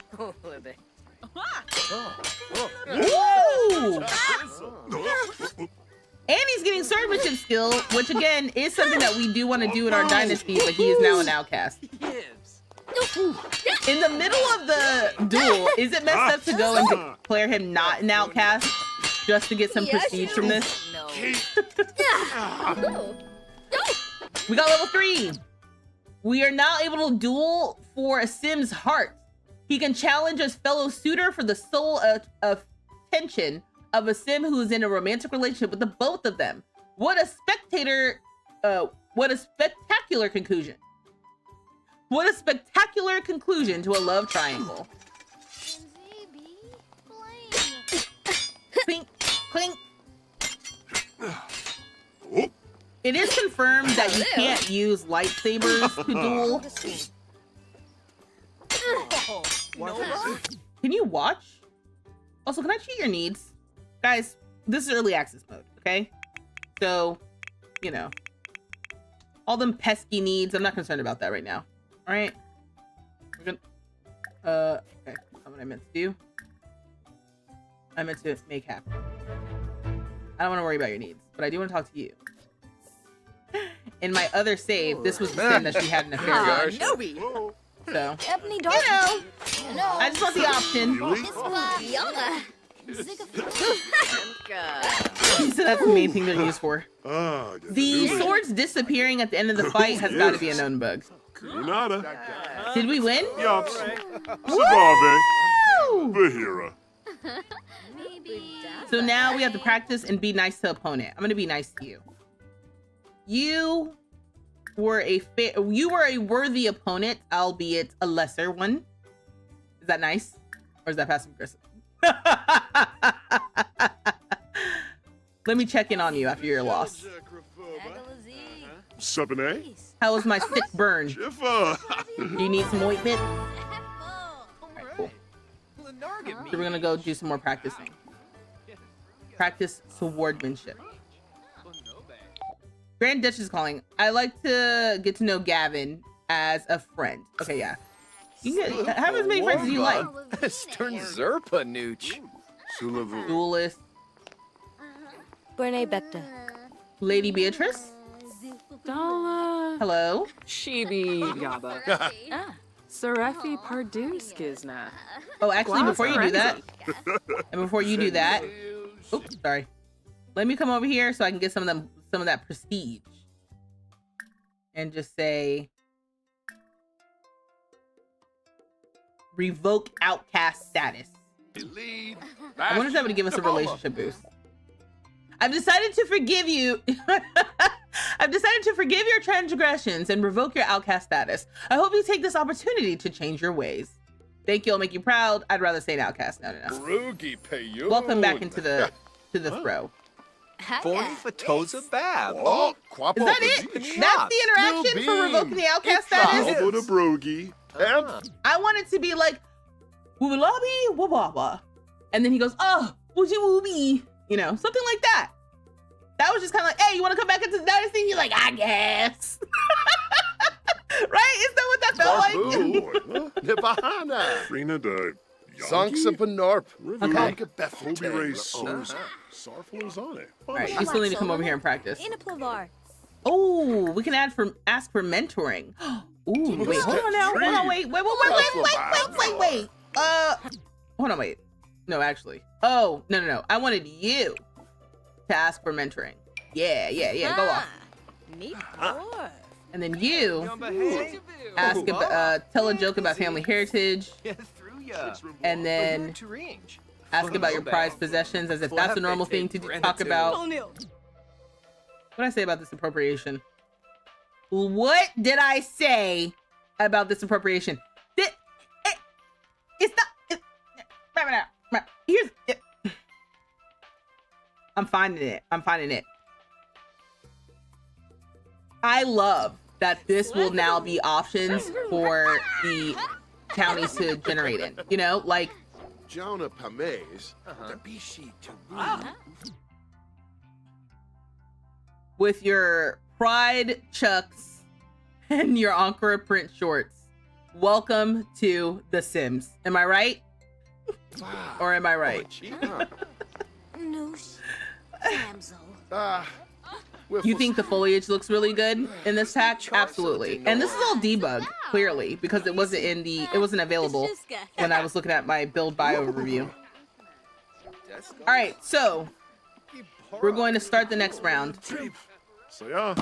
Speaker 1: Woo! And he's getting swordsmanship skill, which again is something that we do want to do in our dynasty, but he is now an outcast. In the middle of the duel, is it messed up to go and declare him not an outcast just to get some prestige from this? We got level 3. We are now able to duel for a Sim's heart. He can challenge his fellow suitor for the sole attention of a Sim who is in a romantic relationship with the both of them. What a spectacular conclusion. What a spectacular conclusion to a love triangle. Bink. Clink.
Speaker 3: Oh,
Speaker 1: It is confirmed that you can't use lightsabers to duel. Can you watch? Also, can I cheat your needs? Guys, this is early access mode, okay? So, you know, all them pesky needs, I'm not concerned about that right now. All right? We're gonna, okay, that's not what I meant to do. I meant to make happen. I don't want to worry about your needs, but I do want to talk to you. In my other save, this was the sin that she had an affair with.
Speaker 3: whoa.
Speaker 1: So,
Speaker 2: Ebony
Speaker 1: you know, I just want the option.
Speaker 3: Really?
Speaker 1: So that's the main thing they're used for.
Speaker 3: Ah,
Speaker 1: The swords disappearing at the end of the fight has got to be a known bug.
Speaker 3: Granada.
Speaker 1: Did we win?
Speaker 3: Yups. Sabave.
Speaker 1: Woo!
Speaker 3: Bahira.
Speaker 1: So now we have to practice and be nice to opponent. I'm gonna be nice to you. You were a worthy opponent, albeit a lesser one. Is that nice, or is that passive aggressive? Let me check in on you after your loss.
Speaker 3: Sabine.
Speaker 1: How was my sick burn?
Speaker 3: Jiffa.
Speaker 1: Do you need some ointment? Alright, cool. So we're gonna go do some more practicing. Practice swordmanship. Grand Duchess is calling. I like to get to know Gavin as a friend. Okay, yeah. You can have as many friends as you like.
Speaker 6: Stern Zerpa Nooch.
Speaker 3: Sulavu.
Speaker 1: Duelist.
Speaker 2: Brene Bepta.
Speaker 1: Lady Beatrice.
Speaker 5: Dala.
Speaker 1: Hello.
Speaker 5: Shibi Yaba. Sarefi Pardue Skizna.
Speaker 1: Oh, actually,
Speaker 5: Wow,
Speaker 1: before you do that,
Speaker 5: Sorensen.
Speaker 1: and before you do that, oops, sorry. Let me come over here so I can get some of that prestige, and just say, revoke outcast status. I wonder if that would give us a relationship boost. I've decided to forgive you. I've decided to forgive your transgressions and revoke your outcast status. I hope you take this opportunity to change your ways. Thank you. I'll make you proud. I'd rather say an outcast. No. Welcome back into the throw.
Speaker 6: Forty Fatoza Bab.
Speaker 3: Oh,
Speaker 1: Is that it? That's the interaction for revoking the outcast status?
Speaker 3: Elbow to Brogy.
Speaker 1: I want it to be like, woobalobby, wababa. And then he goes, oh, woojie wooby. You know, something like that. That was just kind of like, hey, you want to come back into the Dynasty? You're like, I guess. Right? Is that what that felt like?
Speaker 6: Nibahana.
Speaker 3: Rina de
Speaker 6: Zonksa Panorp.
Speaker 1: Okay.
Speaker 3: Obi Ray Sosa. Sarfalozane.
Speaker 1: All right, you still need to come over here and practice.
Speaker 2: In a plavar.
Speaker 1: Oh, we can ask for mentoring. Ooh, wait, hold on now. Hold on, wait. Hold on, wait. No, actually. Oh, no. I wanted you to ask for mentoring. Yeah. Go off.
Speaker 2: Neat.
Speaker 1: And then you ask tell a joke about family heritage, and then ask about your prized possessions as if that's a normal thing to talk about. What did I say about this appropriation? What did I say about this appropriation? It's not. Here's. I'm finding it. I love that this will now be options for the counties to generate in. You know, like.
Speaker 3: Jonah Pames. Tabishi
Speaker 1: With your Pride Chucks and your Ankara print shorts. Welcome to The Sims. Am I right? Or am I right?
Speaker 2: Noosh. Samzo.
Speaker 1: You think the foliage looks really good in this pack? Absolutely. And this is all debug, clearly, because it wasn't available when I was looking at my build bio review. All right, so we're going to start the next round.
Speaker 3: So yeah.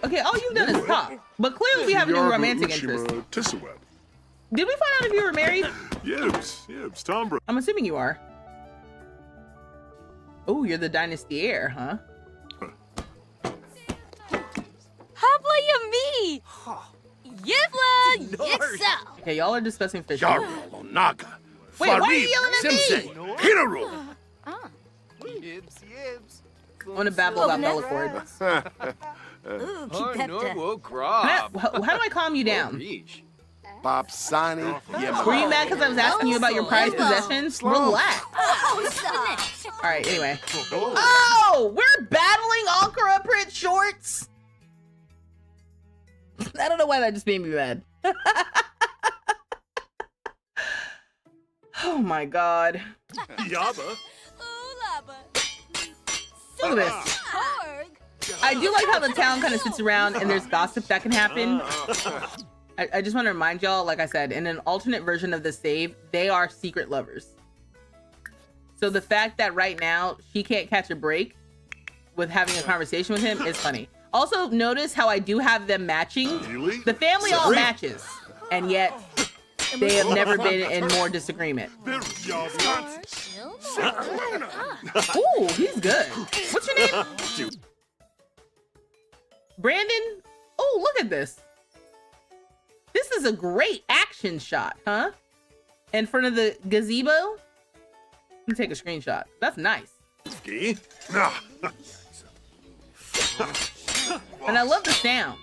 Speaker 1: Okay, all you've done is talk, but clearly we have a new romantic interest.
Speaker 3: Tissaweb.
Speaker 1: Did we find out if you were married?
Speaker 3: Yibs, Tom Bro.
Speaker 1: I'm assuming you are. Oh, you're the Dynasty heir, huh?
Speaker 2: Habla ya me. Yivla. Yitsa.
Speaker 1: Okay, y'all are discussing Fisherman.
Speaker 3: Yarlo Naga.
Speaker 1: Wait, why are you yelling at me?
Speaker 3: Hinaru.
Speaker 6: Yibs, yibs.
Speaker 1: I want to babble about Bellacord.
Speaker 2: Ooh,
Speaker 6: Oh,
Speaker 2: keep
Speaker 6: no,
Speaker 2: that.
Speaker 6: we'll
Speaker 1: How
Speaker 6: grab.
Speaker 1: do I calm you down?
Speaker 6: Reach.
Speaker 3: Bob Sani.
Speaker 1: Were you mad because I was asking you about your prized possessions? Relax. All right, anyway. Oh, we're battling Ankara print shorts. I don't know why that just made me mad. Oh my god.
Speaker 3: Yabba.
Speaker 1: Look at this. I do like how the town kind of sits around and there's gossip that can happen. I just want to remind y'all, like I said, in an alternate version of the save, they are secret lovers. So the fact that right now she can't catch a break with having a conversation with him is funny. Also, notice how I do have them matching. The family all matches, and yet they have never been in more disagreement. Ooh, he's good. What's your name? Brandon? Oh, look at this. This is a great action shot, huh? In front of the gazebo? Let me take a screenshot. That's nice. And I love the sounds.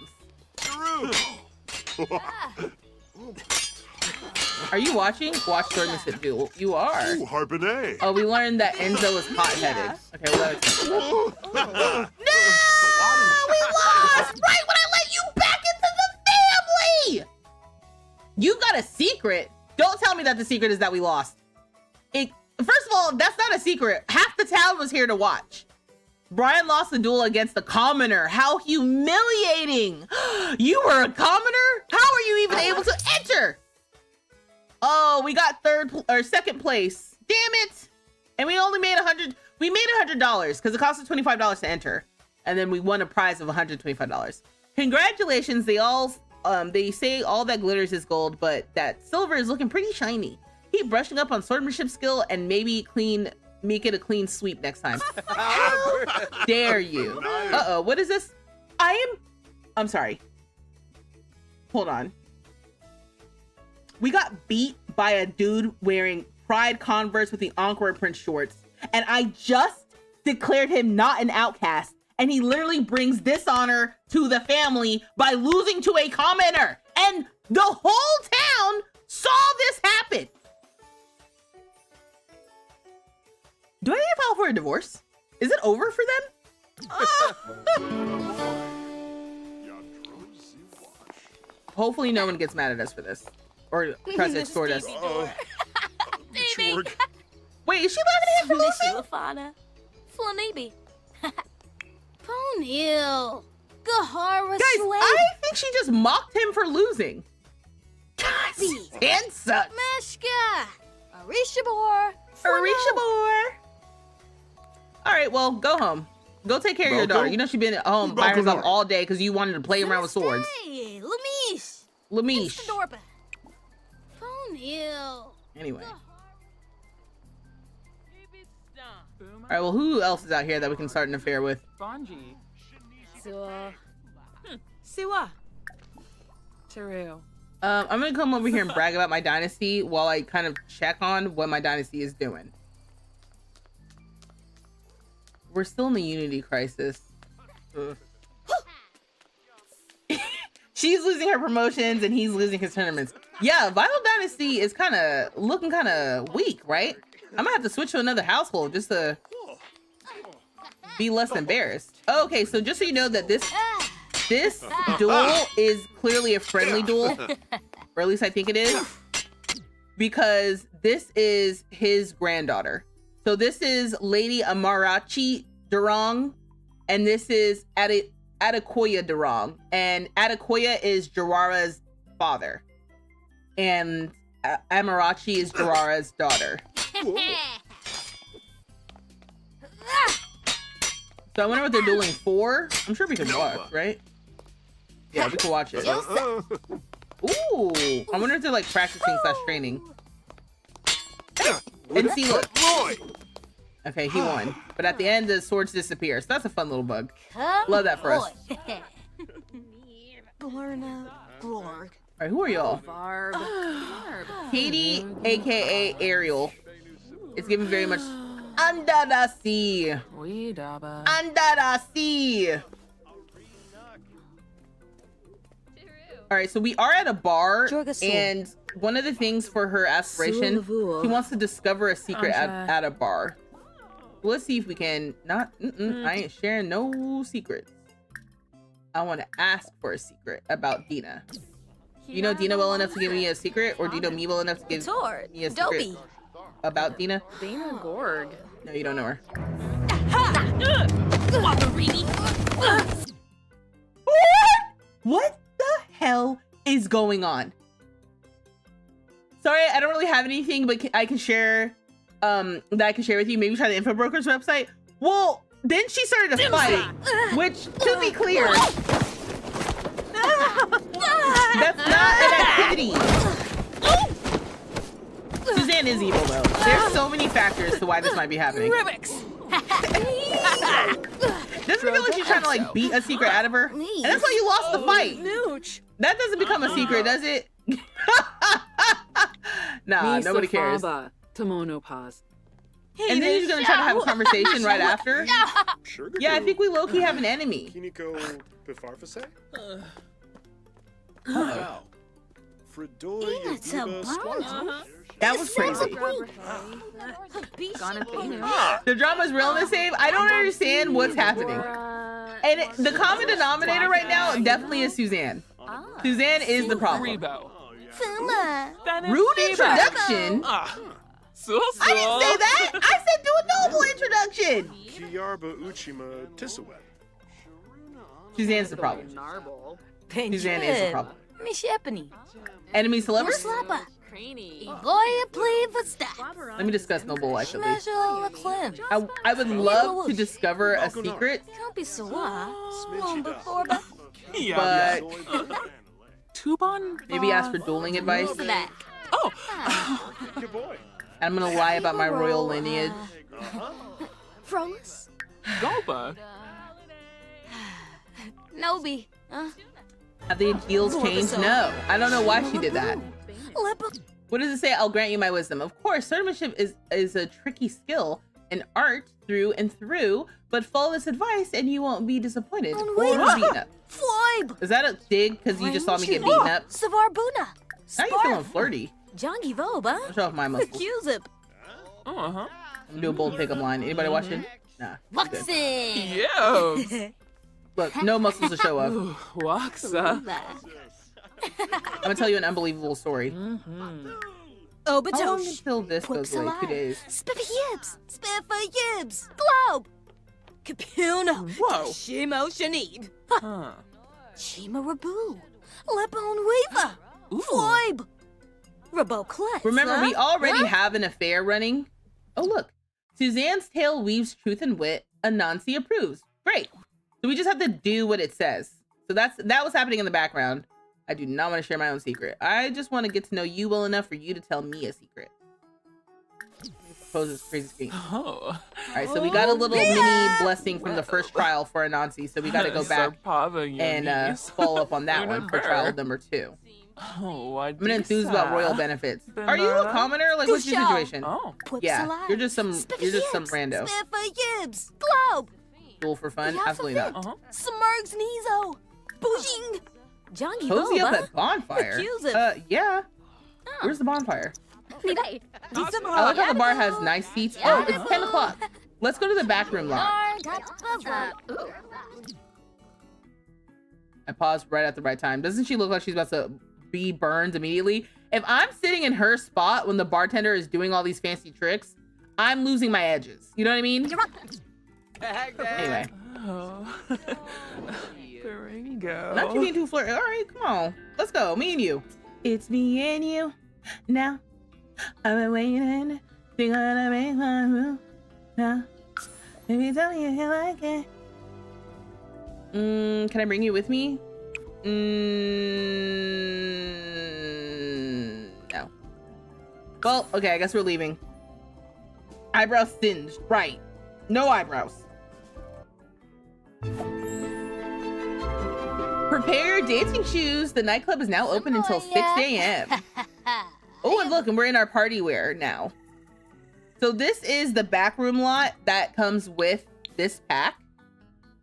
Speaker 1: Are you watching? Watch Swordmanship Duel. You are.
Speaker 3: Ooh, Harbinet.
Speaker 1: Oh, we learned that Enzo is hot-headed. Okay, well, no! We lost! Right when I let you back into the family! You got a secret. Don't tell me that the secret is that we lost. First of all, that's not a secret. Half the town was here to watch. Brian lost the duel against the commoner. How humiliating. You were a commoner? How are you even able to enter? Oh, we got second place. Damn it. And we only made $100 because it cost us $25 to enter. And then we won a prize of $125. Congratulations. They say all that glitters is gold, but that silver is looking pretty shiny. Keep brushing up on swordsmanship skill and maybe make it a clean sweep next time. How dare you? Uh-oh, what is this? I'm sorry. Hold on. We got beat by a dude wearing Pride Converse with the Encore print shorts, and I just declared him not an outcast, and he literally brings dishonor to the family by losing to a commoner, and the whole town saw this happen. Do I need to file for a divorce? Is it over for them? Hopefully no one gets mad at us for this. Or tries to extort us. Wait, is she laughing at him for losing?
Speaker 2: Flanibi. Ponil. Gahara
Speaker 1: Guys, I think she just mocked him for losing. God, and sucks.
Speaker 2: Meshka. Arishabor.
Speaker 1: Arishabor. All right, well, go home. Go take care of your daughter. You know she's been at home by herself all day because you wanted to play around with swords. Lamish. Anyway. All right, well, who else is out here that we can start an affair with?
Speaker 5: Bonji.
Speaker 4: Siwa.
Speaker 5: Teru.
Speaker 1: I'm gonna come over here and brag about my dynasty while I kind of check on what my dynasty is doing. We're still in the unity crisis. She's losing her promotions and he's losing his tournaments. Yeah, Vital Dynasty is looking kind of weak, right? I'm gonna have to switch to another household just to be less embarrassed. Okay, so just so you know that this duel is clearly a friendly duel, or at least I think it is, because this is his granddaughter. So this is Lady Amarachi Durong, and this is Adekoya Durong, and Adekoya is Jirara's father, and Amarachi is Jirara's daughter. So I wonder what they're dueling for. I'm sure we can watch, right? Yeah, we can watch it. Ooh, I wonder if they're like practicing / training. And see, look. Okay, he won. But at the end, the swords disappear. So that's a fun little bug. Love that for us. All right, who are y'all? Katie, aka Ariel. It's giving very much. Under the sea.
Speaker 5: We daba.
Speaker 1: Under the sea. All right, so we are at a bar, and one of the things for her aspiration, she wants to discover a secret at a bar. Let's see if we can not. I ain't sharing no secrets. I want to ask for a secret about Dina. Do you know Dina well enough to give me a secret, or do you know me well enough to give me a secret about Dina?
Speaker 5: Dana Gorg.
Speaker 1: No, you don't know her. What the hell is going on? Sorry, I don't really have anything, but I can share that I can share with you. Maybe try the Info Broker's website. Well, then she started a fight, which, to be clear, that's not an activity. Suzanne is evil, though. There's so many factors to why this might be happening. Doesn't it feel like she's trying to like beat a secret out of her? And that's why you lost the fight. That doesn't become a secret, does it? Nah, nobody cares.
Speaker 5: Tamono pause.
Speaker 1: And then you're gonna try to have a conversation right after? Yeah, I think we low-key have an enemy.
Speaker 3: Kiniko Bifarfase?
Speaker 1: That was crazy. The drama's real in this save. I don't understand what's happening. And the common denominator right now definitely is Suzanne. Suzanne is the problem. Rude introduction? I didn't say that. I said do a noble introduction.
Speaker 3: Kiarba Uchima Tisawet.
Speaker 1: Suzanne's the problem. Suzanne is the problem. Enemies to lovers? Let me discuss noble life at least. I would love to discover a secret, but maybe ask for dueling advice.
Speaker 5: Oh!
Speaker 3: Good boy.
Speaker 1: I'm gonna lie about my royal lineage.
Speaker 5: Golba.
Speaker 2: Nobi.
Speaker 1: Have the ideals changed? No. I don't know why she did that. What does it say? I'll grant you my wisdom. Of course, swordsmanship is a tricky skill, an art through and through, but follow this advice and you won't be disappointed or beaten up. Is that a dig because you just saw me get beaten up? Now you're feeling flirty. I'll show off my muscles.
Speaker 5: Uh-huh.
Speaker 1: I'm doing a bold pickup line. Anybody watching? Nah. I'm good.
Speaker 5: Yeah.
Speaker 1: Look, no muscles to show off.
Speaker 5: Waxa.
Speaker 1: I'm gonna tell you an unbelievable story. How long until this goes away? 2 days.
Speaker 5: Whoa. Huh.
Speaker 1: Remember, we already have an affair running. Oh, look. Suzanne's tale weaves truth and wit. Anansi approves. Great. So we just have to do what it says. So that was happening in the background. I do not want to share my own secret. I just want to get to know you well enough for you to tell me a secret. Propose this crazy screen.
Speaker 5: Oh.
Speaker 1: All right, so we got a little mini blessing from the first trial for Anansi, so we got to go back and follow up on that one for trial number 2.
Speaker 5: Oh,
Speaker 1: I'm gonna enthuse about royal benefits. Are you a commoner? Like, what's your situation?
Speaker 5: Oh.
Speaker 1: Yeah, you're just some rando. Duel for fun? Absolutely not. Cozy up at bonfire? Yeah. Where's the bonfire? I like how the bar has nice seats. Oh, it's 10 o'clock. Let's go to the back room lot. I paused right at the right time. Doesn't she look like she's about to be burned immediately? If I'm sitting in her spot when the bartender is doing all these fancy tricks, I'm losing my edges. You know what I mean? Anyway.
Speaker 5: Oh. There we go.
Speaker 1: Not you being too flirty. All right, come on. Let's go. Me and you. It's me and you. Now. I've been waiting. Think I'm gonna make my move. Now. Maybe tell me if you like it. Can I bring you with me? No. Well, okay, I guess we're leaving. Eyebrows singed. Right. No eyebrows. Prepare your dancing shoes. The nightclub is now open until 6 a.m. Oh, and look, and we're in our party wear now. So this is the backroom lot that comes with this pack.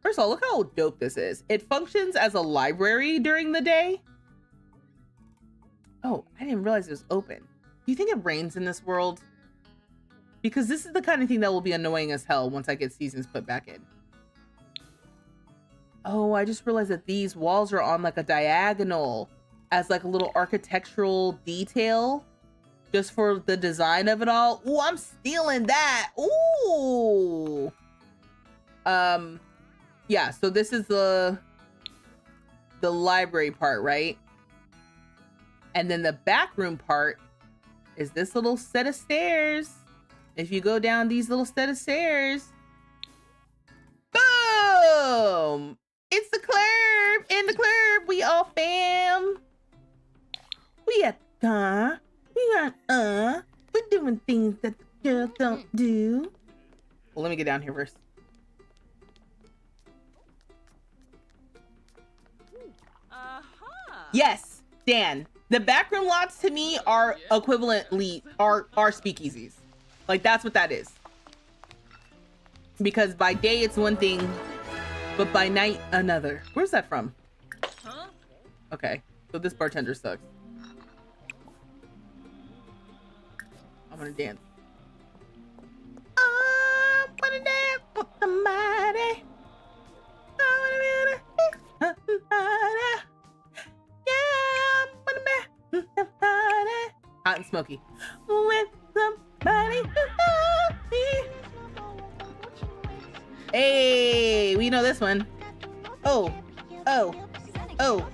Speaker 1: First of all, look how dope this is. It functions as a library during the day. Oh, I didn't realize it was open. Do you think it rains in this world? Because this is the kind of thing that will be annoying as hell once I get seasons put back in. Oh, I just realized that these walls are on like a diagonal as like a little architectural detail just for the design of it all. Ooh, I'm stealing that. Ooh. Yeah, so this is the library part, right? And then the back room part is this little set of stairs. If you go down these little set of stairs, boom! It's the club! In the club, we all fam. We at the we're doing things that the girls don't do. Well, let me get down here first. Yes, Dan. The backroom lots to me are equivalently are speakeasies. Like that's what that is. Because by day it's one thing, but by night another. Where's that from? Huh? Okay, so this bartender sucks. I'm gonna dance. I wanna dance with somebody. I wanna be somebody. Hot and smoky. With somebody. Hey, we know this one. Oh, oh, oh, oh,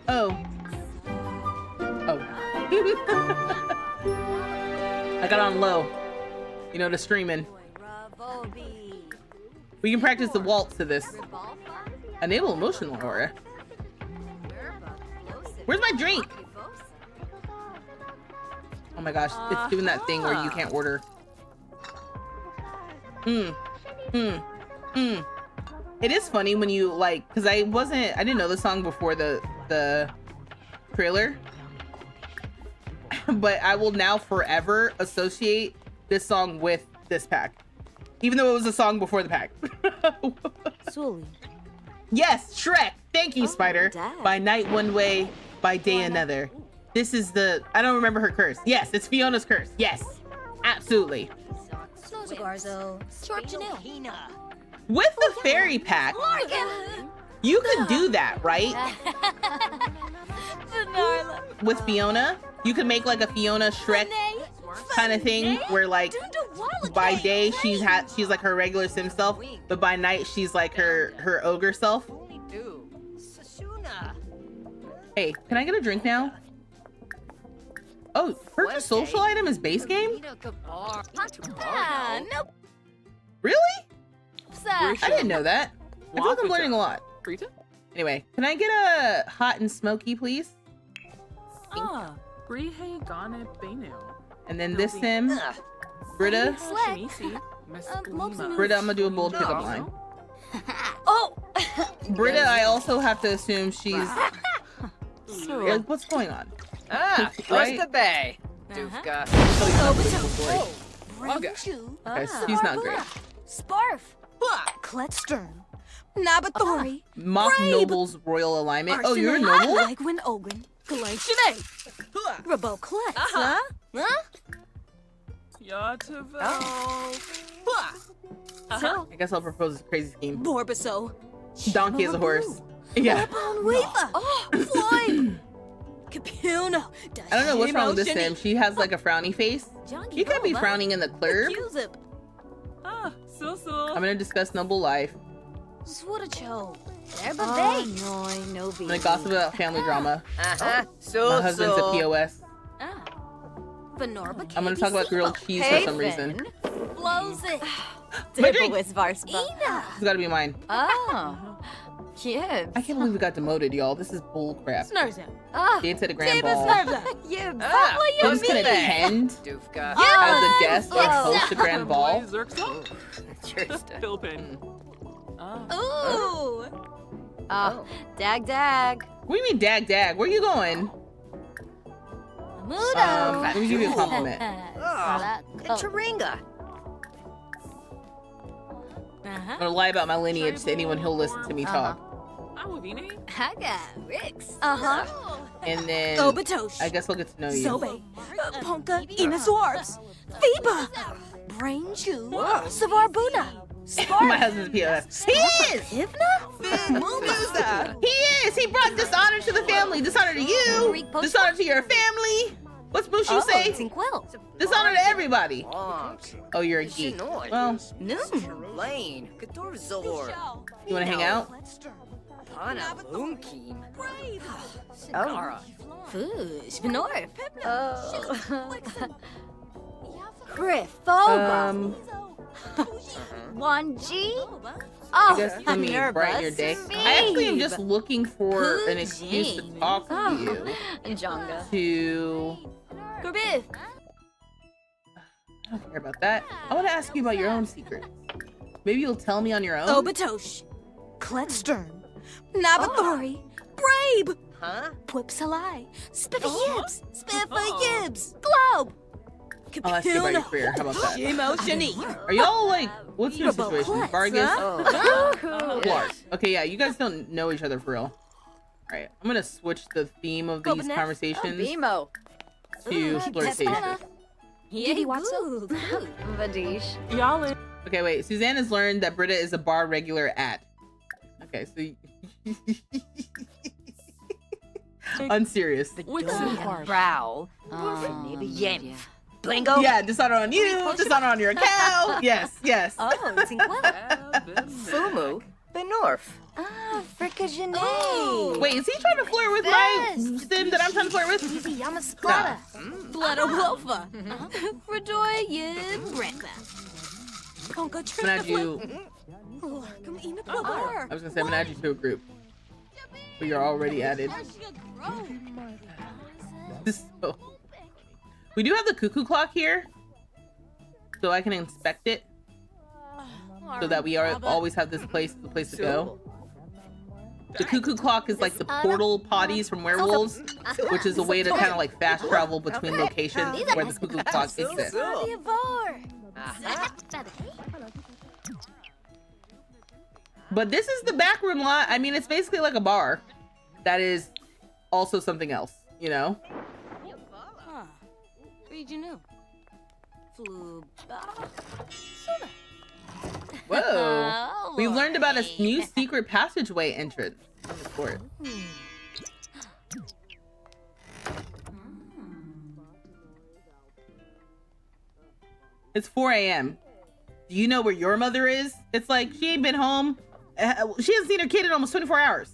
Speaker 1: oh. I got on low. You know, the streaming. We can practice the waltz to this. Enable emotional aura. Where's my drink? Oh my gosh, it's doing that thing where you can't order. It is funny when you like, because I didn't know the song before the trailer. But I will now forever associate this song with this pack. Even though it was a song before the pack.
Speaker 2: Sully.
Speaker 1: Yes, Shrek. Thank you, Spider.
Speaker 2: Dad.
Speaker 1: By night one way, by day another. This is the, I don't remember her curse. Yes, it's Fiona's curse. Yes, absolutely. With the fairy pack, you could do that, right? With Fiona, you could make like a Fiona Shrek kind of thing where like by day she's like her regular sim self, but by night she's like her ogre self. Hey, can I get a drink now? Oh, purchase social item is base game?
Speaker 2: Nope.
Speaker 1: Really? I didn't know that. I feel like I'm learning a lot. Anyway, can I get a hot and smoky, please? And then this sim, Britta. Britta, I'm gonna do a bold pickup line.
Speaker 2: Oh!
Speaker 1: Britta, I also have to assume she's... Like, what's going on?
Speaker 6: Where's the bay? Doofka.
Speaker 1: Okay, she's not great.
Speaker 2: Sparf. Kletstern. Nabathori.
Speaker 1: Mock Noble's royal alignment. Oh, you're a
Speaker 2: I
Speaker 1: noble?
Speaker 2: like when Ogun. Galatian. Rabo Klet. Huh?
Speaker 1: I guess I'll propose this crazy scheme.
Speaker 2: Borbaso.
Speaker 1: Donkey is a horse. Yeah.
Speaker 2: Oh, Floyd. Capuna.
Speaker 1: I don't know what's wrong with this sim. She has like a frowny face. You could be frowning in the club. I'm gonna discuss noble life.
Speaker 2: Swoodacho.
Speaker 1: I'm gonna gossip about family drama. My husband's a POS. I'm gonna talk about grilled cheese for some reason.
Speaker 2: Blows it.
Speaker 1: My drink!
Speaker 4: It's
Speaker 1: It's gotta be mine.
Speaker 4: Oh, kids.
Speaker 1: I can't believe we got demoted, y'all. This is bull crap.
Speaker 4: Oh,
Speaker 1: Dance at a grand ball.
Speaker 4: you.
Speaker 1: Who's gonna attend
Speaker 6: Doofka.
Speaker 1: as a guest or host a grand ball?
Speaker 2: Ooh.
Speaker 4: Oh, dag.
Speaker 1: What do you mean dag dag? Where you going? Let me give you a compliment.
Speaker 6: Taringa.
Speaker 1: I'm gonna lie about my lineage to anyone who'll listen to me talk.
Speaker 4: Haga, Rix.
Speaker 1: And then
Speaker 2: Obatosh.
Speaker 1: I guess I'll get to know you.
Speaker 2: Sobe. Ponka. Inaswarbs. Fiba. Brain Jew. Savarbuna.
Speaker 1: My husband's POS. He is!
Speaker 2: Musa.
Speaker 1: He is! He brought dishonor to the family. Dishonor to you. Dishonor to your family. What's Bushu say? Dishonor to everybody. Oh, you're a geek. Well,
Speaker 6: Lane. Kadorzor.
Speaker 1: you wanna hang out?
Speaker 6: Pana Lunkim.
Speaker 4: Oh. Fush. Benorf. Grifoba. Wanji.
Speaker 1: I guess let me brighten your day. I actually am just looking for an excuse to talk to you.
Speaker 4: Jonga.
Speaker 1: To...
Speaker 4: Grbif.
Speaker 1: I don't care about that. I want to ask you about your own secrets. Maybe you'll tell me on your own?
Speaker 2: Obatosh. Kletstern. Nabathori. Brabe.
Speaker 6: Huh?
Speaker 2: Pwipsalai. Spiffy-yibs. Spiffy-yibs. Globe.
Speaker 1: I'll ask you about your career. How about that?
Speaker 2: Shimo.
Speaker 1: Are y'all like, what's your situation? Vargas?
Speaker 6: Oh.
Speaker 1: Clark. Okay, yeah, you guys don't know each other for real. Alright, I'm gonna switch the theme of these conversations
Speaker 4: Bimo.
Speaker 1: to flirtation.
Speaker 4: Yeti Watsu. Vadish.
Speaker 5: Y'all in.
Speaker 1: Okay, wait. Suzanne has learned that Britta is a bar regular at. Okay, so unserious.
Speaker 6: Brow. Maybe Yem. Blingo.
Speaker 1: Yeah, dishonor on you, dishonor on your cow. Yes, yes.
Speaker 4: Oh,
Speaker 6: Fumu. Benorf.
Speaker 4: Fricka
Speaker 1: Wait, is he trying to flirt with my sim that I'm trying to flirt with?
Speaker 4: Yamasplata.
Speaker 2: Bloodowolfa. Radoy Yib Brenda. Ponka
Speaker 1: I'm gonna add you.
Speaker 2: Larkum Inapabar.
Speaker 1: I was gonna say I'm gonna add you to a group, but you're already added. This is so funny. We do have the cuckoo clock here, so I can inspect it, so that we always have the place to go. The cuckoo clock is like the portal potties from werewolves, which is a way to kind of like fast travel between locations where the cuckoo clock exists. But this is the backroom lot. I mean, it's basically like a bar that is also something else, you know? Whoa. We've learned about a new secret passageway entrance in the court. It's 4 a.m. Do you know where your mother is? It's like she ain't been home. She hasn't seen her kid in almost 24 hours.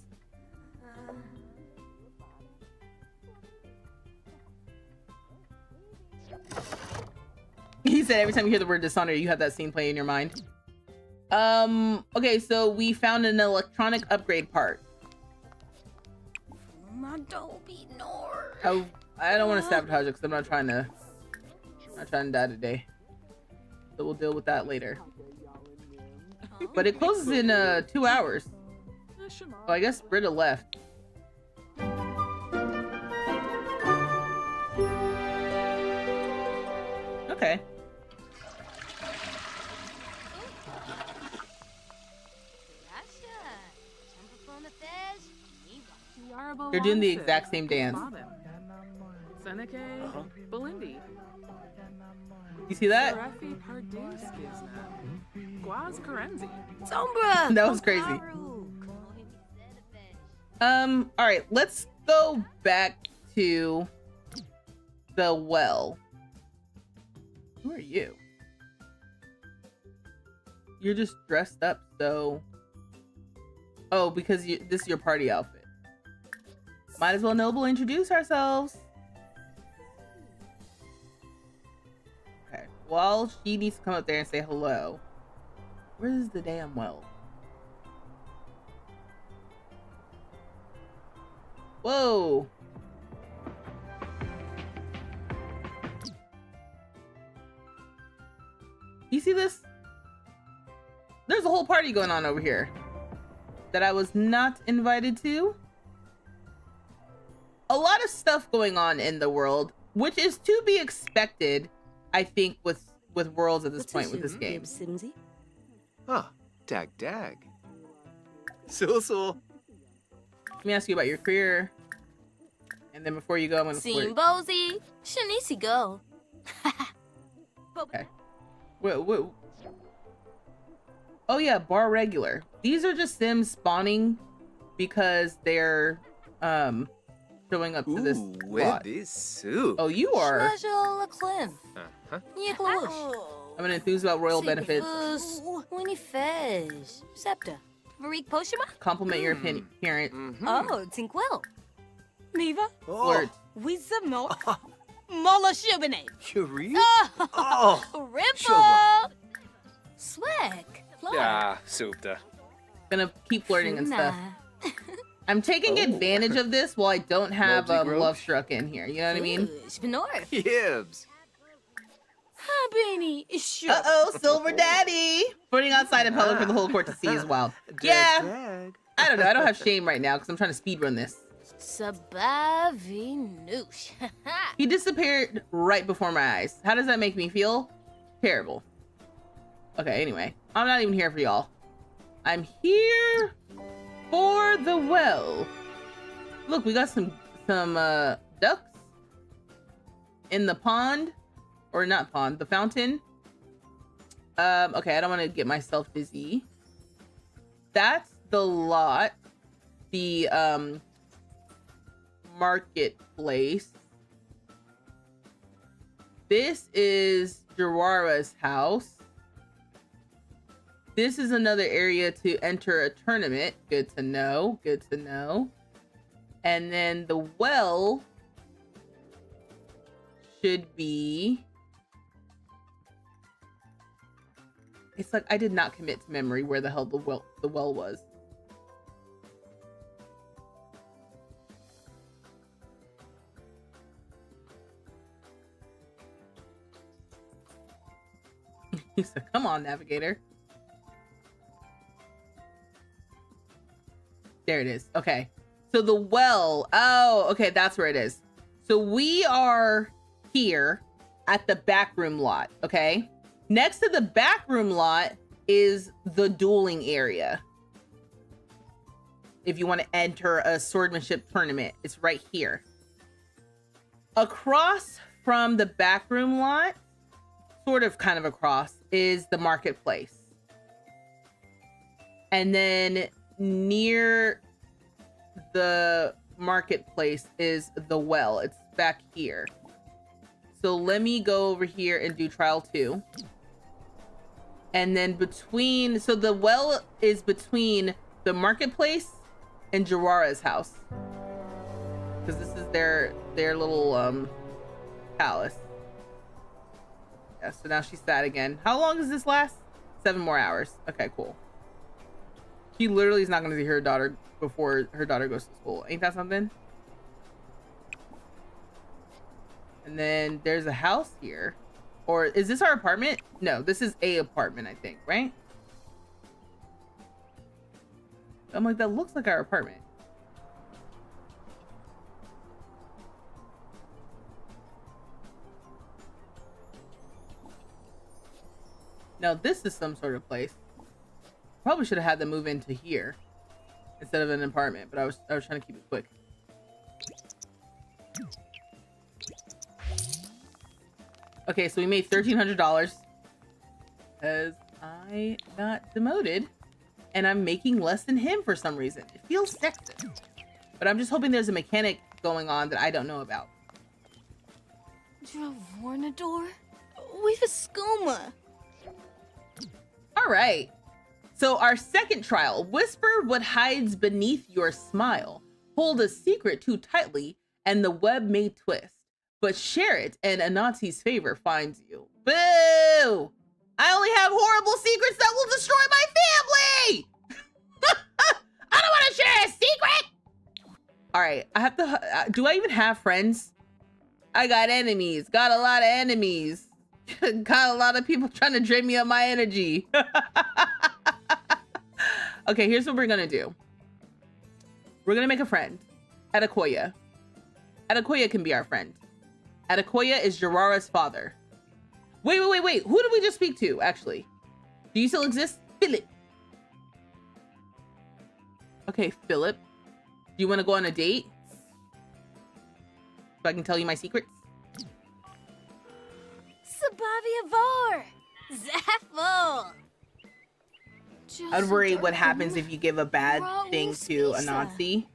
Speaker 1: He said every time you hear the word dishonor, you have that scene play in your mind. Okay, so we found an electronic upgrade part. Oh, I don't want to sabotage it because I'm not trying to die today. So we'll deal with that later. But it closes in 2 hours. So I guess Britta left. Okay. They're doing the exact same dance. You see that? That was crazy. All right, let's go back to the well. Who are you? You're just dressed up, so... Oh, because this is your party outfit. Might as well noble introduce ourselves. Okay, well, she needs to come up there and say hello. Where's the damn well? Whoa! You see this? There's a whole party going on over here that I was not invited to. A lot of stuff going on in the world. which is to be expected, I think, with worlds at this point with this game.
Speaker 2: Simsy.
Speaker 7: Ah, dag.
Speaker 3: So.
Speaker 1: Let me ask you about your career, and then before you go, I'm gonna flirt.
Speaker 4: Simbozy. Shanisi go.
Speaker 1: Okay. What? Oh yeah, bar regular. These are just Sims spawning because they're showing up to this
Speaker 7: Ooh,
Speaker 1: lot.
Speaker 7: this soup.
Speaker 1: Oh, you are.
Speaker 4: Schmejel Klim.
Speaker 7: Uh-huh.
Speaker 4: Yeklush.
Speaker 1: I'm gonna enthuse about royal benefits.
Speaker 4: Winnie Fez. Septa. Marik Poshima.
Speaker 1: Compliment your appearance.
Speaker 7: Mhm.
Speaker 4: Oh, Tinkwell.
Speaker 2: Neva.
Speaker 1: Flirt.
Speaker 2: Wizamo. Mola Shubine.
Speaker 7: Curie?
Speaker 4: Oh. Ripple. Swag.
Speaker 7: Ah, soupta.
Speaker 1: Gonna keep flirting and stuff. I'm taking advantage of this while I don't have
Speaker 7: Multi-growth.
Speaker 1: Love Struck in here. You know what I mean?
Speaker 4: Spinor.
Speaker 7: Yibs.
Speaker 2: Habini. Sure.
Speaker 1: Uh-oh, Silver Daddy! Flirting outside in public for the whole court to see is wild. Yeah,
Speaker 7: Dag.
Speaker 1: I don't know. I don't have shame right now because I'm trying to speedrun this.
Speaker 4: Sabavinoosh.
Speaker 1: He disappeared right before my eyes. How does that make me feel? Terrible. Okay, anyway. I'm not even here for y'all. I'm here for the well. Look, we got some ducks in the pond. Or not pond, the fountain. Okay, I don't want to get myself dizzy. That's the lot. The marketplace. This is Jawara's house. This is another area to enter a tournament. Good to know. Good to know. And then the well should be... It's like I did not commit to memory where the hell the well was. He said, "Come on, navigator." There it is. Okay. So the well. Oh, okay, that's where it is. So we are here at the back room lot, okay? Next to the back room lot is the dueling area. If you want to enter a swordsmanship tournament, it's right here. Across from the back room lot, sort of kind of across, is the marketplace. And then near the marketplace is the well. It's back here. So let me go over here and do trial 2. And then between, so the well is between the marketplace and Jawara's house. Because this is their little palace. Yeah, so now she's sad again. How long does this last? 7 more hours. Okay, cool. She literally is not going to see her daughter before her daughter goes to school. Ain't that something? And then there's a house here. Or is this our apartment? No, this is a apartment, I think, right? I'm like, that looks like our apartment. Now this is some sort of place. Probably should have had them move into here instead of an apartment, but I was trying to keep it quick. Okay, so we made $1,300 because I got demoted and I'm making less than him for some reason. It feels sexist, but I'm just hoping there's a mechanic going on that I don't know about.
Speaker 2: Dravornador? We've a skooma.
Speaker 1: All right. So our second trial, whisper what hides beneath your smile. Hold a secret too tightly and the web may twist. But share it and Anati's favor finds you. Boo! I only have horrible secrets that will destroy my family! I don't want to share a secret! All right, I have to, do I even have friends? I got enemies, got a lot of enemies. Got a lot of people trying to drain me of my energy. Okay, here's what we're gonna do. We're gonna make a friend. Adekoya. Adekoya can be our friend. Adekoya is Jirara's father. Wait. Who did we just speak to, actually? Do you still exist? Philip. Okay, Philip. Do you want to go on a date? So I can tell you my secrets?
Speaker 4: Sabavia Vor! Zaffle!
Speaker 1: I'd worry what happens if you give a bad thing to Anansi.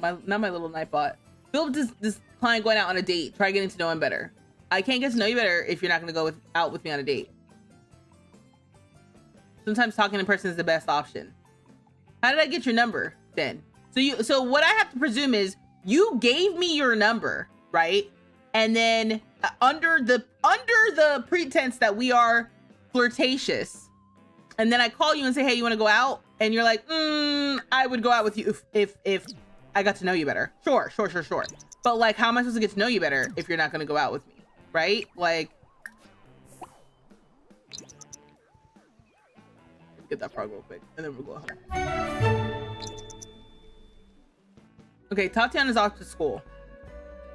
Speaker 1: Not my little nightbot. Philip this client going out on a date. Try getting to know him better. I can't get to know you better if you're not going to go out with me on a date. Sometimes talking in person is the best option. How did I get your number then? So what I have to presume is you gave me your number, right? And then under the pretense that we are flirtatious, and then I call you and say, hey, you want to go out? And you're like, I would go out with you if I got to know you better. Sure. But like, how am I supposed to get to know you better if you're not going to go out with me? Right? Like, get that frog real quick, and then we'll go home. Okay, Tatiana's off to school.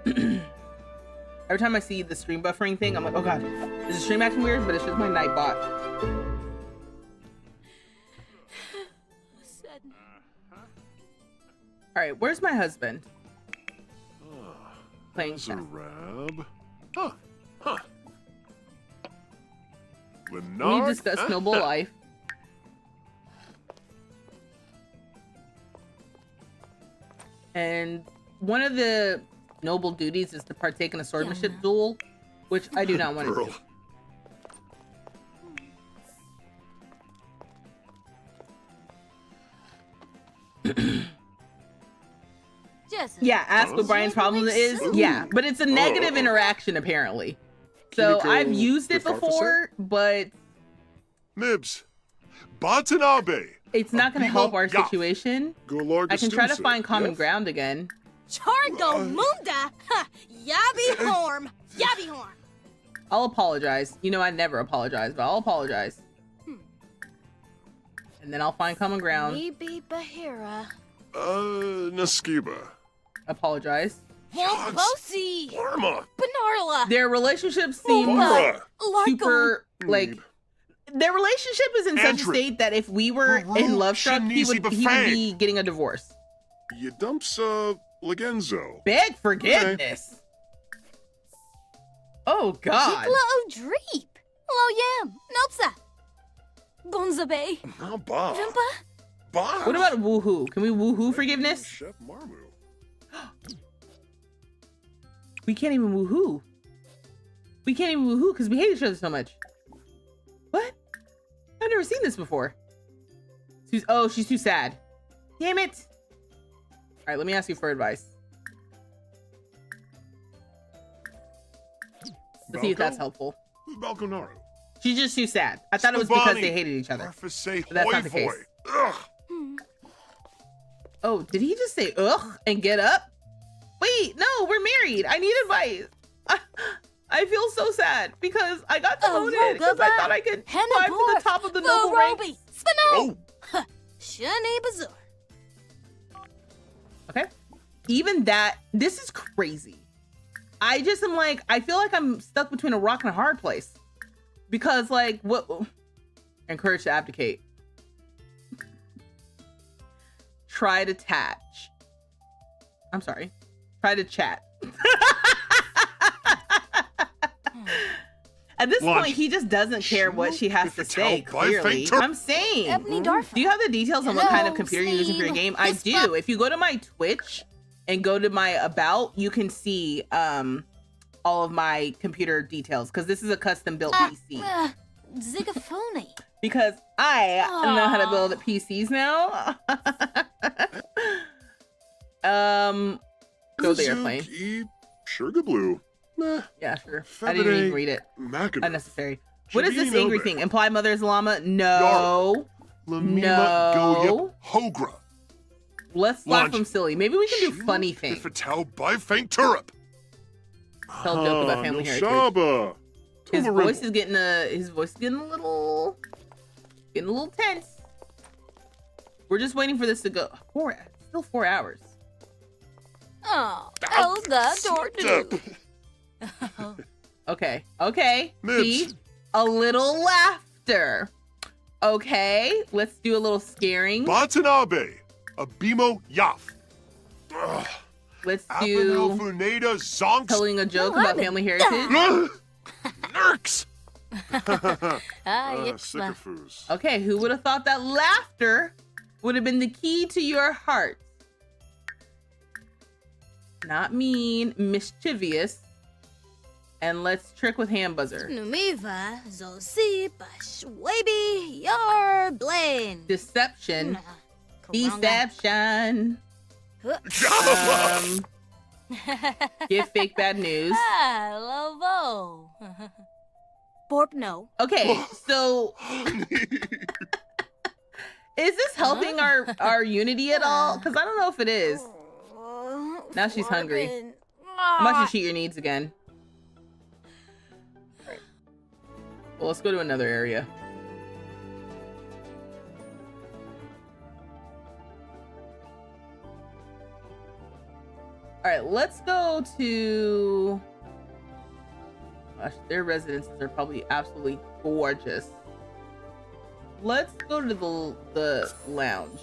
Speaker 1: Every time I see the stream buffering thing, I'm like, oh god, is the stream acting weird? But it's just my Nightbot. All right, where's my husband? Playing chess. We discuss noble life. And one of the noble duties is to partake in a swordsmanship duel, which I do not want to do. Yeah, ask what Brian's problem is. Yeah, but it's a negative interaction apparently. So I've used it before, but
Speaker 8: Nibs, Batanabe.
Speaker 1: It's not going to help our situation. I can try to find common ground again.
Speaker 2: Chargo Munda! Yabi Horm! Yabi Horm!
Speaker 1: I'll apologize. You know, I never apologize, but I'll apologize. And then I'll find common ground.
Speaker 2: Maybe Bahira.
Speaker 8: Naskiba.
Speaker 1: Apologize.
Speaker 2: Bosi!
Speaker 8: Parma.
Speaker 2: Benarla!
Speaker 1: Their relationship seems super, like... Their relationship is in such a state that if we were in love struck, he would be getting a divorce.
Speaker 8: You dumps, Legenzo.
Speaker 1: Beg forgiveness. Oh, God.
Speaker 4: Jikla O'Dreep. Lo Yam. Nopsa. Gonzabe.
Speaker 1: What about woohoo? Can we woohoo forgiveness?
Speaker 8: Chef Marmu.
Speaker 1: We can't even woohoo. We can't even woohoo because we hate each other so much. What? I've never seen this before. She's too sad. Damn it. All right, let me ask you for advice. Let's see if that's helpful.
Speaker 8: Balconaru.
Speaker 1: She's just too sad. I thought it was because they hated each other. But that's not the case. Oh, did he just say ugh and get up? Wait, no, we're married. I need advice. I feel so sad because I got demoted because I thought I could climb to the top of the noble ranks.
Speaker 2: Spino! Shani Bazaar.
Speaker 1: Okay. Even that, this is crazy. I just am like, I feel like I'm stuck between a rock and a hard place. Because like, what? Encouraged to abdicate. Try to attach. I'm sorry. Try to chat. At this point, he just doesn't care what she has to say, clearly. I'm saying, do you have the details on what kind of computer you're using for your game? I do. If you go to my Twitch and go to my About, you can see all of my computer details, because this is a custom-built PC.
Speaker 4: Zigaphony.
Speaker 1: Because I know how to build PCs now. Go the airplane.
Speaker 8: Sugar Blue.
Speaker 1: Yeah, sure. I didn't even read it. Unnecessary. What is this angry thing? Imply mother is llama? No. No.
Speaker 8: Hogra.
Speaker 1: Let's laugh from silly. Maybe we can do funny things.
Speaker 8: Tell by faint turip.
Speaker 1: Tell a joke about family heritage. His voice is getting a little tense. We're just waiting for this to go. Still 4 hours.
Speaker 4: Oh, how's that door to do?
Speaker 1: Okay. Okay.
Speaker 8: Nibs.
Speaker 1: See? A little laughter. Okay. Let's do a little scaring.
Speaker 8: Watanabe. Abimo Yaf. Ugh.
Speaker 1: Let's do
Speaker 8: Funeda Zonks.
Speaker 1: telling a joke about family heritage.
Speaker 8: Nerks.
Speaker 4: Yipsla.
Speaker 8: Sycophus.
Speaker 1: Okay. Who would have thought that laughter would have been the key to your heart? Not mean, mischievous. And let's trick with hand buzzer.
Speaker 4: Numiva, Zosi, Bashwabi, your blend.
Speaker 1: Deception.
Speaker 4: Koronga.
Speaker 1: Deception. Give fake bad news.
Speaker 4: Lovo. Borp no.
Speaker 1: Okay, so is this helping our unity at all? Because I don't know if it is. Now she's hungry. I'm about to cheat your needs again. Alright. Well, let's go to another area. Alright, let's go to... Gosh, their residences are probably absolutely gorgeous. Let's go to the lounge.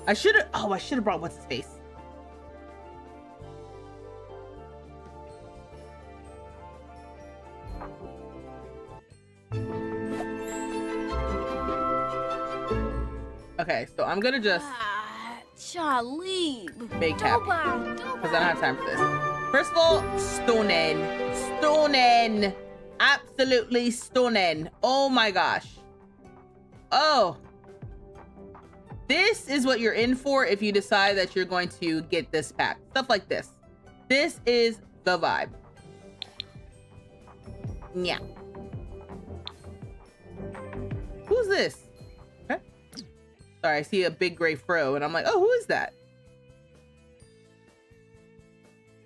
Speaker 1: I should have brought what's his face. Okay, so I'm gonna just
Speaker 4: Charlie.
Speaker 1: make happy because I don't have time for this. First of all, stunning, stunning, absolutely stunning. Oh my gosh. Oh. This is what you're in for if you decide that you're going to get this pack. Stuff like this. This is the vibe. Yeah. Who's this? Okay. Sorry, I see a big gray fro and I'm like, oh, who is that?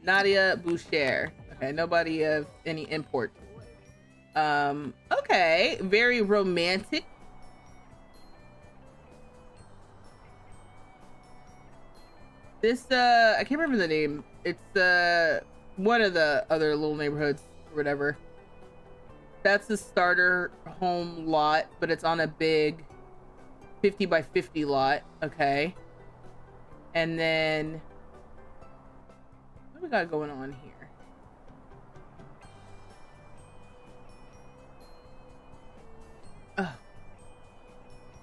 Speaker 1: Nadia Boucher. Okay, nobody of any import. Okay, very romantic. This, I can't remember the name. It's, one of the other little neighborhoods or whatever. That's the starter home lot, but it's on a big 50 by 50 lot. Okay. And then, what do we got going on here?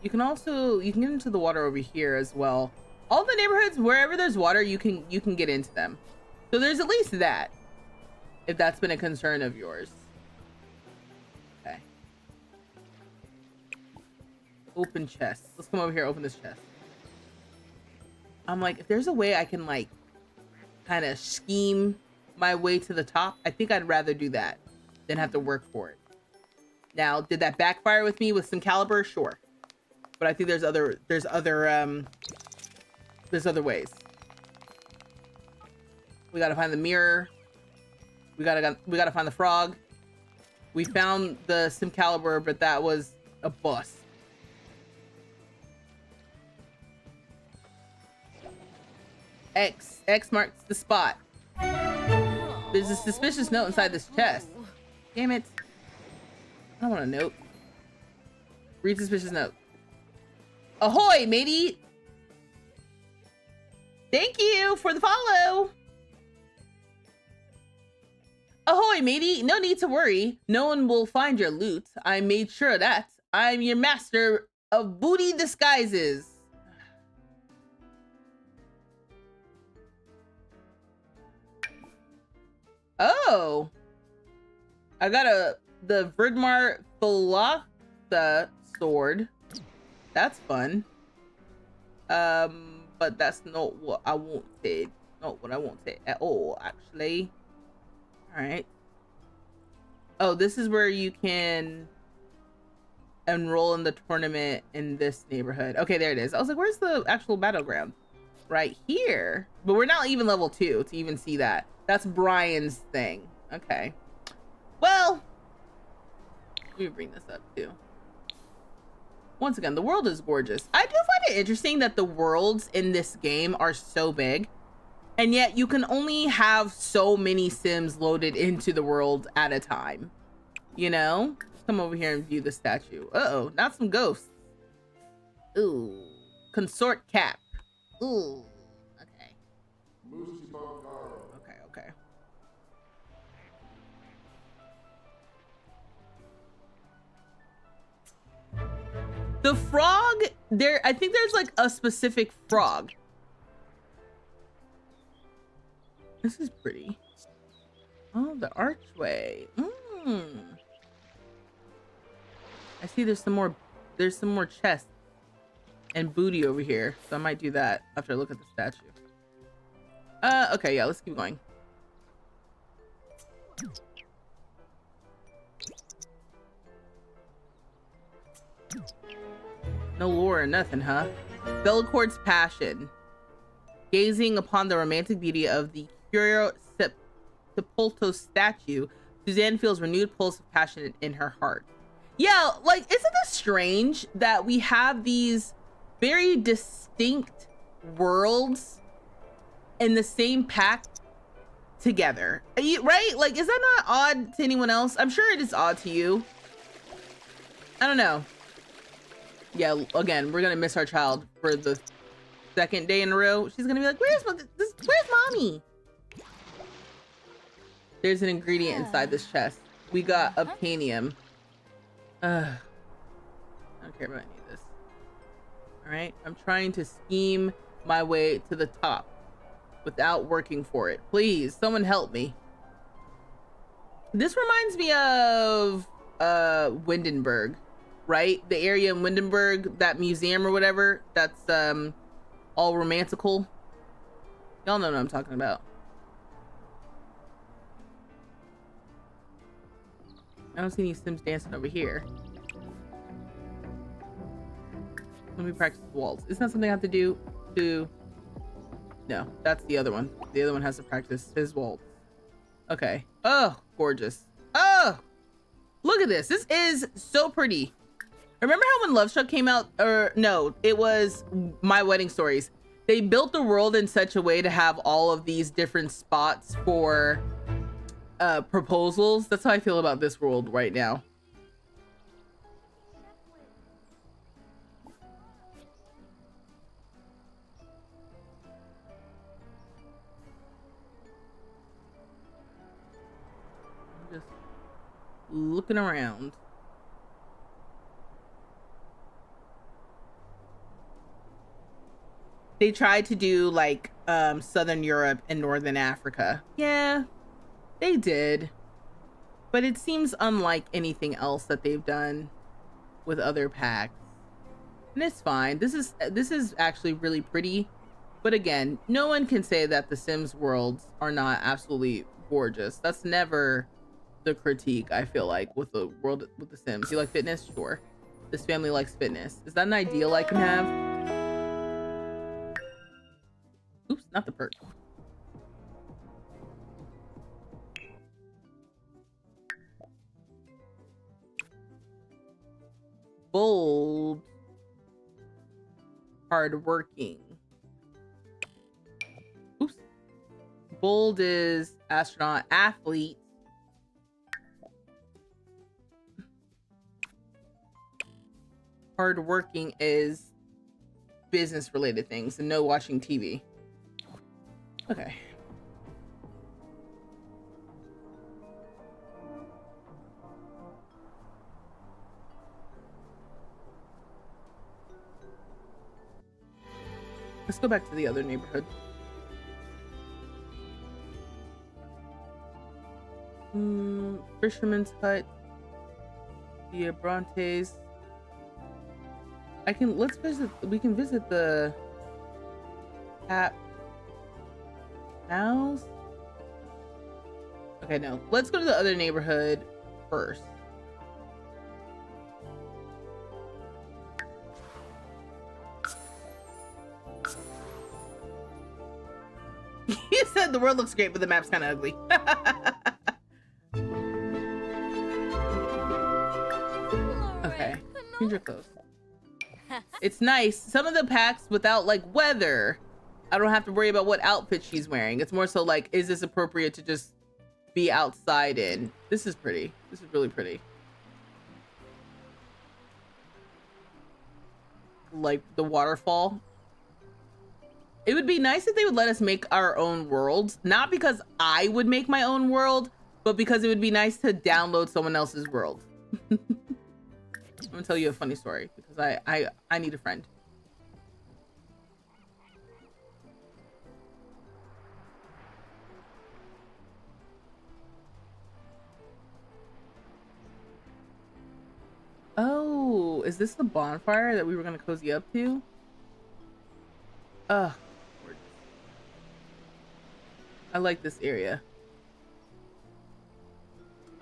Speaker 1: You can get into the water over here as well. All the neighborhoods, wherever there's water, you can get into them. So there's at least that, if that's been a concern of yours. Okay. Open chest. Let's come over here, open this chest. I'm like, if there's a way I can like kind of scheme my way to the top, I think I'd rather do that than have to work for it. Now, did that backfire with me with some caliber? Sure. But I think there's other ways. We gotta find the mirror. We gotta find the frog. We found the Simcalibur, but that was a bust. X marks the spot. There's a suspicious note inside this chest. Damn it. I don't want a note. Read suspicious note. Ahoy, matey! Thank you for the follow! Ahoy, matey! No need to worry. No one will find your loot. I made sure of that. I'm your master of booty disguises. Oh! I got the Vridmar Tholotha sword. That's fun. But that's not what I wanted. Not what I wanted at all, actually. Alright. Oh, this is where you can enroll in the tournament in this neighborhood. Okay, there it is. I was like, where's the actual battleground? Right here. But we're not even level 2 to even see that. That's Brian's thing. Okay. Well, let me bring this up too. Once again, the world is gorgeous. I do find it interesting that the worlds in this game are so big. And yet you can only have so many Sims loaded into the world at a time. You know? Let's come over here and view the statue. Uh-oh, not some ghosts. Ooh. Consort cap. Ooh. Okay. Okay. The frog, I think there's like a specific frog. This is pretty. Oh, the archway. I see there's some more chests and booty over here. So I might do that after I look at the statue. Okay, yeah, let's keep going. No lore or nothing, huh? Bellicord's passion. Gazing upon the romantic beauty of the Curio Sepulto statue, Suzanne feels renewed pulse of passion in her heart. Yeah, like, isn't this strange that we have these very distinct worlds in the same pack together? Right? Like, is that not odd to anyone else? I'm sure it is odd to you. I don't know. Yeah, again, we're gonna miss our child for the second day in a row. She's gonna be like, where's mommy? There's an ingredient inside this chest. We got obtanium. I don't care about any of this. All right, I'm trying to scheme my way to the top without working for it. Please, someone help me. This reminds me of Windenburg, right? The area in Windenburg, that museum or whatever, that's all romantical. Y'all know what I'm talking about. I don't see any Sims dancing over here. Let me practice the waltz. Isn't that something I have to do to... No, that's the other one. The other one has to practice his waltz. Okay. Oh, gorgeous. Oh, look at this. This is so pretty. Remember how when Love Struck came out, or no, it was My Wedding Stories. They built the world in such a way to have all of these different spots for proposals. That's how I feel about this world right now. I'm just looking around. They tried to do like Southern Europe and Northern Africa. Yeah, they did. But it seems unlike anything else that they've done with other packs. And it's fine. This is actually really pretty. But again, no one can say that the Sims worlds are not absolutely gorgeous. That's never the critique, I feel like, with the world with the Sims. You like fitness? Sure. This family likes fitness. Is that an ideal I can have? Oops, not the perk. Bold. Hardworking. Oops. Bold is astronaut, athlete. Hardworking is business related things and no watching TV. Okay. Let's go back to the other neighborhood. Fisherman's hut. The Brontes. We can visit the Tap house. Okay, no. Let's go to the other neighborhood first. You said the world looks great, but the map's kind of ugly. Okay, change your clothes. It's nice. Some of the packs without like weather I don't have to worry about what outfit she's wearing. It's more so like, is this appropriate to just be outside in? This is pretty. This is really pretty. Like the waterfall. It would be nice if they would let us make our own worlds. Not because I would make my own world, but because it would be nice to download someone else's world. I'm gonna tell you a funny story because I need a friend. Oh, is this the bonfire that we were gonna cozy up to? Ugh. I like this area.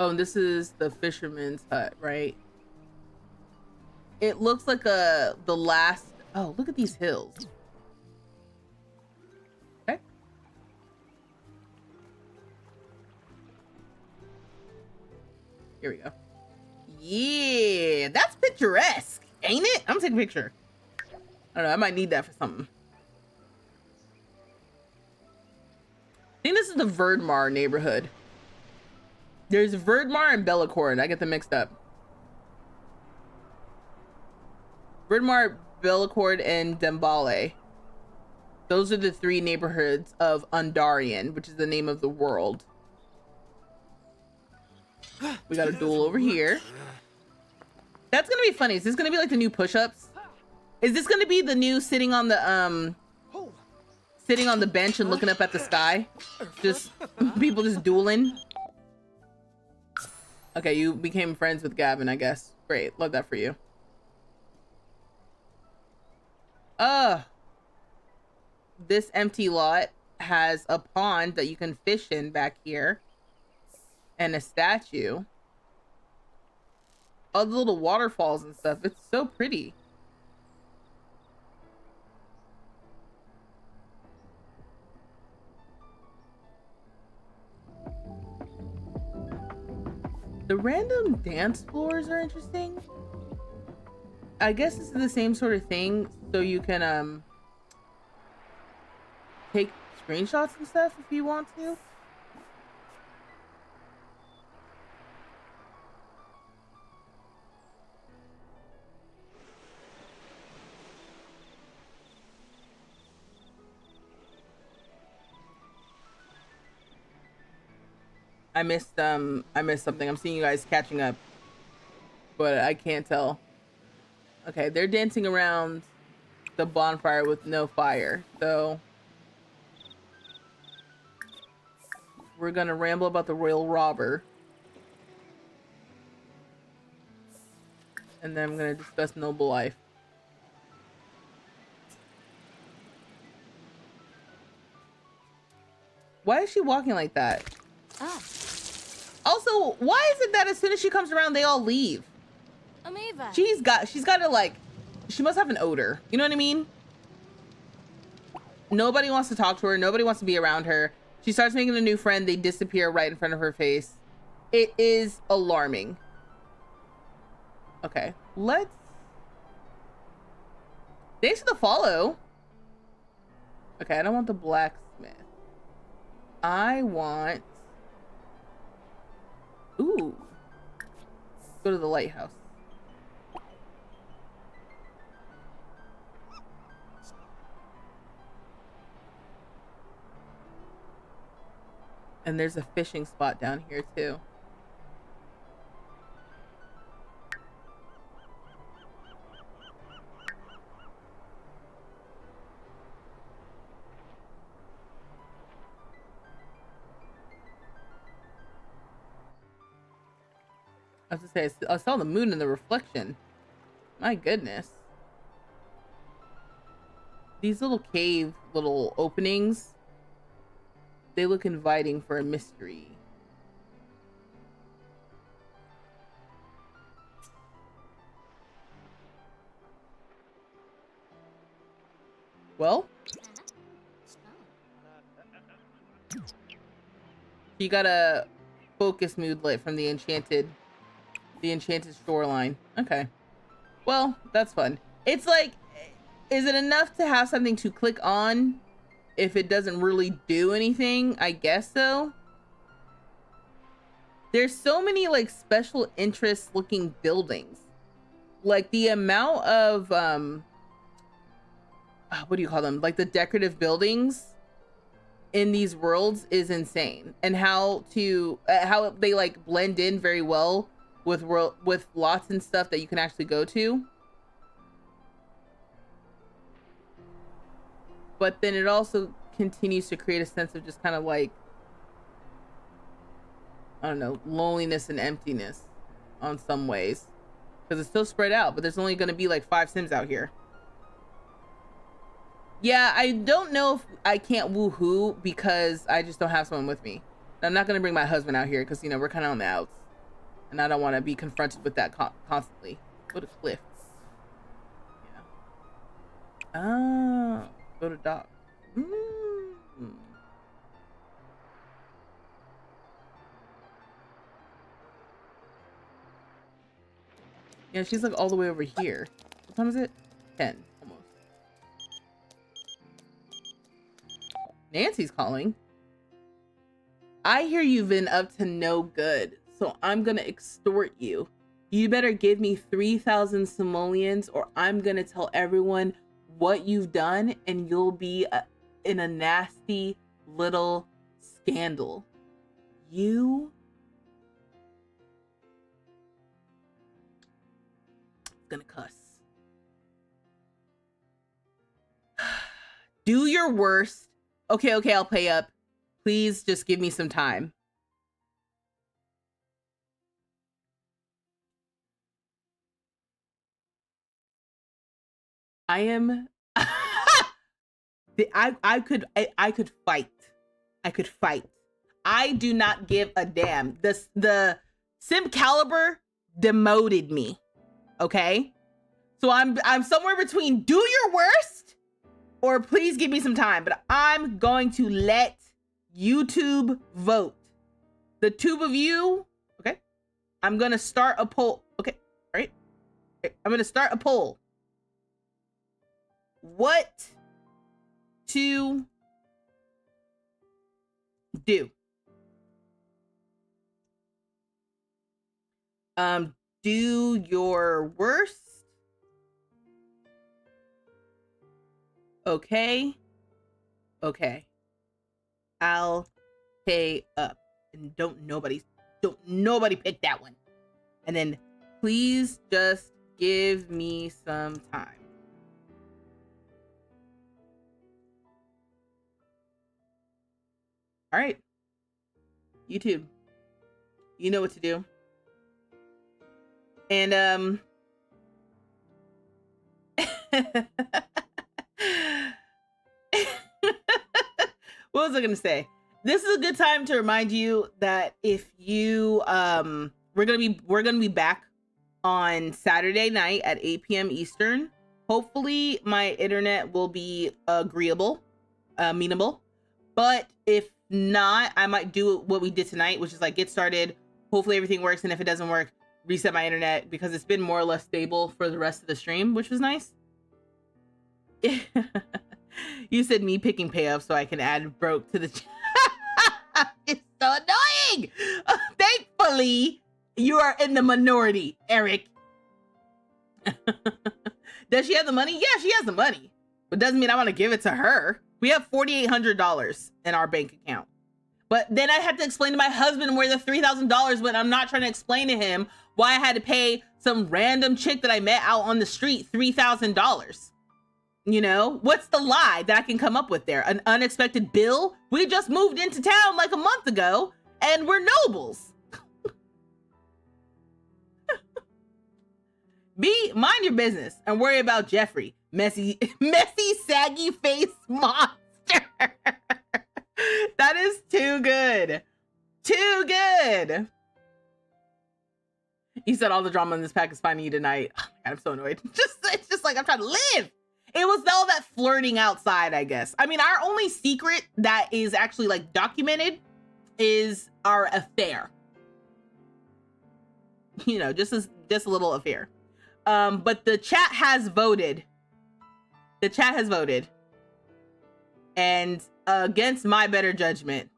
Speaker 1: Oh, and this is the fisherman's hut, right? It looks like the last... Oh, look at these hills. Okay. Here we go. Yeah, that's picturesque, ain't it? I'm gonna take a picture. I don't know, I might need that for something. I think this is the Verdmar neighborhood. There's Verdmar and Bellacord. I get them mixed up. Verdmar, Bellacord, and Dembale. Those are the three neighborhoods of Undarian, which is the name of the world. We got a duel over here. That's gonna be funny. Is this gonna be like the new push-ups? Is this gonna be the new sitting on the bench and looking up at the sky? Just people just dueling. Okay, you became friends with Gavin, I guess. Great, love that for you. This empty lot has a pond that you can fish in back here. And a statue. All the little waterfalls and stuff. It's so pretty. The random dance floors are interesting. I guess this is the same sort of thing, so you can take screenshots and stuff if you want to. I missed something. I'm seeing you guys catching up, but I can't tell. Okay, they're dancing around the bonfire with no fire, so we're gonna ramble about the royal robber, and then I'm gonna discuss noble life. Why is she walking like that?
Speaker 4: Oh.
Speaker 1: Also, why is it that as soon as she comes around, they all leave?
Speaker 4: Amiva.
Speaker 1: She's got to like, she must have an odor. You know what I mean? Nobody wants to talk to her. Nobody wants to be around her. She starts making a new friend. They disappear right in front of her face. It is alarming. Okay, let's... Thanks for the follow. Okay, I don't want the blacksmith. I want... Ooh. Let's go to the lighthouse. And there's a fishing spot down here too. I was to say, I saw the moon in the reflection. My goodness. These little cave, little openings, they look inviting for a mystery. Well, you got a focus mood lit from the enchanted shoreline. Okay. Well, that's fun. It's like, is it enough to have something to click on if it doesn't really do anything, I guess so. There's so many like special interest looking buildings. Like the amount of what do you call them? Like the decorative buildings in these worlds is insane, and how they like blend in very well with lots and stuff that you can actually go to. But then it also continues to create a sense of just kind of like, I don't know, loneliness and emptiness on some ways, because it's so spread out, but there's only going to be like 5 Sims out here. Yeah, I don't know if I can't woohoo because I just don't have someone with me. I'm not going to bring my husband out here because, you know, we're kind of on the outs, and I don't want to be confronted with that constantly. Go to cliff. Yeah. Oh, go to dock. Yeah, she's like all the way over here. What time is it? 10, almost. Nancy's calling. I hear you've been up to no good, so I'm gonna extort you. You better give me 3,000 simoleons or I'm gonna tell everyone what you've done, and you'll be in a nasty little scandal. You gonna cuss. Do your worst. Okay, I'll pay up. Please just give me some time. I am I could fight. I could fight. I do not give a damn. The Sim Caliber demoted me. Okay? So I'm somewhere between do your worst or please give me some time, but I'm going to let YouTube vote. The tube of you, okay? I'm going to start a poll. Okay, all right? Okay. I'm going to start a poll. What to do? Do your worst. Okay. I'll pay up. And don't nobody pick that one. And then please just give me some time. All right. YouTube. You know what to do. And what was I gonna say? This is a good time to remind you that if you we're gonna be back on Saturday night at 8 p.m. Eastern. Hopefully my internet will be amenable. But if not, I might do what we did tonight, which is like get started. Hopefully everything works, and if it doesn't work, reset my internet, because it's been more or less stable for the rest of the stream, which was nice. You said me picking pay up so I can add broke to the chat. It's so annoying. Thankfully, you are in the minority, Eric. Does she have the money? Yeah, she has the money, but doesn't mean I want to give it to her. We have $4,800 in our bank account. But then I had to explain to my husband where the $3,000 went. I'm not trying to explain to him why I had to pay some random chick that I met out on the street $3,000. You know, what's the lie that I can come up with there? An unexpected bill? We just moved into town like a month ago and we're nobles. Mind your business and worry about Jeffrey. Messy, saggy face monster. That is too good. Too good. He said all the drama in this pack is finding you tonight. Oh my God, I'm so annoyed. It's just like I'm trying to live. It was all that flirting outside, I guess. I mean, our only secret that is actually like documented is our affair. You know, just a little affair. But the chat has voted. The chat has voted. And against my better judgment,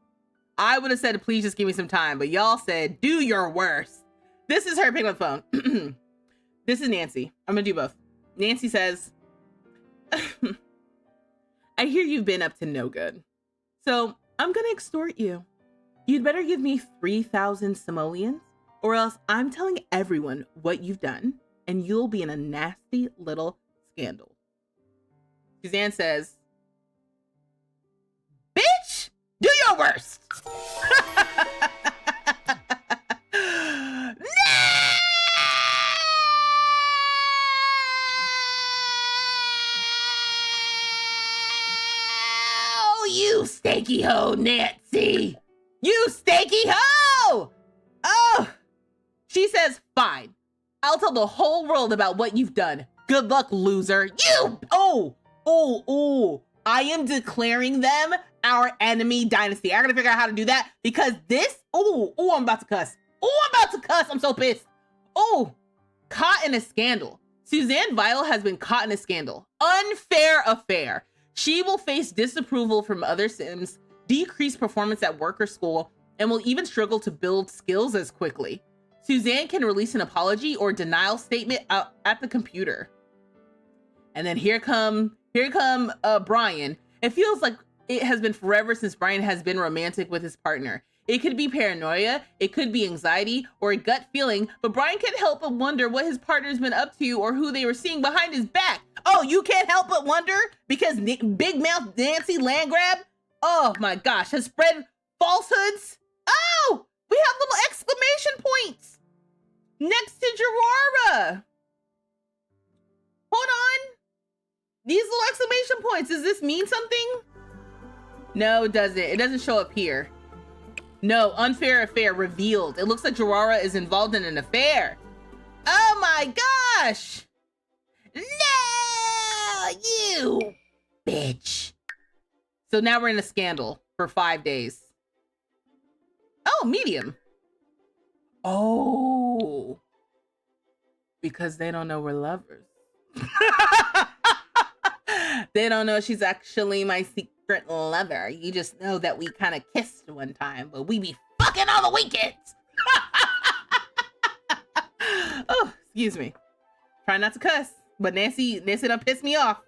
Speaker 1: I would have said, please just give me some time. But y'all said, do your worst. This is her picking up the phone. This is Nancy. I'm going to do both. Nancy says, I hear you've been up to no good. So I'm going to extort you. You'd better give me 3,000 simoleons, or else I'm telling everyone what you've done, and you'll be in a nasty little scandal. Suzanne says, bitch, do your worst. No, you steaky hoe, Nancy. You steaky hoe. Oh, she says, fine. I'll tell the whole world about what you've done. Good luck, loser. You, I am declaring them our enemy dynasty. I gotta figure out how to do that because this, I'm about to cuss. I'm so pissed. Caught in a scandal. Suzanne Vile has been caught in a scandal. Unfair affair. She will face disapproval from other Sims, decreased performance at work or school, and will even struggle to build skills as quickly. Suzanne can release an apology or denial statement at the computer. And then here come Brian. It feels like it has been forever since Brian has been romantic with his partner. It could be paranoia, it could be anxiety, or a gut feeling, but Brian can't help but wonder what his partner's been up to or who they were seeing behind his back. Oh, you can't help but wonder because Big Mouth Nancy Landgrab, oh my gosh, has spread falsehoods. Oh, we have little exclamation points next to Gerara. Hold on. These little exclamation points, does this mean something? No, it doesn't. It doesn't show up here. No, unfair affair revealed. It looks like Gerara is involved in an affair. Oh my gosh. No, you bitch. So now we're in a scandal for 5 days. Oh, medium. Oh, because they don't know we're lovers. They don't know she's actually my secret lover. You just know that we kind of kissed one time, but we be fucking on the weekends. Oh, excuse me. Try not to cuss, but Nancy done pissed me off.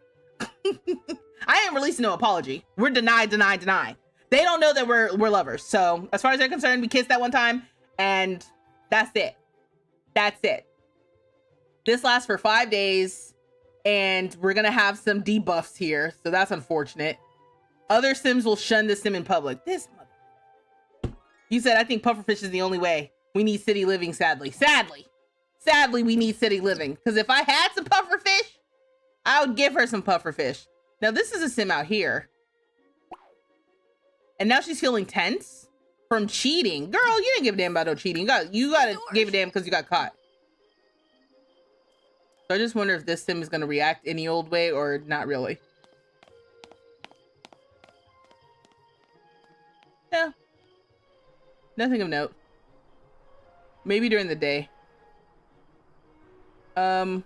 Speaker 1: I ain't releasing no apology. We're deny. They don't know that we're lovers. So as far as they're concerned, we kissed that one time and that's it. That's it. This lasts for 5 days. And we're gonna have some debuffs here, so that's unfortunate. Other Sims will shun the Sim in public. This mother. You said, I think pufferfish is the only way. We need city living, sadly. Sadly, we need city living. Because if I had some pufferfish, I would give her some pufferfish. Now, this is a Sim out here. And now she's feeling tense from cheating. Girl, you didn't give a damn about no cheating. You gotta give a damn because you got caught. So I just wonder if this Sim is going to react any old way or not really. Yeah. Nothing of note. Maybe during the day. Damn.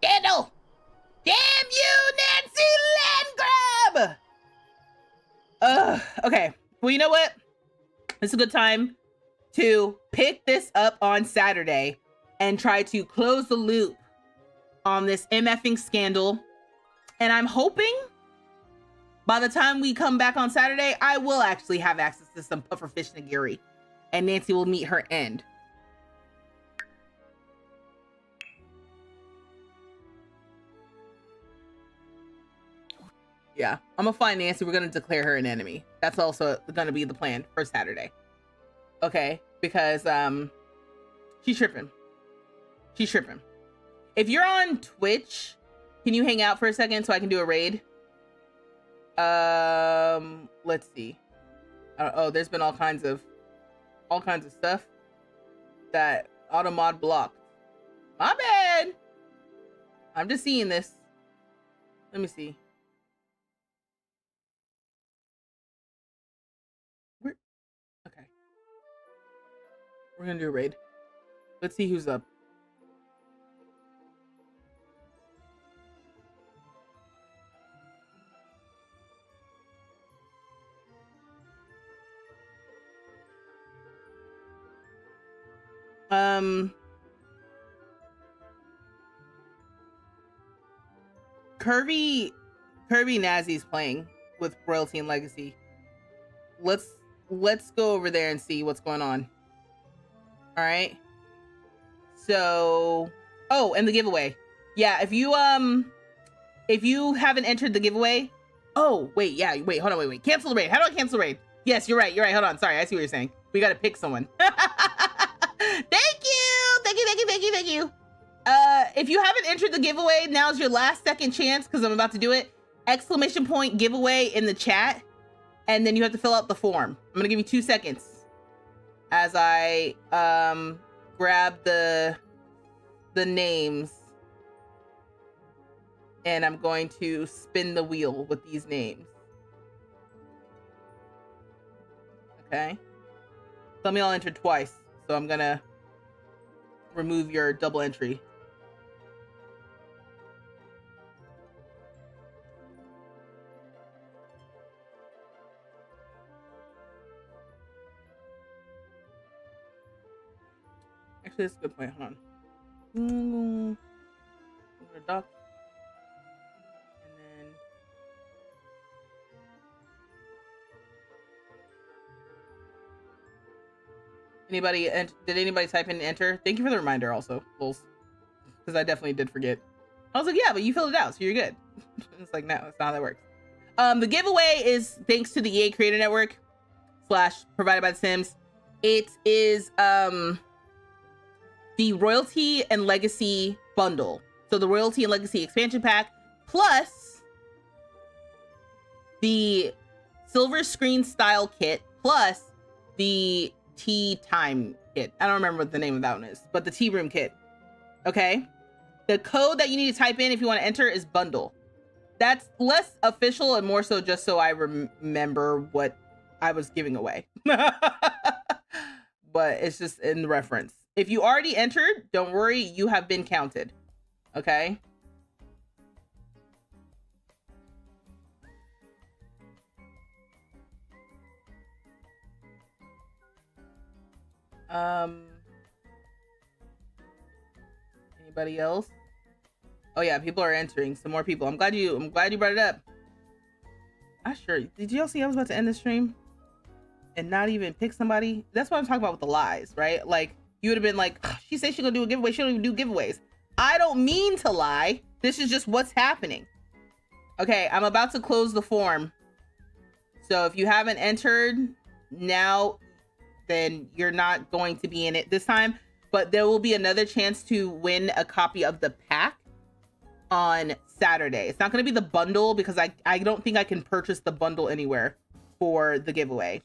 Speaker 1: Scandal! Damn you, Nancy Landgrab! Okay. Well, you know what? It's a good time to pick this up on Saturday and try to close the loop on this MFing scandal. And I'm hoping by the time we come back on Saturday, I will actually have access to some pufferfish nigiri and Nancy will meet her end. Yeah, I'm gonna find Nancy. We're gonna declare her an enemy. That's also gonna be the plan for Saturday. Okay, because she's tripping. If you're on Twitch, can you hang out for a second so I can do a raid? Let's see. Oh, there's been all kinds of stuff that automod blocked. My bad. I'm just seeing this. Let me see. Okay. We're gonna do a raid. Let's see who's up. Kirby Nazi's playing with Royalty and Legacy. Let's go over there and see what's going on. All right. So, oh, and the giveaway. Yeah, if you haven't entered the giveaway, oh, wait, yeah, wait, hold on, wait. Cancel the raid. How do I cancel the raid? Yes, you're right. Hold on. Sorry, I see what you're saying. We got to pick someone. Thank you. If you haven't entered the giveaway, now's your last second chance because I'm about to do it. Exclamation point giveaway in the chat. And then you have to fill out the form. I'm going to give you 2 seconds as I grab the names. And I'm going to spin the wheel with these names. Okay. Some of y'all entered twice, so I'm gonna remove your double entry. Actually, that's a good point. Hold on. I'm gonna dock. And then did anybody type in enter? Thank you for the reminder also, Lulz. Because I definitely did forget. I was like, yeah, but you filled it out, so you're good. It's like, no, that's not how that works. The giveaway is thanks to the EA Creator Network / provided by The Sims. It is the Royalty and Legacy bundle. So the Royalty and Legacy expansion pack plus the silver screen style kit plus the tea time kit. I don't remember what the name of that one is, but the tea room kit. Okay. The code that you need to type in if you want to enter is bundle. That's less official and more so just so I remember what I was giving away. But it's just in reference. If you already entered, don't worry, you have been counted. Okay? Anybody else? Oh yeah, people are entering. Some more people. I'm glad you brought it up. I sure. Did y'all see I was about to end the stream and not even pick somebody? That's what I'm talking about with the lies, right? Like you would have been like, she said she's gonna do a giveaway. She don't even do giveaways. I don't mean to lie. This is just what's happening. Okay, I'm about to close the form. So if you haven't entered now, then you're not going to be in it this time. But there will be another chance to win a copy of the pack on Saturday. It's not going to be the bundle because I don't think I can purchase the bundle anywhere for the giveaway.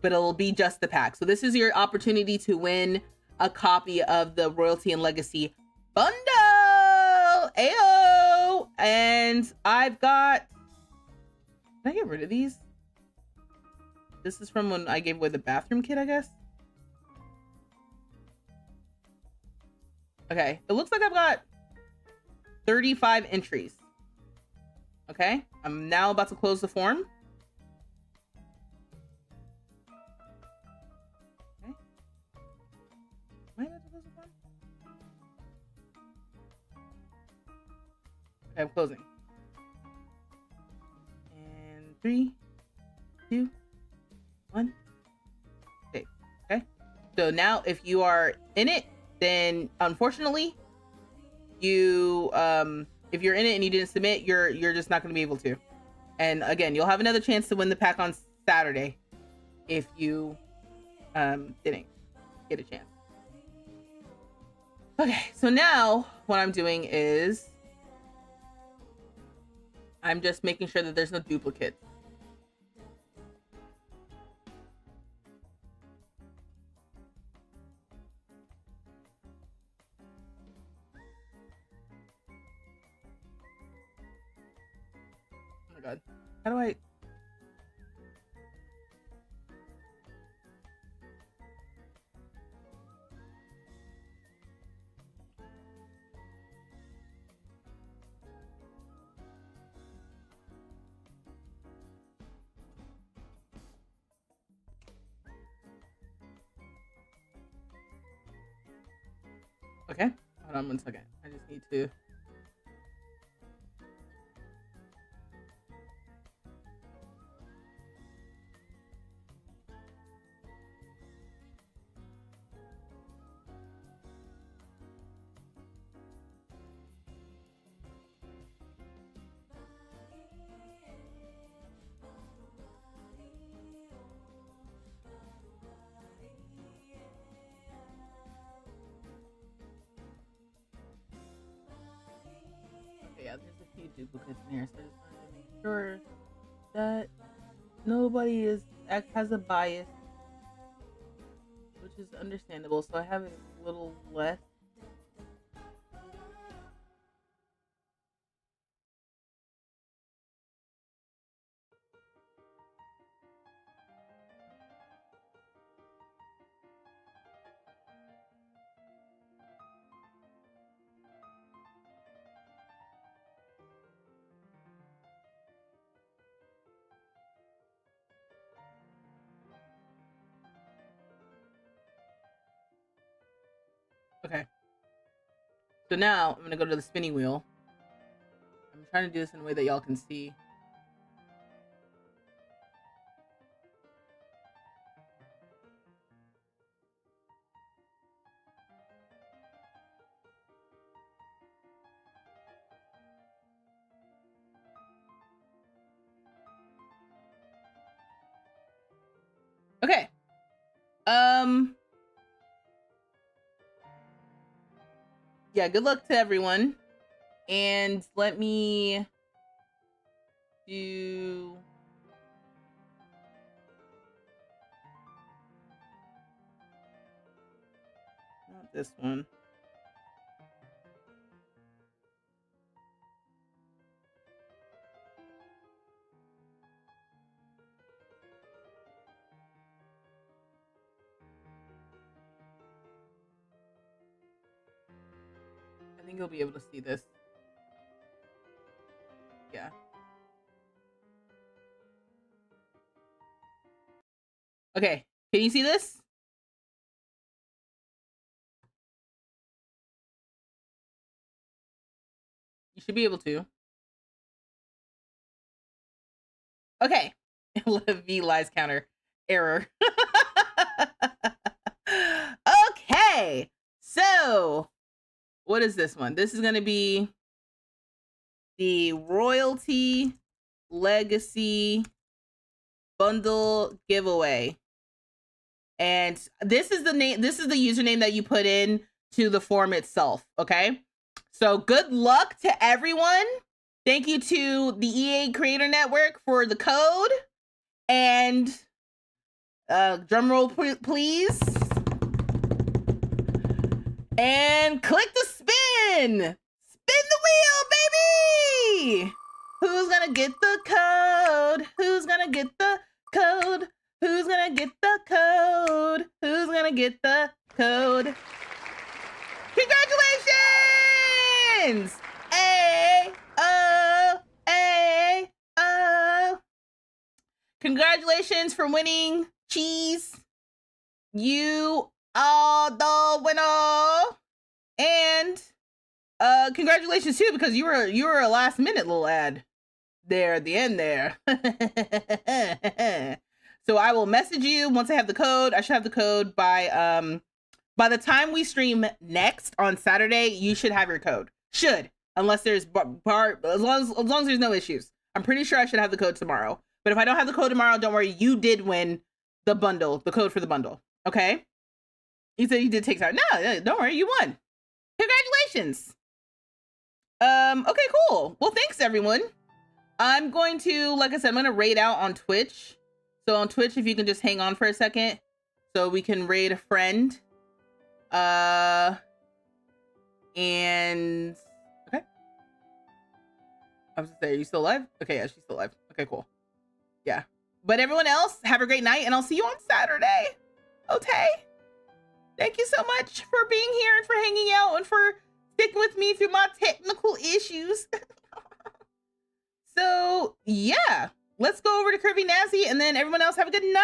Speaker 1: But it'll be just the pack. So this is your opportunity to win a copy of the Royalty and Legacy bundle. Ayo! And I've got... Did I get rid of these? This is from when I gave away the bathroom kit, I guess. Okay, it looks like I've got 35 entries. Okay, I'm now about to close the form. Okay. Am I about to close the form? Okay, I'm closing. And 3, 2, 1. Okay. So now if you are in it, then unfortunately you if you're in it and you didn't submit, you're just not going to be able to. And again, you'll have another chance to win the pack on Saturday if you didn't get a chance. Okay, so now what I'm doing is I'm just making sure that there's no duplicates. God. How do I... Hold on 1 second. I just need to. Yeah, there's a few duplicates in here, so I just wanted to make sure that nobody has a bias, which is understandable. So I have a little less. Okay. So now I'm gonna go to the spinning wheel. I'm trying to do this in a way that y'all can see. Okay. Yeah, good luck to everyone. And let me do not this one. I think you'll be able to see this. Yeah. Okay, can you see this? You should be able to. Okay. V lies counter. Error. Okay. So, what is this one? This is going to be the Royalty Legacy Bundle Giveaway. And this is the name, this is the username that you put in to the form itself, okay? So good luck to everyone. Thank you to the EA Creator Network for the code. And drum roll, please. And click the spin. Spin the wheel, baby. Who's gonna get the code? Who's gonna get the code? Who's gonna get the code? Who's gonna get the code? Congratulations! A-O-A-O. Congratulations for winning, Cheese. You are the winner. And congratulations too, because you were a last minute little ad there at the end there. So I will message you once I have the code. I should have the code by the time we stream next on Saturday. You should have your code. Should, unless there's as long as there's no issues. I'm pretty sure I should have the code tomorrow. But if I don't have the code tomorrow, don't worry. You did win the bundle, the code for the bundle. Okay? You said you did take time. No, don't worry. You won. Congratulations. Okay, cool. Well, thanks everyone. I'm going to, like I said, I'm going to raid out on Twitch. So on Twitch, if you can just hang on for a second so we can raid a friend. And okay. I was gonna say, are you still alive? Okay, yeah, she's still alive. Okay, cool. Yeah. But everyone else, have a great night and I'll see you on Saturday. Okay. Thank you so much for being here and for hanging out and for sticking with me through my technical issues. So yeah, let's go over to Curvy Nazi and then everyone else have a good night.